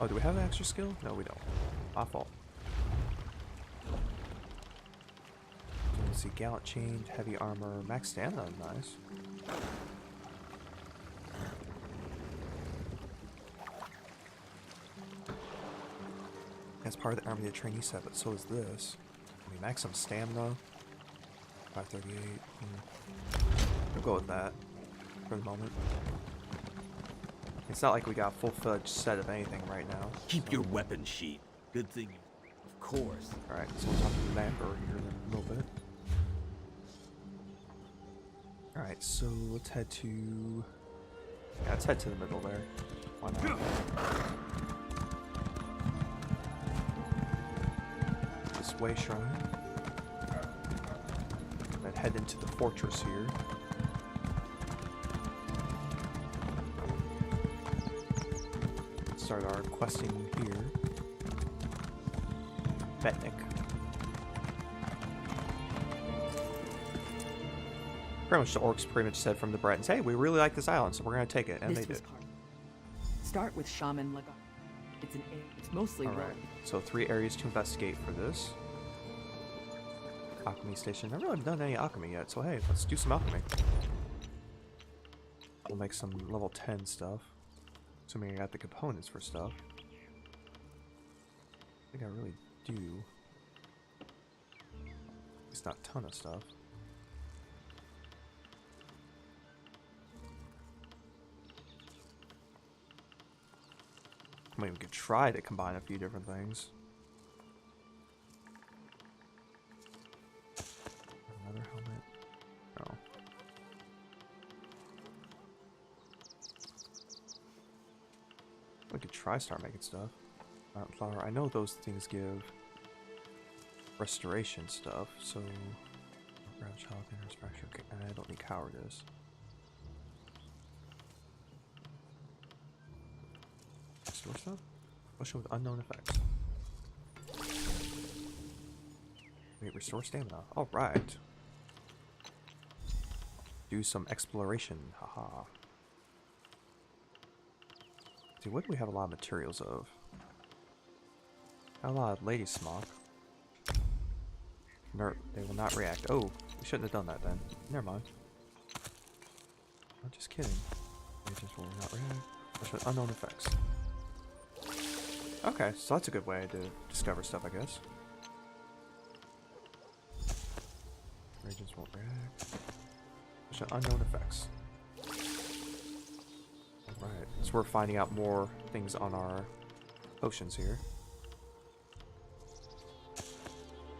B: Oh, do we have an extra skill? No, we don't. My fault. Let's see, gallant chain, heavy armor, max stamina, nice. As part of the army of the trainee set, but so is this. I mean, maximum stamina, 538. We'll go with that for the moment. It's not like we got a full-fledged set of anything right now.
N: Keep your weapon sheet. Good thing. Of course.
B: Alright, so we'll talk to the Emperor here in a little bit. Alright, so let's head to... Yeah, let's head to the middle there. Why not? This way shrine. Then head into the fortress here. Start our questing here. Betnikh. Pretty much the orcs pretty much said from the Bretons, hey, we really like this island, so we're going to take it, and they did.
P: Start with Shaman Lagar. It's mostly
B: Alright, so 3 areas to investigate for this. Alchemy station. I really haven't done any alchemy yet, so hey, let's do some alchemy. We'll make some level 10 stuff. Assuming I got the components for stuff. I think I really do. It's not a ton of stuff. I mean, we could try to combine a few different things. Another helmet? No. We could try start making stuff. Mountain flower. I know those things give restoration stuff, so ground child restoration. Okay, I don't need cowardice. Restore stuff? Push with unknown effects. Wait, restore stamina. Alright. Do some exploration. Haha. See, what do we have a lot of materials of? A lot of lady smock. They will not react. Oh, we shouldn't have done that then. Never mind. I'm just kidding. Agents will not react. Unknown effects. Okay, so that's a good way to discover stuff, I guess. Agents won't react. Unknown effects. Alright, so we're finding out more things on our potions here.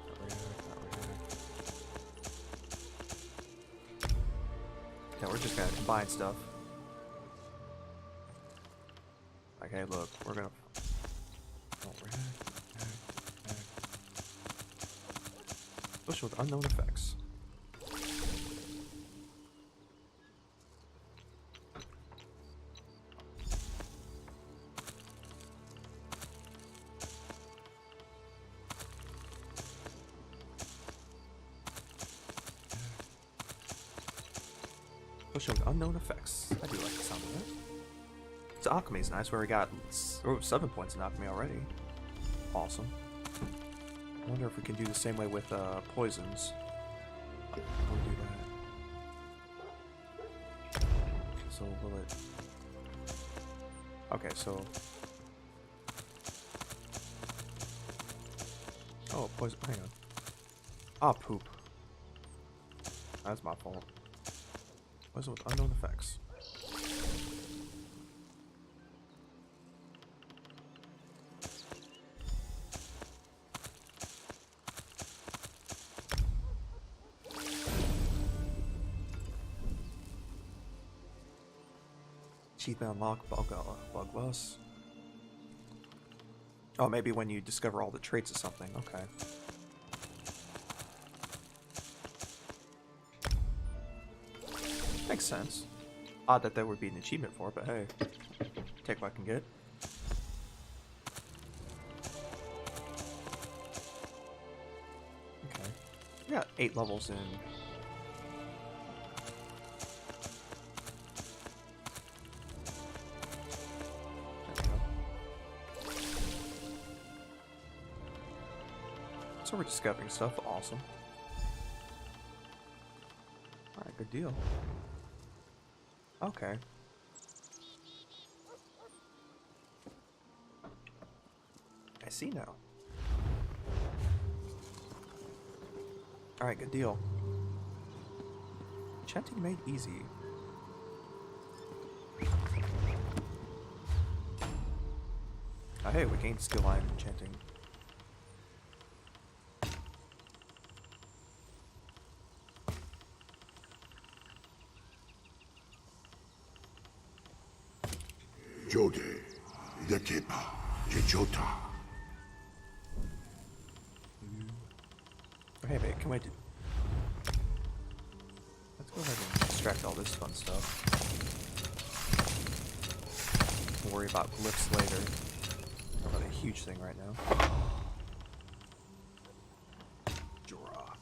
B: Not react, not react. Yeah, we're just gonna combine stuff. Like, hey, look, we're gonna... Don't react, react. Potion with unknown effects. Potion with unknown effects. I do like the sound of that. So alchemy is nice, where we got 7 points in alchemy already. Awesome. I wonder if we can do the same way with poisons. We'll do that. So will it... Okay, so... Oh, poison... Hang on. Ah, poop. That's my fault. Poison with unknown effects. Achievement unlock bug bus. Oh, maybe when you discover all the traits of something. Okay. Makes sense. Odd that there would be an achievement for it, but hey, take what I can get. Okay. We got 8 levels in. So we're discovering stuff. Awesome. Alright, good deal. Okay. I see now. Alright, good deal. Enchanting made easy. Oh, hey, we gained skill line enchanting.
G: Jode, Dekepa, Jejota.
B: Hey, wait, can we do... Let's go ahead and extract all this fun stuff. We'll worry about glyphs later. Not a huge thing right now. Draw.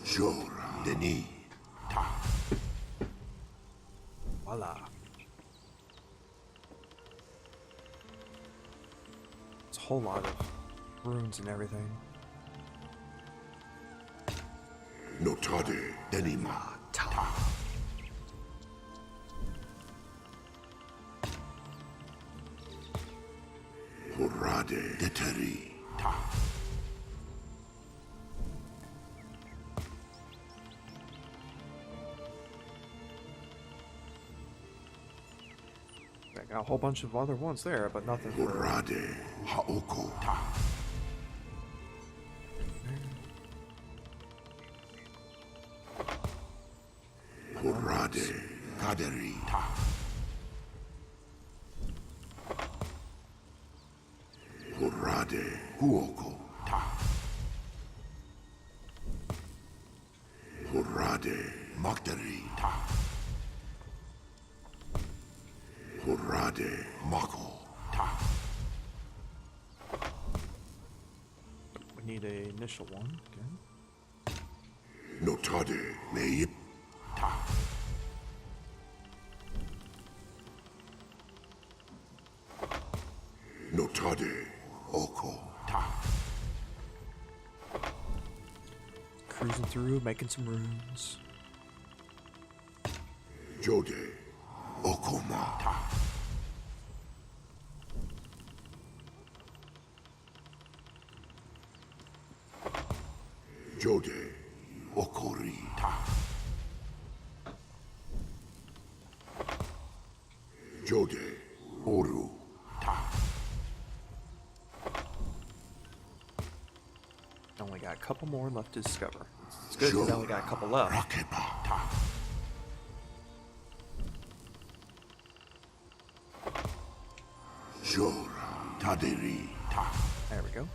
G: Jor, Denis.
B: Voila. It's a whole lot of runes and everything.
G: Notade, Denima, Ta. Horade, Deteri, Ta.
B: Got a whole bunch of other ones there, but nothing for...
G: Horade, Haoko, Ta. Horade, Kaderi, Ta. Horade, Huoko, Ta. Horade, Magdari, Ta. Horade, Mako, Ta.
B: We need a initial one again.
G: Notade, Meyip, Ta. Notade, Oko, Ta.
B: Cruising through, making some runes.
G: Jode, Okoma, Ta. Jode, Okori, Ta. Jode, Oru, Ta.
B: Only got a couple more left to discover. It's good because I only got a couple left.
G: Rakepa, Ta. Jor, Taderi, Ta.
B: There we go.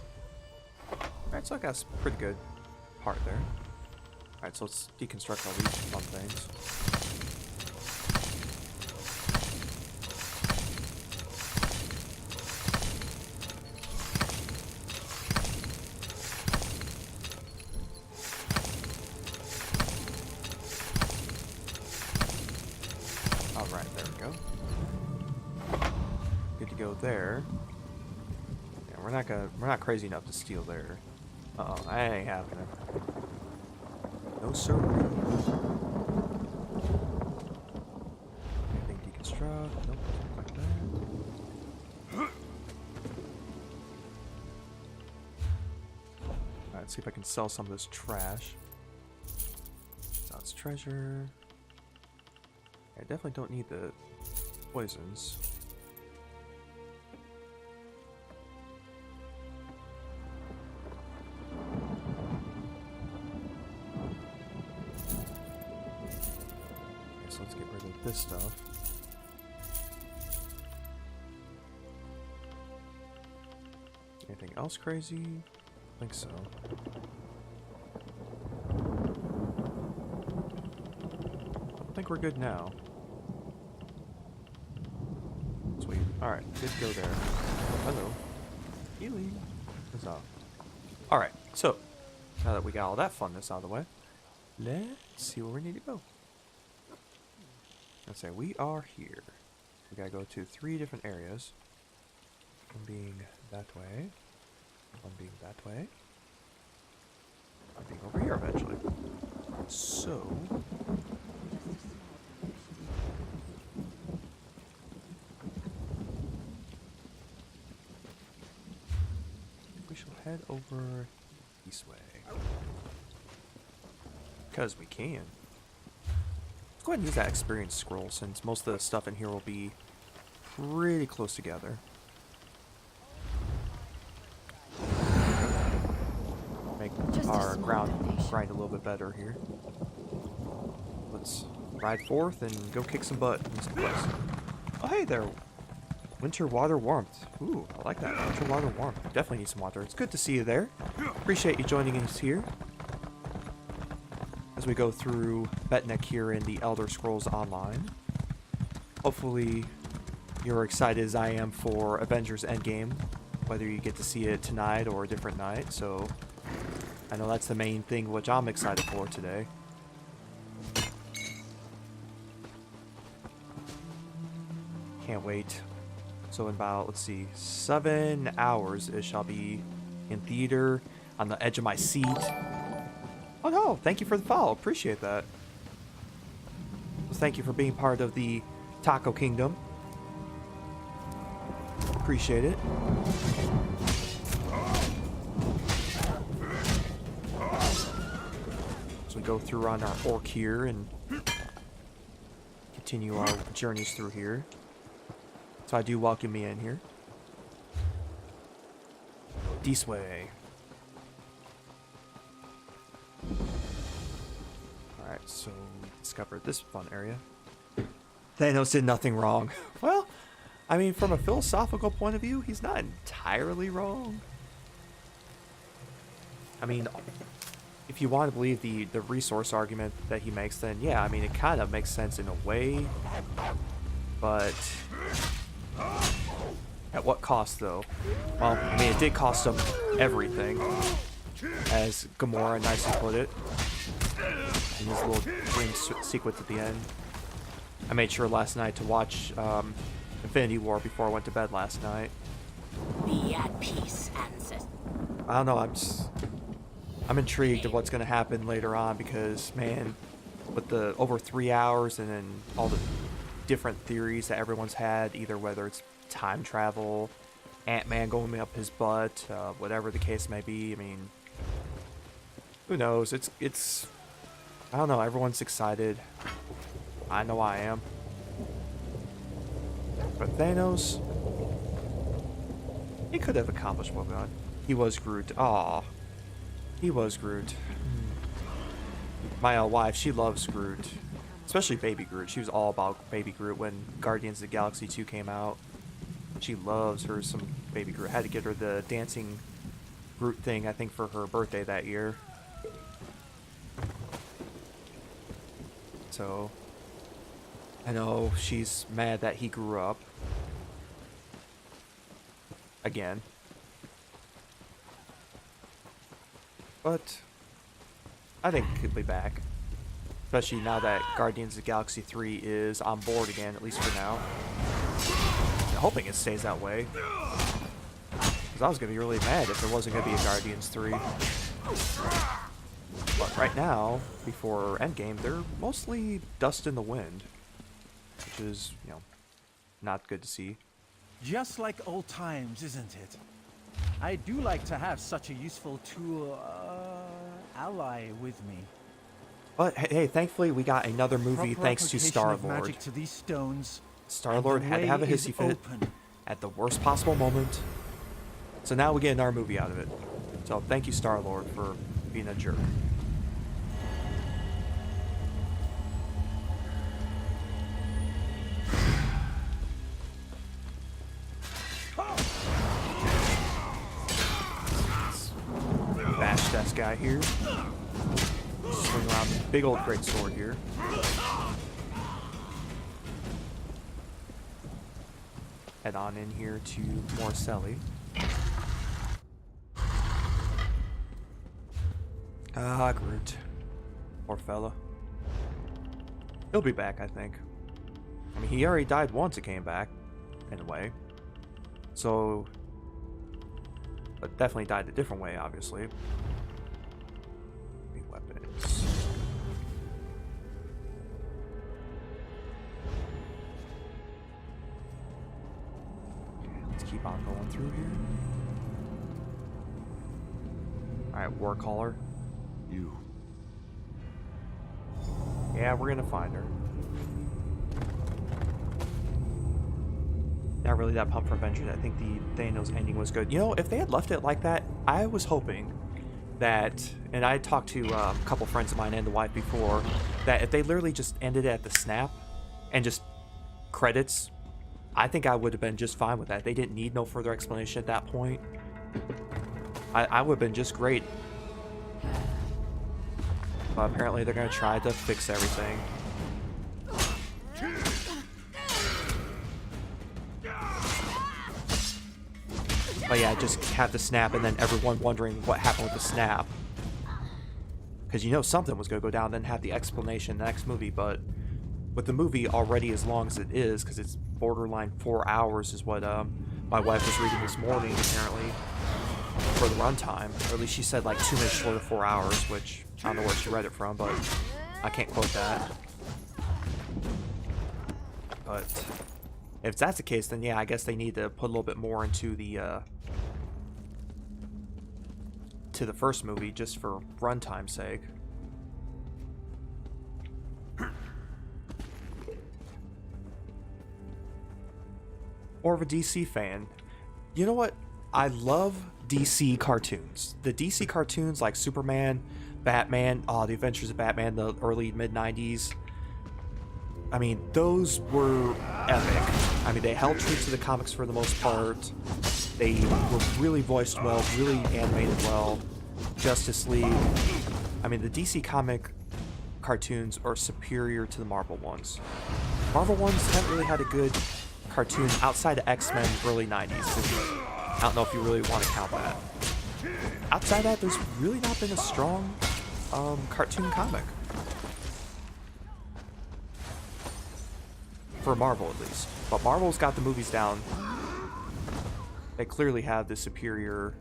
B: Alright, so I got a pretty good part there. Alright, so let's deconstruct all these fun things. Alright, there we go. Good to go there. Yeah, we're not crazy enough to steal there. Uh-oh, that ain't happening. No sir. Anything deconstruct? Nope, nothing like that. Alright, let's see if I can sell some of this trash. That's treasure. I definitely don't need the poisons. Okay, so let's get rid of this stuff. Anything else crazy? I think so. I think we're good now. Sweet. Alright, good to go there. Hello. Healing. What's up? Alright, so now that we got all that funness out of the way, let's see where we need to go. Let's say we are here. We gotta go to 3 different areas. One being that way. One being that way. One being over here eventually. So we shall head over this way. Because we can. Let's go ahead and use that experience scroll since most of the stuff in here will be pretty close together. Make our grind a little bit better here. Let's ride forth and go kick some butt in some place. Oh hey there! Winter water warmth. Ooh, I like that. Winter water warmth. Definitely need some water. It's good to see you there. Appreciate you joining us here. As we go through Betnikh here in the Elder Scrolls Online. Hopefully you're excited as I am for Avengers Endgame. Whether you get to see it tonight or a different night. So I know that's the main thing which I'm excited for today. Can't wait. So in about, let's see, 7 hours it shall be in theater on the edge of my seat. Oh no, thank you for the follow. Appreciate that. Thank you for being part of the Taco Kingdom. Appreciate it. So we go through on our orc here and continue our journeys through here. So I do welcome me in here. This way. Alright, so we discovered this fun area. Thanos did nothing wrong. Well, I mean, from a philosophical point of view, he's not entirely wrong. I mean, if you want to believe the resource argument that he makes, then yeah, I mean, it kind of makes sense in a way. But at what cost, though? Well, I mean, it did cost him everything, as Gamora nicely put it in his little dream sequence at the end. I made sure last night to watch Infinity War before I went to bed last night.
H: Be at peace, ancestor.
B: I don't know, I'm intrigued of what's going to happen later on because, man, with the over 3 hours and then all the different theories that everyone's had, either whether it's time travel, Ant-Man going up his butt, whatever the case may be, I mean, who knows? It's I don't know, everyone's excited. I know I am. But Thanos, he could have accomplished what we wanted. He was Groot. Aw. He was Groot. My wife, she loves Groot. Especially Baby Groot. She was all about Baby Groot when Guardians of the Galaxy 2 came out. She loves her some Baby Groot. I had to get her the dancing Groot thing, I think, for her birthday that year. So I know she's mad that he grew up. Again. But I think he'll be back. Especially now that Guardians of the Galaxy 3 is on board again, at least for now. hoping it stays that way. Because I was going to be really mad if there wasn't going to be a Guardians 3. But right now, before Endgame, they're mostly dust in the wind. Which is, you know, not good to see.
L: Just like old times, isn't it? I do like to have such a useful tool, ally with me.
B: But hey, thankfully we got another movie thanks to Star-Lord.
L: Magic to these stones.
B: Star-Lord had to have a hissy fit at the worst possible moment. So now we get another movie out of it. So thank you, Star-Lord, for being a jerk. Bash this guy here. Swing around the big old great sword here. Head on in here to Morcelli. Ah, Groot. Poor fella. He'll be back, I think. I mean, he already died once he came back, in a way. So... But definitely died a different way, obviously. Weapons. Okay, let's keep on going through here. Alright, War Caller.
K: You.
B: Yeah, we're gonna find her. Not really that pumped for Avengers. I think the Thanos ending was good. You know, if they had left it like that, I was hoping that, and I talked to a couple friends of mine and the wife before, that if they literally just ended it at the snap and just credits, I think I would have been just fine with that. They didn't need no further explanation at that point. I would have been just great. But apparently they're going to try to fix everything. But yeah, just have the snap and then everyone wondering what happened with the snap. Because you know something was going to go down, then have the explanation in the next movie. But with the movie already as long as it is, because it's borderline 4 hours is what my wife was reading this morning apparently for the runtime. Or at least she said like 2 minutes short of 4 hours, which I don't know where she read it from, but I can't quote that. But if that's the case, then yeah, I guess they need to put a little bit more into the first movie just for runtime's sake. More of a DC fan. You know what? I love DC cartoons. The DC cartoons like Superman, Batman, The Adventures of Batman, the early mid-90s. I mean, those were epic. I mean, they held true to the comics for the most part. They were really voiced well, really animated well. Justice League. I mean, the DC comic cartoons are superior to the Marvel ones. Marvel ones haven't really had a good cartoon outside of X-Men early 90s. I don't know if you really want to count that. Outside that, there's really not been a strong cartoon comic. For Marvel, at least. But Marvel's got the movies down. They clearly have the superior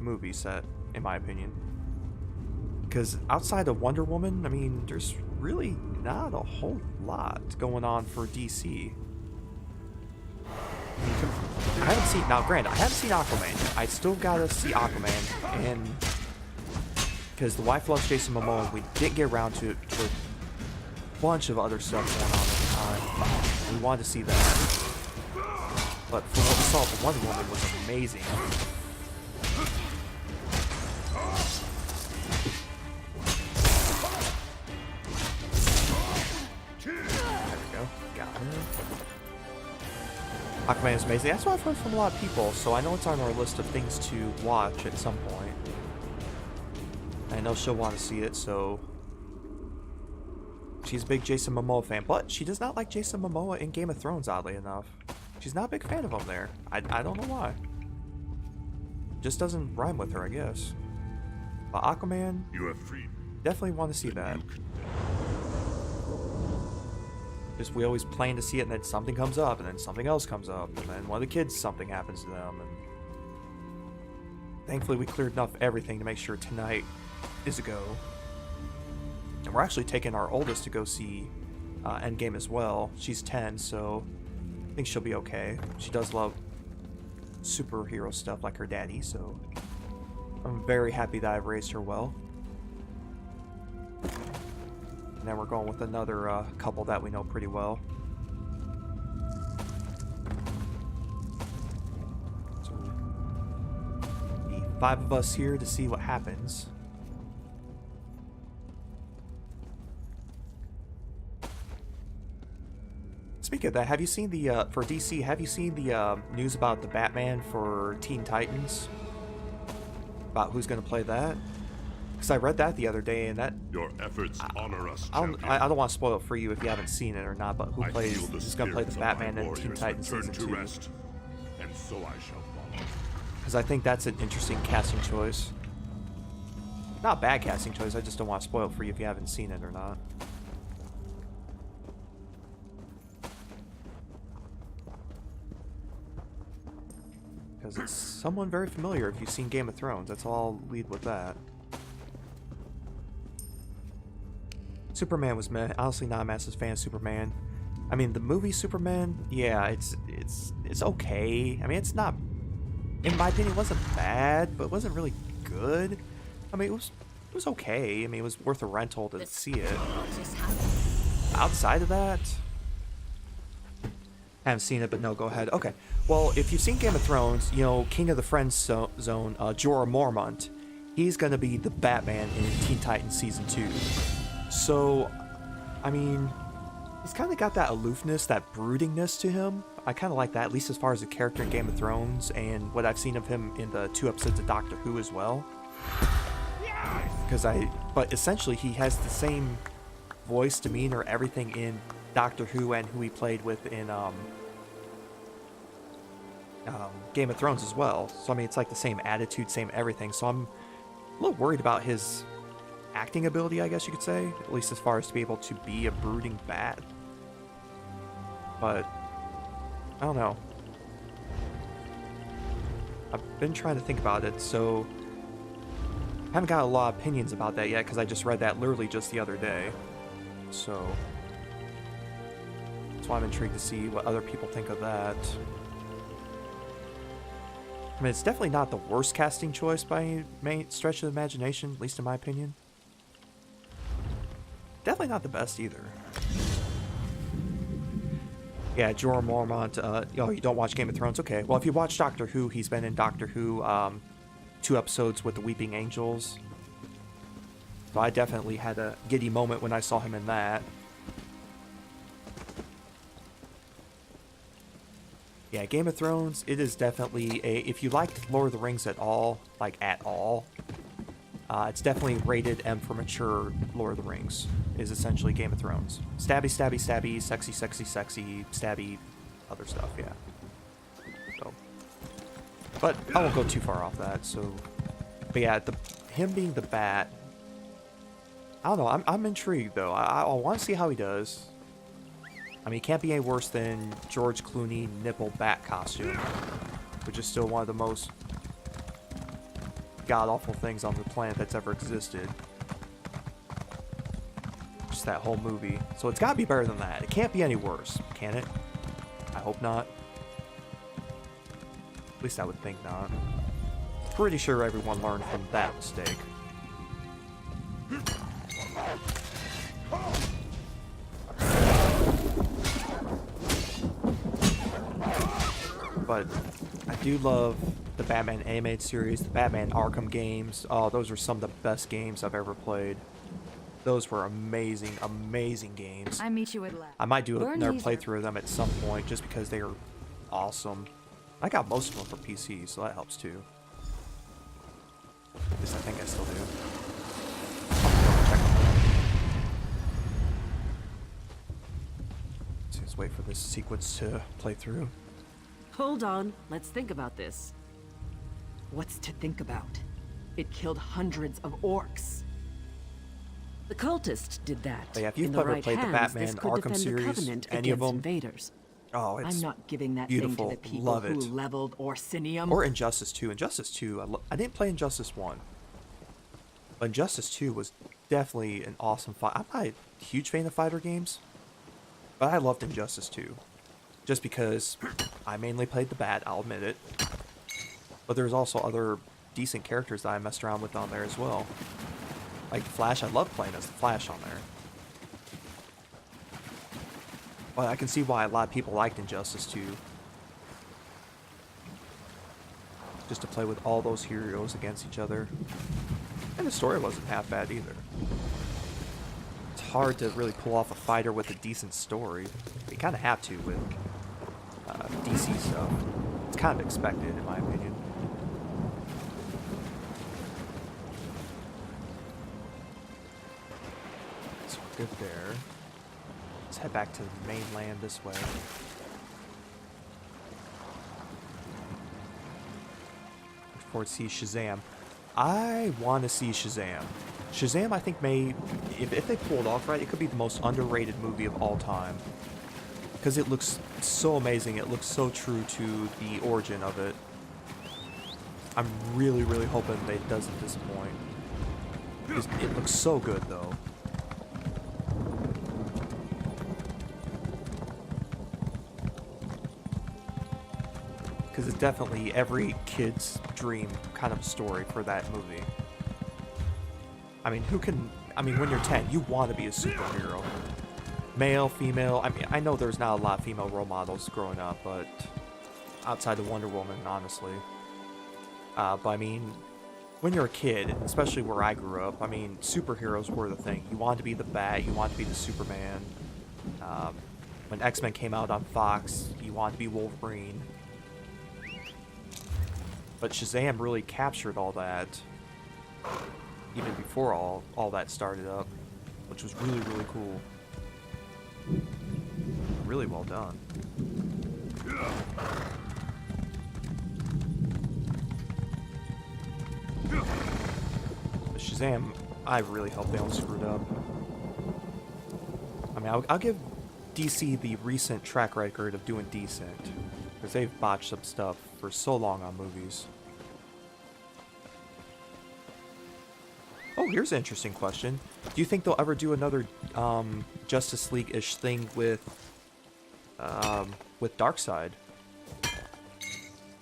B: movie set, in my opinion. Because outside of Wonder Woman, I mean, there's really not a whole lot going on for DC. I haven't seen, now granted, I haven't seen Aquaman. I still gotta see Aquaman, and because the wife loves Jason Momoa, and we didn't get around to it with a bunch of other stuff going on at the time. We wanted to see that. But for what we saw for Wonder Woman was amazing. There we go. Got her. Aquaman is amazing. That's what I've heard from a lot of people, so I know it's on our list of things to watch at some point. I know she'll want to see it, so... She's a big Jason Momoa fan, but she does not like Jason Momoa in Game of Thrones, oddly enough. She's not a big fan of him there. I don't know why. Just doesn't rhyme with her, I guess. But Aquaman...
F: You are free.
B: Definitely want to see that. Just we always plan to see it, and then something comes up, and then something else comes up, and then one of the kids, something happens to them, and thankfully we cleared enough everything to make sure tonight is a go. And we're actually taking our oldest to go see Endgame as well. She's 10, so I think she'll be okay. She does love superhero stuff like her daddy, so I'm very happy that I've raised her well. And then we're going with another couple that we know pretty well. So, the 5 of us here to see what happens. Speaking of that, have you seen the, for DC, have you seen the news about the Batman for Teen Titans? About who's going to play that? Because I read that the other day, and that...
F: Your efforts honor us,
B: I don't want to spoil it for you if you haven't seen it or not, but who plays... Who's going to play the Batman in Teen Titans Season 2?
F: Rest, and so I shall follow.
B: Because I think that's an interesting casting choice. Not a bad casting choice, I just don't want to spoil it for you if you haven't seen it or not. Because it's someone very familiar if you've seen Game of Thrones. That's all I'll lead with that. Superman was meh. Honestly, not a massive fan of Superman. I mean, the movie Superman, yeah, it's okay. I mean, it's not, in my opinion, it wasn't bad, but it wasn't really good. I mean, it was okay. I mean, it was worth a rental to see it. Outside of that, I haven't seen it, but no, go ahead. Okay. Well, if you've seen Game of Thrones, you know, King of the Friend Zone, Jorah Mormont, he's going to be the Batman in Teen Titans Season 2. So, I mean, he's kind of got that aloofness, that broodingness to him. I kind of like that, at least as far as the character in Game of Thrones and what I've seen of him in the 2 episodes of Doctor Who as well. But essentially he has the same voice, demeanor, everything in Doctor Who and who he played with in Game of Thrones as well. So I mean, it's like the same attitude, same everything. So I'm a little worried about his acting ability, I guess you could say, at least as far as to be able to be a brooding bat. But I don't know. I've been trying to think about it, so I haven't got a lot of opinions about that yet because I just read that literally just the other day. So that's why I'm intrigued to see what other people think of that. I mean, it's definitely not the worst casting choice by any stretch of the imagination, at least in my opinion. Definitely not the best either. Yeah, Jorah Mormont, oh, you don't watch Game of Thrones? Okay. Well, if you watch Doctor Who, he's been in Doctor Who 2 episodes with the Weeping Angels. So I definitely had a giddy moment when I saw him in that. Yeah, Game of Thrones, it is definitely a... If you liked Lord of the Rings at all, like at all, it's definitely rated M for mature. Lord of the Rings is essentially Game of Thrones. Stabby, stabby, stabby, sexy, sexy, sexy, stabby, other stuff, yeah. So, but I won't go too far off that, so... But yeah, him being the Bat... I don't know, I'm intrigued, though. I want to see how he does. I mean, it can't be any worse than George Clooney nipple bat costume, which is still one of the most god-awful things on the planet that's ever existed. Just that whole movie. So it's gotta be better than that. It can't be any worse, can it? I hope not. At least I would think not. Pretty sure everyone learned from that mistake. But I do love the Batman animated series, the Batman Arkham games. Oh, those are some of the best games I've ever played. Those were amazing, amazing games.
I: I meet you at last.
B: I might do another playthrough of them at some point just because they are awesome. I got most of them for PC, so that helps too. At least I think I still do. Let's just wait for this sequence to play through.
P: Hold on, let's think about this. What's to think about? It killed hundreds of orcs. The cultists did that.
B: But yeah, if you've
P: In the
B: ever
P: right
B: played the
P: hands,
B: Batman
P: this could
B: Arkham
P: defend the
B: series,
P: Covenant
B: any of
P: against
B: them,
P: invaders.
B: oh, it's
P: I'm not giving that
B: beautiful.
P: thing to the people
B: Love it.
P: who leveled Orsinium.
B: Or Injustice 2. Injustice 2, I didn't play Injustice 1. But Injustice 2 was definitely an awesome fight. I'm not a huge fan of fighter games, but I loved Injustice 2. Just because I mainly played the Bat, I'll admit it. But there's also other decent characters that I messed around with on there as well. Like the Flash, I loved playing as the Flash on there. But I can see why a lot of people liked Injustice 2. Just to play with all those heroes against each other. And the story wasn't half bad either. It's hard to really pull off a fighter with a decent story. You kind of have to with DC stuff. It's kind of expected, in my opinion. So we're good there. Let's head back to the mainland this way. Look forward to see Shazam. I want to see Shazam. Shazam, I think, may, if they pull it off right, it could be the most underrated movie of all time. Because it looks so amazing. It looks so true to the origin of it. I'm really, really hoping that it doesn't disappoint. It looks so good, though. Because it's definitely every kid's dream kind of story for that movie. I mean, when you're 10, you want to be a superhero. Male, female, I know there's not a lot of female role models growing up, but outside of Wonder Woman, honestly. But I mean, when you're a kid, especially where I grew up, I mean, superheroes were the thing. You wanted to be the Bat, you wanted to be the Superman. When X-Men came out on Fox, you wanted to be Wolverine. But Shazam really captured all that, even before all that started up, which was really, really cool. Really well done. But Shazam, I really hope they don't screw it up. I mean, I'll give DC the recent track record of doing decent, because they've botched some stuff for so long on movies. Oh, here's an interesting question. Do you think they'll ever do another Justice League-ish thing with Darkseid?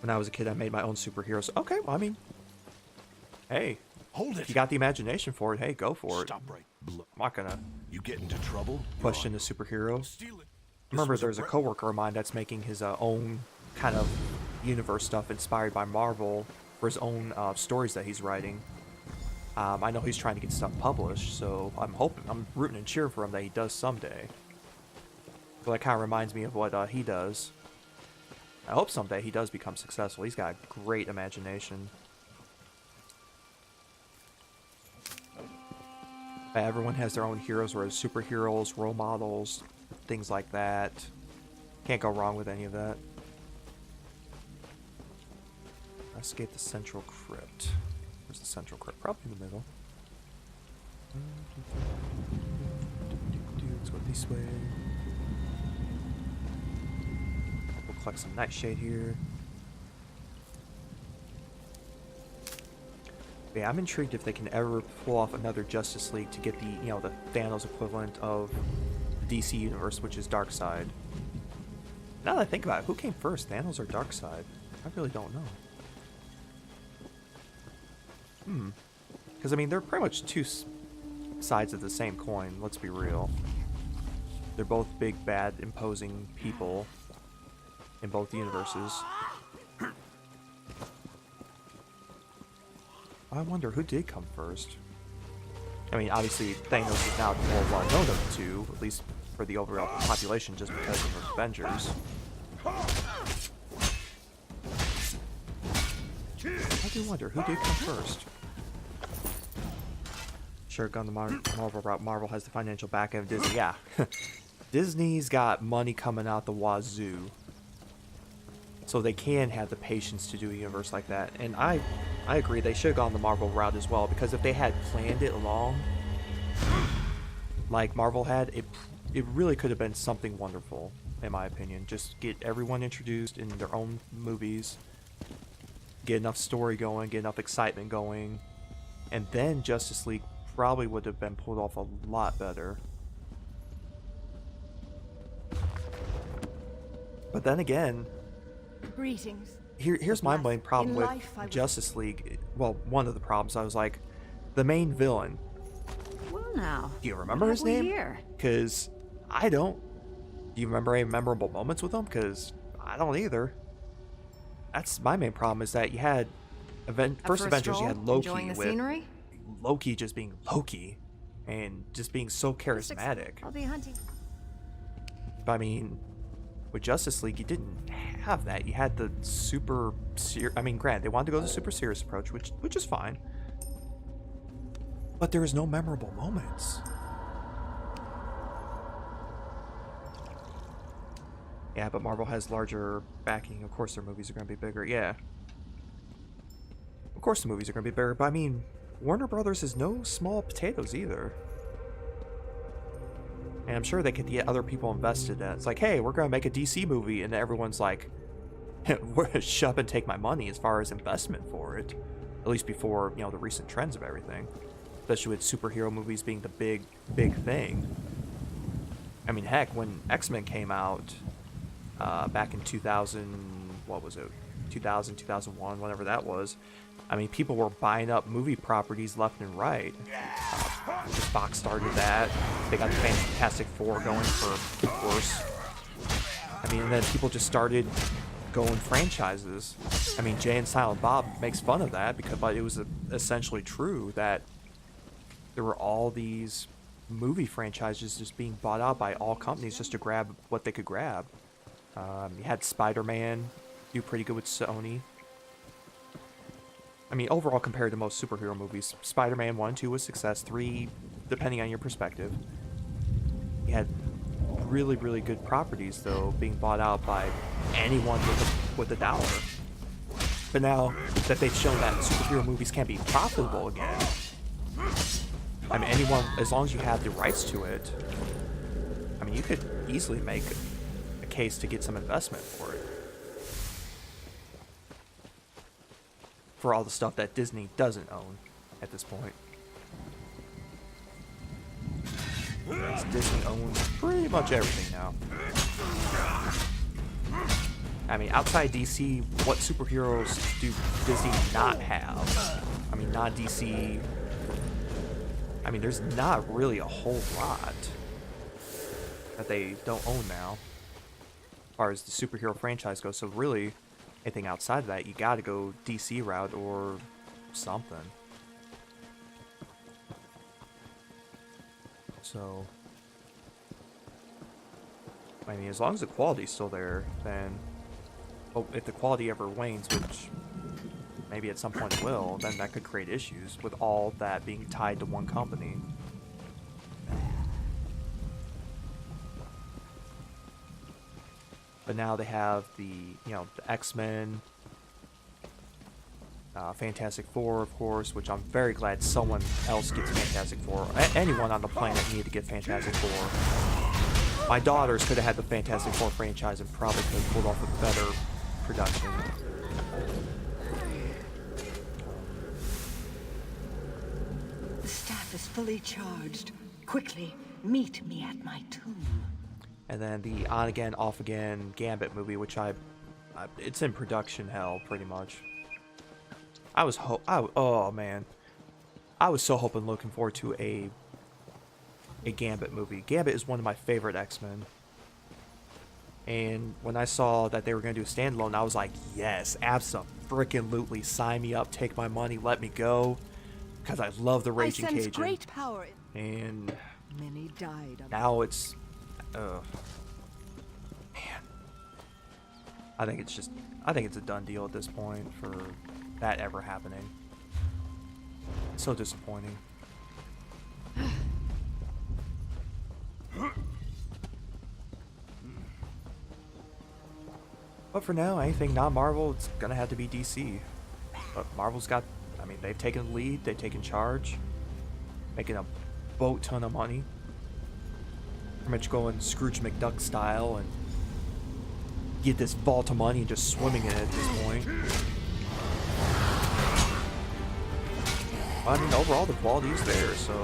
B: When I was a kid, I made my own superheroes. Okay, well, I mean, hey,
K: hold it.
B: If you got the imagination for it, hey, go for it.
K: Stop right.
B: I'm not gonna.
K: You get into trouble.
B: Question the superhero. Remember, there's a coworker of mine that's making his own kind of universe stuff inspired by Marvel for his own stories that he's writing. I know he's trying to get stuff published, so I'm rooting and cheering for him that he does someday. So that kind of reminds me of what he does. I hope someday he does become successful. He's got a great imagination. Everyone has their own heroes, or superheroes, role models, things like that. Can't go wrong with any of that. Escape the central crypt. Where's the central crypt? Probably in the middle. Let's go this way. We'll collect some nightshade here. Yeah, I'm intrigued if they can ever pull off another Justice League to get the, the Thanos equivalent of the DC universe, which is Darkseid. Now that I think about it, who came first, Thanos or Darkseid? I really don't know. Because, I mean, they're pretty much two sides of the same coin, let's be real. They're both big, bad, imposing people in both universes. I wonder who did come first. I mean, obviously, Thanos is now more well known of the two, at least for the overall population, just because of the Avengers. I do wonder who did come first. Sure, gone the Marvel route. Marvel has the financial backing of Disney. Yeah, Disney's got money coming out the wazoo, so they can have the patience to do a universe like that. And I agree, they should have gone the Marvel route as well, because if they had planned it along, like Marvel had, it really could have been something wonderful, in my opinion. Just get everyone introduced in their own movies, get enough story going, get enough excitement going, and then Justice League probably would have been pulled off a lot better. But then again,
I: Greetings.
B: here's my main problem with Justice League. Well, one of the problems, I was like, the main villain.
C: Well, now.
B: Do you remember his name?
C: Here?
B: Because I don't. Do you remember any memorable moments with him? Because I don't either. That's my main problem, is that you had first Avengers, you had Loki with Loki just being Loki and just being so charismatic.
I: I'll be hunting.
B: But I mean, with Justice League, you didn't have that. You had the super serious. I mean, granted, they wanted to go the super serious approach, which is fine. But there was no memorable moments. Yeah, but Marvel has larger backing. Of course, their movies are going to be bigger. Yeah. Of course, the movies are going to be bigger. But I mean, Warner Brothers is no small potatoes either. And I'm sure they could get other people invested in it. It's like, hey, we're going to make a DC movie. And everyone's like, shut up and take my money as far as investment for it. At least before, you know, the recent trends of everything. Especially with superhero movies being the big thing. I mean, heck, when X-Men came out back in 2000, what was it? 2000, 2001, whatever that was. I mean, people were buying up movie properties left and right. Fox started that. They got the Fantastic Four going for course. I mean, and then people just started going franchises. I mean, Jay and Silent Bob makes fun of that, but it was essentially true that there were all these movie franchises just being bought out by all companies just to grab what they could grab. You had Spider-Man do pretty good with Sony. I mean, overall, compared to most superhero movies, Spider-Man 1 and 2 was success. 3, depending on your perspective. You had really, really good properties, though, being bought out by anyone with a dollar. But now that they've shown that superhero movies can be profitable again, I mean, anyone, as long as you have the rights to it, I mean, you could easily make a case to get some investment for it. For all the stuff that Disney doesn't own at this point. Because Disney owns pretty much everything now. I mean, outside DC, what superheroes do Disney not have? I mean, non-DC... I mean, there's not really a whole lot that they don't own now, as far as the superhero franchise goes. So really, anything outside of that, you gotta go DC route or something. So, I mean, as long as the quality's still there, then, oh, if the quality ever wanes, which maybe at some point it will, then that could create issues with all that being tied to one company. But now they have the, you know, the X-Men, Fantastic Four, of course, which I'm very glad someone else gets Fantastic Four. Anyone on the planet needed to get Fantastic Four. My daughters could have had the Fantastic Four franchise and probably could have pulled off a better production.
P: The staff is fully charged. Quickly, meet me at my tomb.
B: And then the on-again, off-again Gambit movie, which it's in production hell, pretty much. Oh man, I was so looking forward to a Gambit movie. Gambit is one of my favorite X-Men. And when I saw that they were going to do a standalone, I was like, yes, abso-freaking-lutely, sign me up, take my money, let me go. Because I love the Raging Cajun.
I: Great power.
B: And
I: many died.
B: Now it's, man, I think it's a done deal at this point for that ever happening. It's so disappointing. But for now, anything not Marvel, it's gonna have to be DC. But Marvel's got, I mean, they've taken the lead, they've taken charge, making a boat ton of money. pretty much going Scrooge McDuck style and get this vault of money and just swimming in it at this point. I mean, overall the quality is there, so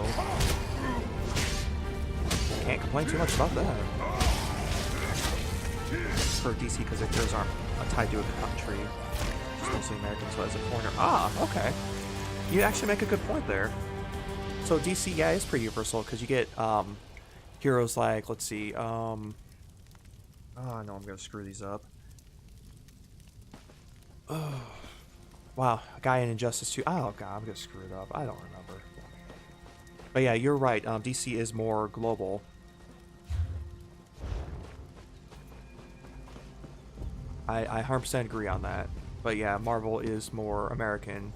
B: can't complain too much about that. For DC, because the heroes aren't tied to a country, just mostly American, so as a foreigner. Ah, okay. You actually make a good point there. So DC, yeah, is pretty universal because you get heroes like, let's see, oh no, I'm gonna screw these up. Oh, wow, a guy in Injustice 2. Oh god, I'm gonna screw it up. I don't remember. But yeah, you're right. DC is more global. I 100% agree on that. But yeah, Marvel is more American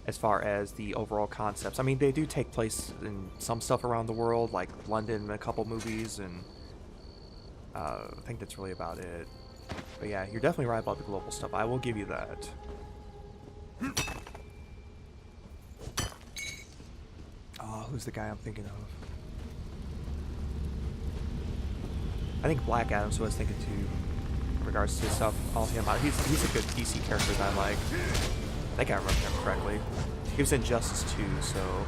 B: as far as the overall concepts. I mean, they do take place in some stuff around the world, like London in a couple movies, and I think that's really about it. But yeah, you're definitely right about the global stuff. I will give you that. Oh, who's the guy I'm thinking of? I think Black Adam's who I was thinking too. In regards to stuff, all him out. He's a good DC character that I like. I think I remember him correctly. He was in Justice 2, so.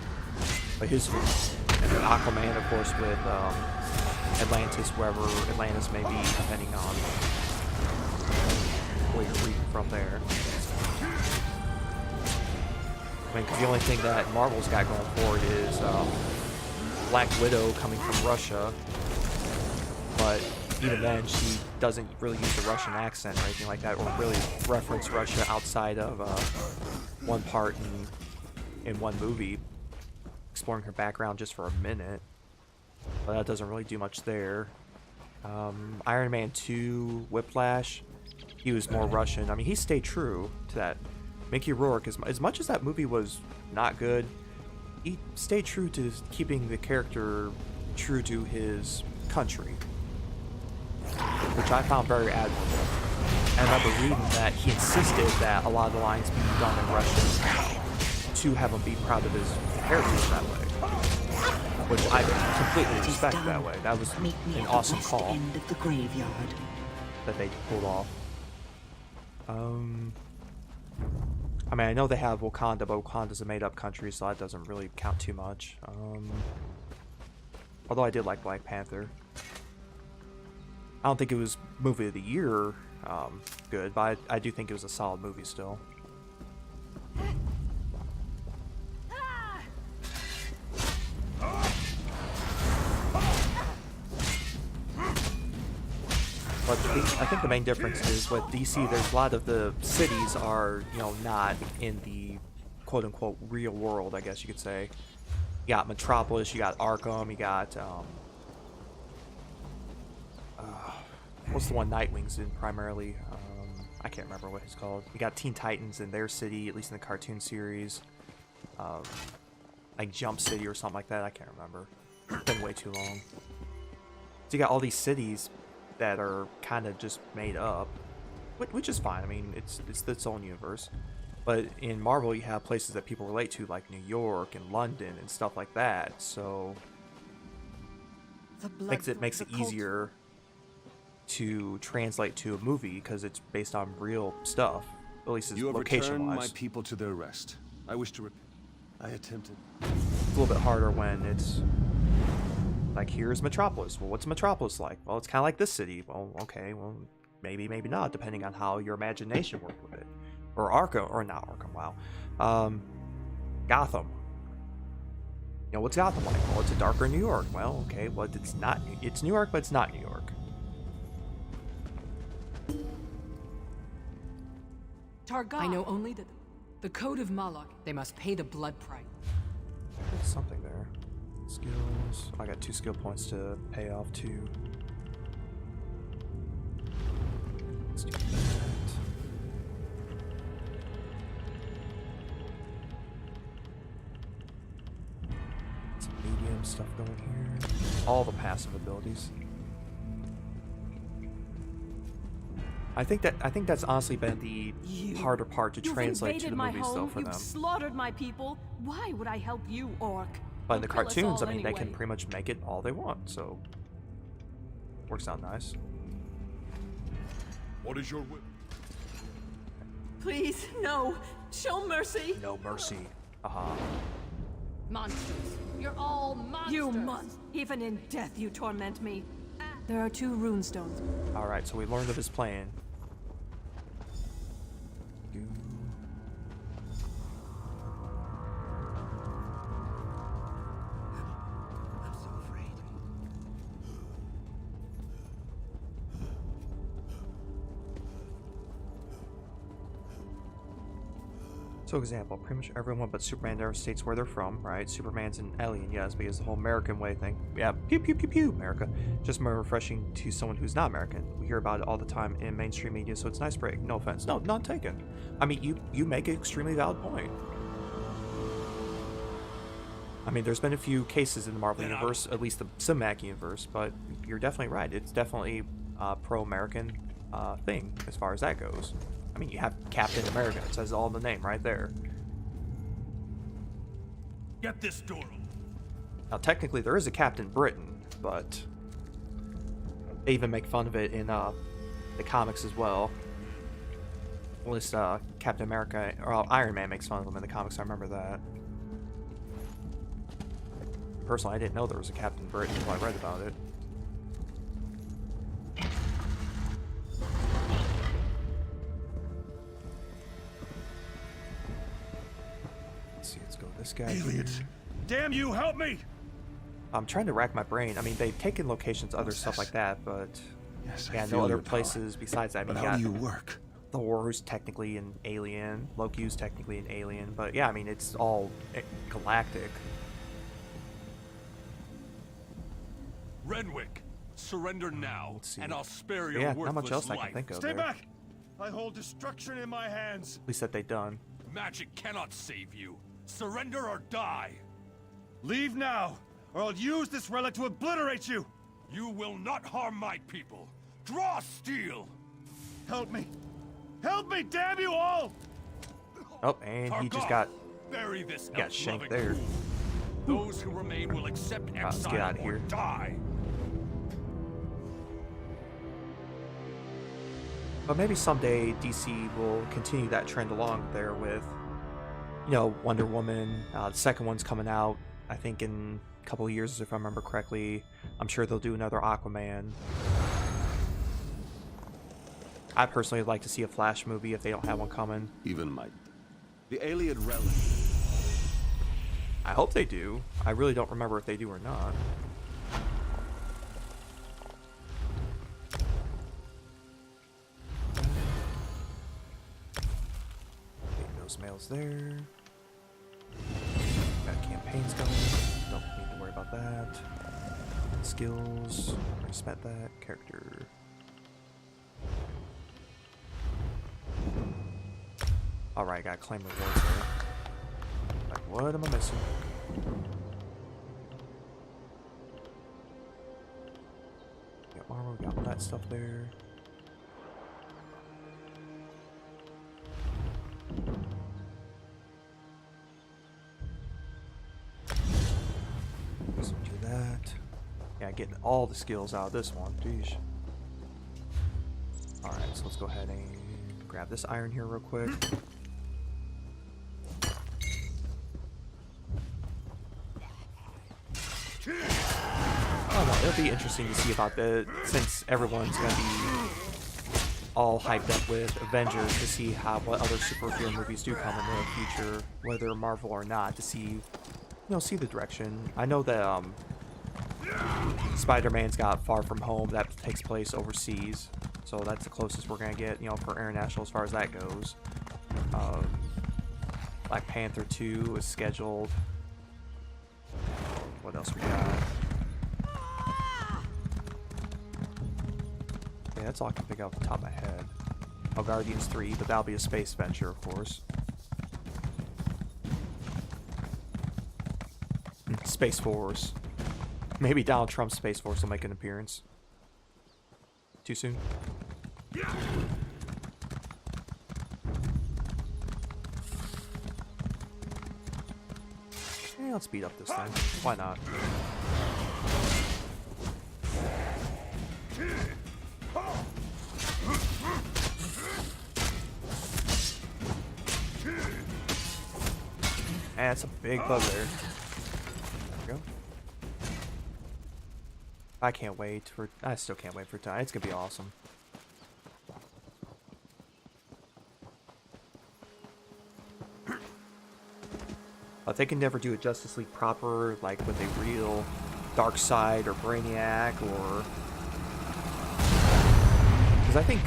B: But his. And then Aquaman, of course, with Atlantis, wherever Atlantis may be, depending on where you're reading from there. I mean, because the only thing that Marvel's got going for it is Black Widow coming from Russia. But even then, she doesn't really use a Russian accent or anything like that, or really reference Russia outside of one part in one movie, exploring her background just for a minute. But that doesn't really do much there. Iron Man 2, Whiplash, he was more Russian. I mean, he stayed true to that. Mickey Rourke, as much as that movie was not good, he stayed true to keeping the character true to his country, which I found very admirable. And I remember reading that he insisted that a lot of the lines be done in Russian to have him be proud of his heritage that way, which I completely respect that way. That was an awesome call
P: end of the graveyard
B: that they pulled off. I mean, I know they have Wakanda, but Wakanda's a made-up country, so that doesn't really count too much. Although I did like Black Panther. I don't think it was movie of the year good, but I do think it was a solid movie still. But I think the main difference is with DC, there's a lot of the cities are, you know, not in the quote-unquote real world, I guess you could say. You got Metropolis, you got Arkham, you got what's the one Nightwing's in primarily? I can't remember what it's called. You got Teen Titans in their city, at least in the cartoon series. Like Jump City or something like that. I can't remember. It's been way too long. So you got all these cities that are kind of just made up, which is fine. I mean, it's its own universe. But in Marvel, you have places that people relate to, like New York and London and stuff like that. So makes it easier to translate to a movie because it's based on real stuff, at least it's location-wise.
D: You have returned my people to their rest. I wish to repent. I attempted.
B: It's a little bit harder when it's like, here's Metropolis. Well, what's Metropolis like? Well, it's kind of like this city. Well, okay, well, maybe not, depending on how your imagination worked with it. Or Arkham, or not Arkham, wow. Gotham. You know, what's Gotham like? Well, it's a darker New York. Well, okay, well, it's New York, but it's not New York.
C: I know only that the Code of Molag, they must pay the blood price.
B: There's something there. Skills. I got 2 skill points to pay off too. Let's do that. Some medium stuff going here. All the passive abilities. I think that's honestly been the harder part to translate to the movies, though, for them.
Q: You've slaughtered my people. Why would I help you, Orc?
B: But in the
H: Kill us
B: cartoons, I
H: all
B: mean, they can
H: anyway.
B: pretty much make it all they want, so works out nice.
K: What is your will?
H: Please, no. Show mercy.
B: No mercy. Aha.
H: Monsters. You're all monsters. You monsters. Even in death, you torment me. There are 2 runestones.
B: All right, so we learned of his plan. So example, pretty much everyone but Superman never states where they're from, right? Superman's an alien, yes, because the whole American way thing. Yeah, pew pew pew pew, America. Just more refreshing to someone who's not American. We hear about it all the time in mainstream media, so it's nice break. No offense. No, none taken. I mean, you make an extremely valid point. I mean, there's been a few cases in the Marvel universe, at least the cinematic universe, but you're definitely right. It's definitely a pro-American thing as far as that goes. I mean, you have Captain America. It says all in the name right there.
K: Get this door open.
B: Now, technically, there is a Captain Britain, but they even make fun of it in the comics as well. At least Captain America, or Iron Man makes fun of him in the comics. I remember that. Personally, I didn't know there was a Captain Britain until I read about it. This guy
K: Aliens.
B: here.
K: Damn you, help me!
B: I'm trying to rack my brain. I mean, they've taken locations, other stuff like that, but
K: Yes,
B: yeah,
K: feel
B: no other
K: your power.
B: places besides that. I mean,
K: But
B: you
K: how
B: got
K: do you work?
B: Thor, who's technically an alien. Loki, who's technically an alien. But yeah, I mean, it's all galactic.
K: Renwick, surrender now, and I'll spare your
B: Yeah,
K: worthless
B: not much else I
K: life.
B: can think of
K: Stay
B: there.
K: back! I hold destruction in my hands.
B: At least that they've done.
K: Magic cannot save you. Surrender or die. Leave now, or I'll use this relic to obliterate you. You will not harm my people. Draw steel. Help me. Help me, damn you all!
B: Oh, and he just got
K: Bury this
B: got shanked
K: elf-loving
B: there.
K: fool. Those who remain will accept
B: Let's
K: exile
B: get out of
K: or
B: here.
K: die.
B: But maybe someday DC will continue that trend along there with, you know, Wonder Woman. The second one's coming out, I think, in a couple of years, if I remember correctly. I'm sure they'll do another Aquaman. I personally would like to see a Flash movie if they don't have one coming.
D: Even the alien relic.
B: I hope they do. I really don't remember if they do or not. Those mails there. Got campaigns going. Don't need to worry about that. Skills. Already spent that. Character. Alright, gotta claim rewards there. Like, what am I missing? Got armor, got all that stuff there. So do that. Yeah, getting all the skills out of this one. Jeez. Alright, so let's go ahead and grab this iron here real quick. Oh no, it'll be interesting to see about the, since everyone's gonna be all hyped up with Avengers, to see what other superhero movies do come in the future, whether Marvel or not, to see, see the direction. I know that Spider-Man's got Far From Home that takes place overseas, so that's the closest we're gonna get, for international as far as that goes. Black Panther 2 is scheduled. What else we got? Yeah, that's all I can think of off the top of my head. Oh, Guardians 3, but that'll be a space venture, of course. Space Force. Maybe Donald Trump's Space Force will make an appearance. Too soon? Yeah, let's speed up this thing. Why not? That's a big bug there. There we go. I can't wait for... I still can't wait for time. It's gonna be awesome. If they can never do a Justice League proper, like with a real Darkseid or Brainiac, or... Because I think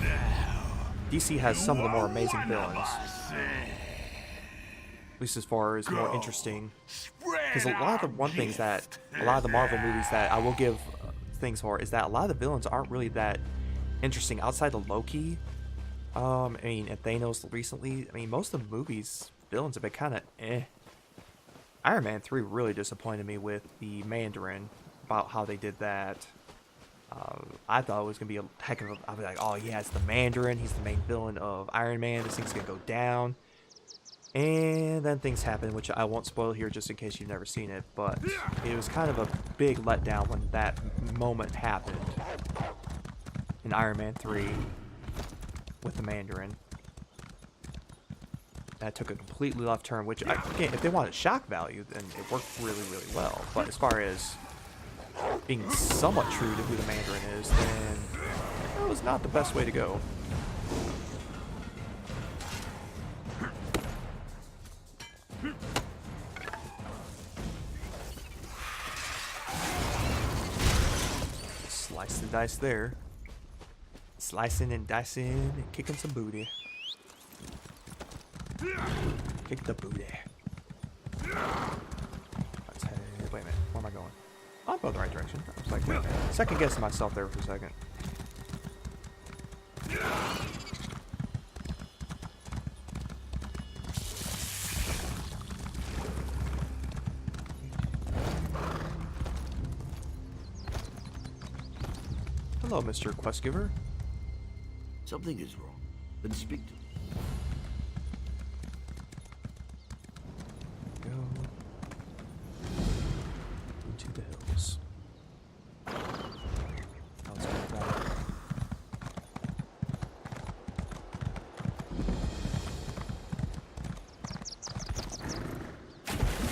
B: DC has some of the more amazing villains. At least as far as more interesting. Because a lot of a lot of the Marvel movies that I will give things for is that a lot of the villains aren't really that interesting outside of Loki. I mean, and Thanos recently. I mean, most of the movies villains have been kind of eh. Iron Man 3 really disappointed me with the Mandarin about how they did that. I thought it was gonna be a heck of a. I'd be like, oh yeah, it's the Mandarin. He's the main villain of Iron Man. This thing's gonna go down. And then things happen, which I won't spoil here just in case you've never seen it, but it was kind of a big letdown when that moment happened in Iron Man 3 with the Mandarin. That took a completely left turn, which, again, if they wanted shock value, then it worked really, really well. But as far as being somewhat true to who the Mandarin is, then that was not the best way to go. Slice the dice there. Slicing and dicing and kicking some booty. Kick the booty. Let's head. Wait a minute. Where am I going? I'm going the right direction. I was like, wait a minute. Second guessing myself there for a second. Hello, Mr. Quest Giver.
E: Something is wrong. Then speak to me.
B: Go into the hills. Let's go back.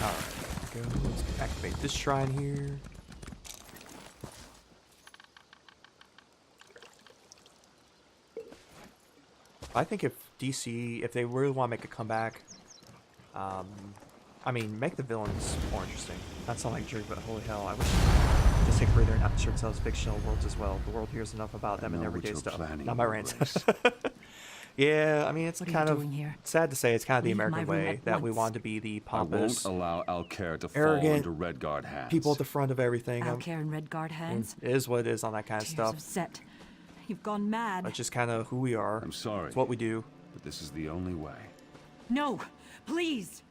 B: Alright, go. Let's activate this shrine here. I think if DC, if they really want to make a comeback, I mean, make the villains more interesting. That's not like Drake, but holy hell, I wish just take further and insert themselves fictional worlds as well. The world hears enough about them and everyday stuff. Not my rant. Yeah, I mean, it's kind of sad to say it's kind of the American way that we want to be the pompous,
D: I won't allow Alcair to fall
B: arrogant
D: into Redguard hands.
B: people at the front of everything.
C: Alcair and Redguard hands?
B: It is what it is on that kind of
C: Tears
B: stuff.
C: of Set. You've gone mad.
B: That's just kind of who we are.
D: I'm sorry.
B: It's what we do.
D: But this is the only way.
C: No, please.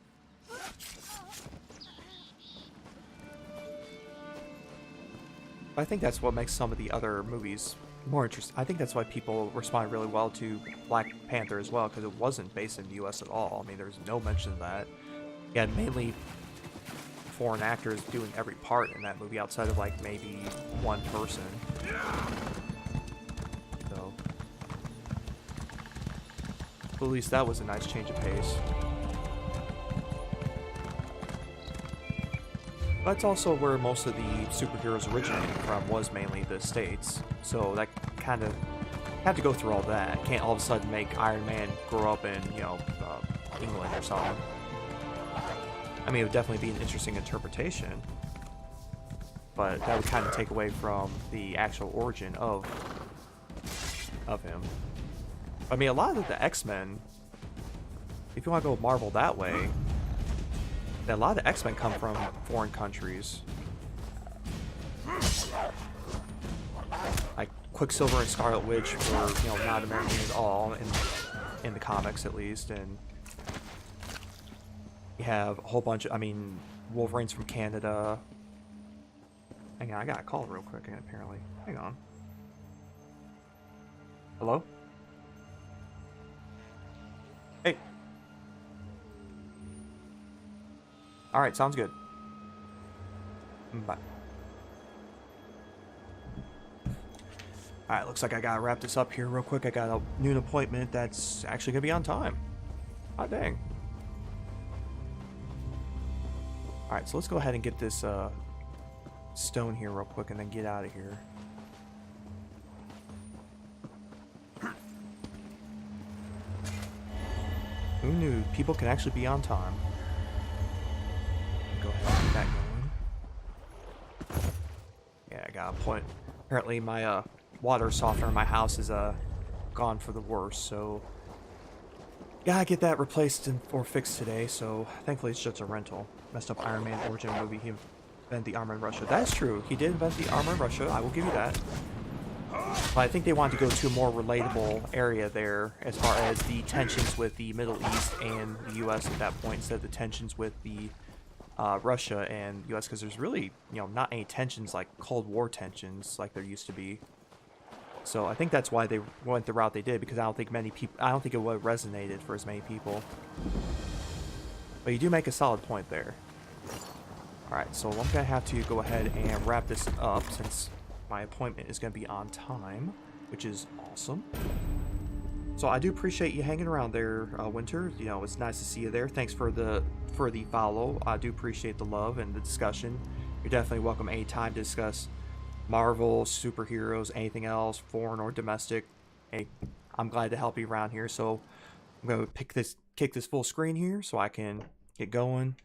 B: I think that's what makes some of the other movies more interesting. I think that's why people respond really well to Black Panther as well, because it wasn't based in the U.S. at all. I mean, there's no mention of that. You had mainly foreign actors doing every part in that movie outside of, like, maybe one person. So, but at least that was a nice change of pace. That's also where most of the superheroes originated from, was mainly the States. So that kind of had to go through all that. Can't all of a sudden make Iron Man grow up in, you know, England or something. I mean, it would definitely be an interesting interpretation. But that would kind of take away from the actual origin of him. I mean, a lot of the X-Men, if you want to go Marvel that way, a lot of X-Men come from foreign countries. Like Quicksilver and Scarlet Witch were, you know, not American at all in the comics, at least. And you have a whole bunch of, I mean, Wolverine's from Canada. Hang on, I got a call real quick, apparently. Hang on. Hello? Hey. Alright, sounds good. Bye. Alright, looks like I gotta wrap this up here real quick. I got a noon appointment that's actually gonna be on time. Oh, dang. Alright, so let's go ahead and get this stone here real quick and then get out of here. Who knew people can actually be on time? Go ahead and get that going. Yeah, I got a point. Apparently my water softener in my house is gone for the worse, so gotta get that replaced or fixed today. So thankfully it's just a rental. Messed up Iron Man origin movie. He invented the armor in Russia. That is true. He did invent the armor in Russia. I will give you that. But I think they wanted to go to a more relatable area there as far as the tensions with the Middle East and the U.S. at that point, instead of the tensions with the Russia and U.S. Because there's really, not any tensions like Cold War tensions like there used to be. So I think that's why they went the route they did, because I don't think it would have resonated for as many people. But you do make a solid point there. Alright, so I'm gonna have to go ahead and wrap this up since my appointment is gonna be on time, which is awesome. So I do appreciate you hanging around there, Winter. It's nice to see you there. Thanks for the follow. I do appreciate the love and the discussion. You're definitely welcome anytime to discuss Marvel, superheroes, anything else, foreign or domestic. Hey, I'm glad to help you around here. So I'm gonna kick this full screen here so I can get going.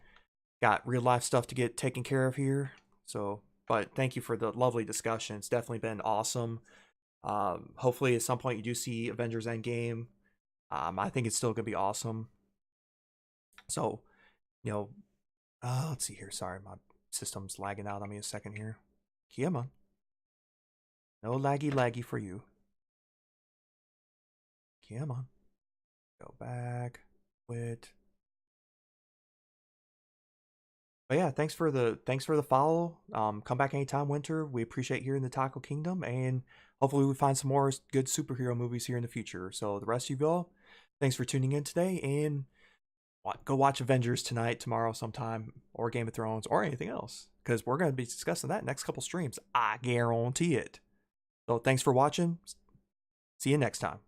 B: Got real life stuff to get taken care of here. So, but thank you for the lovely discussion. It's definitely been awesome. Hopefully at some point you do see Avengers Endgame. I think it's still gonna be awesome. So, let's see here. Sorry, my system's lagging out on me a second here. Come on. No laggy for you. Come on. Go back. Quit. But yeah, thanks for the follow. Come back anytime, Winter. We appreciate you here in the Taco Kingdom, and hopefully we find some more good superhero movies here in the future. So the rest of you all, thanks for tuning in today, and go watch Avengers tonight, tomorrow sometime, or Game of Thrones, or anything else, because we're going to be discussing that next couple streams. I guarantee it. So thanks for watching. See you next time.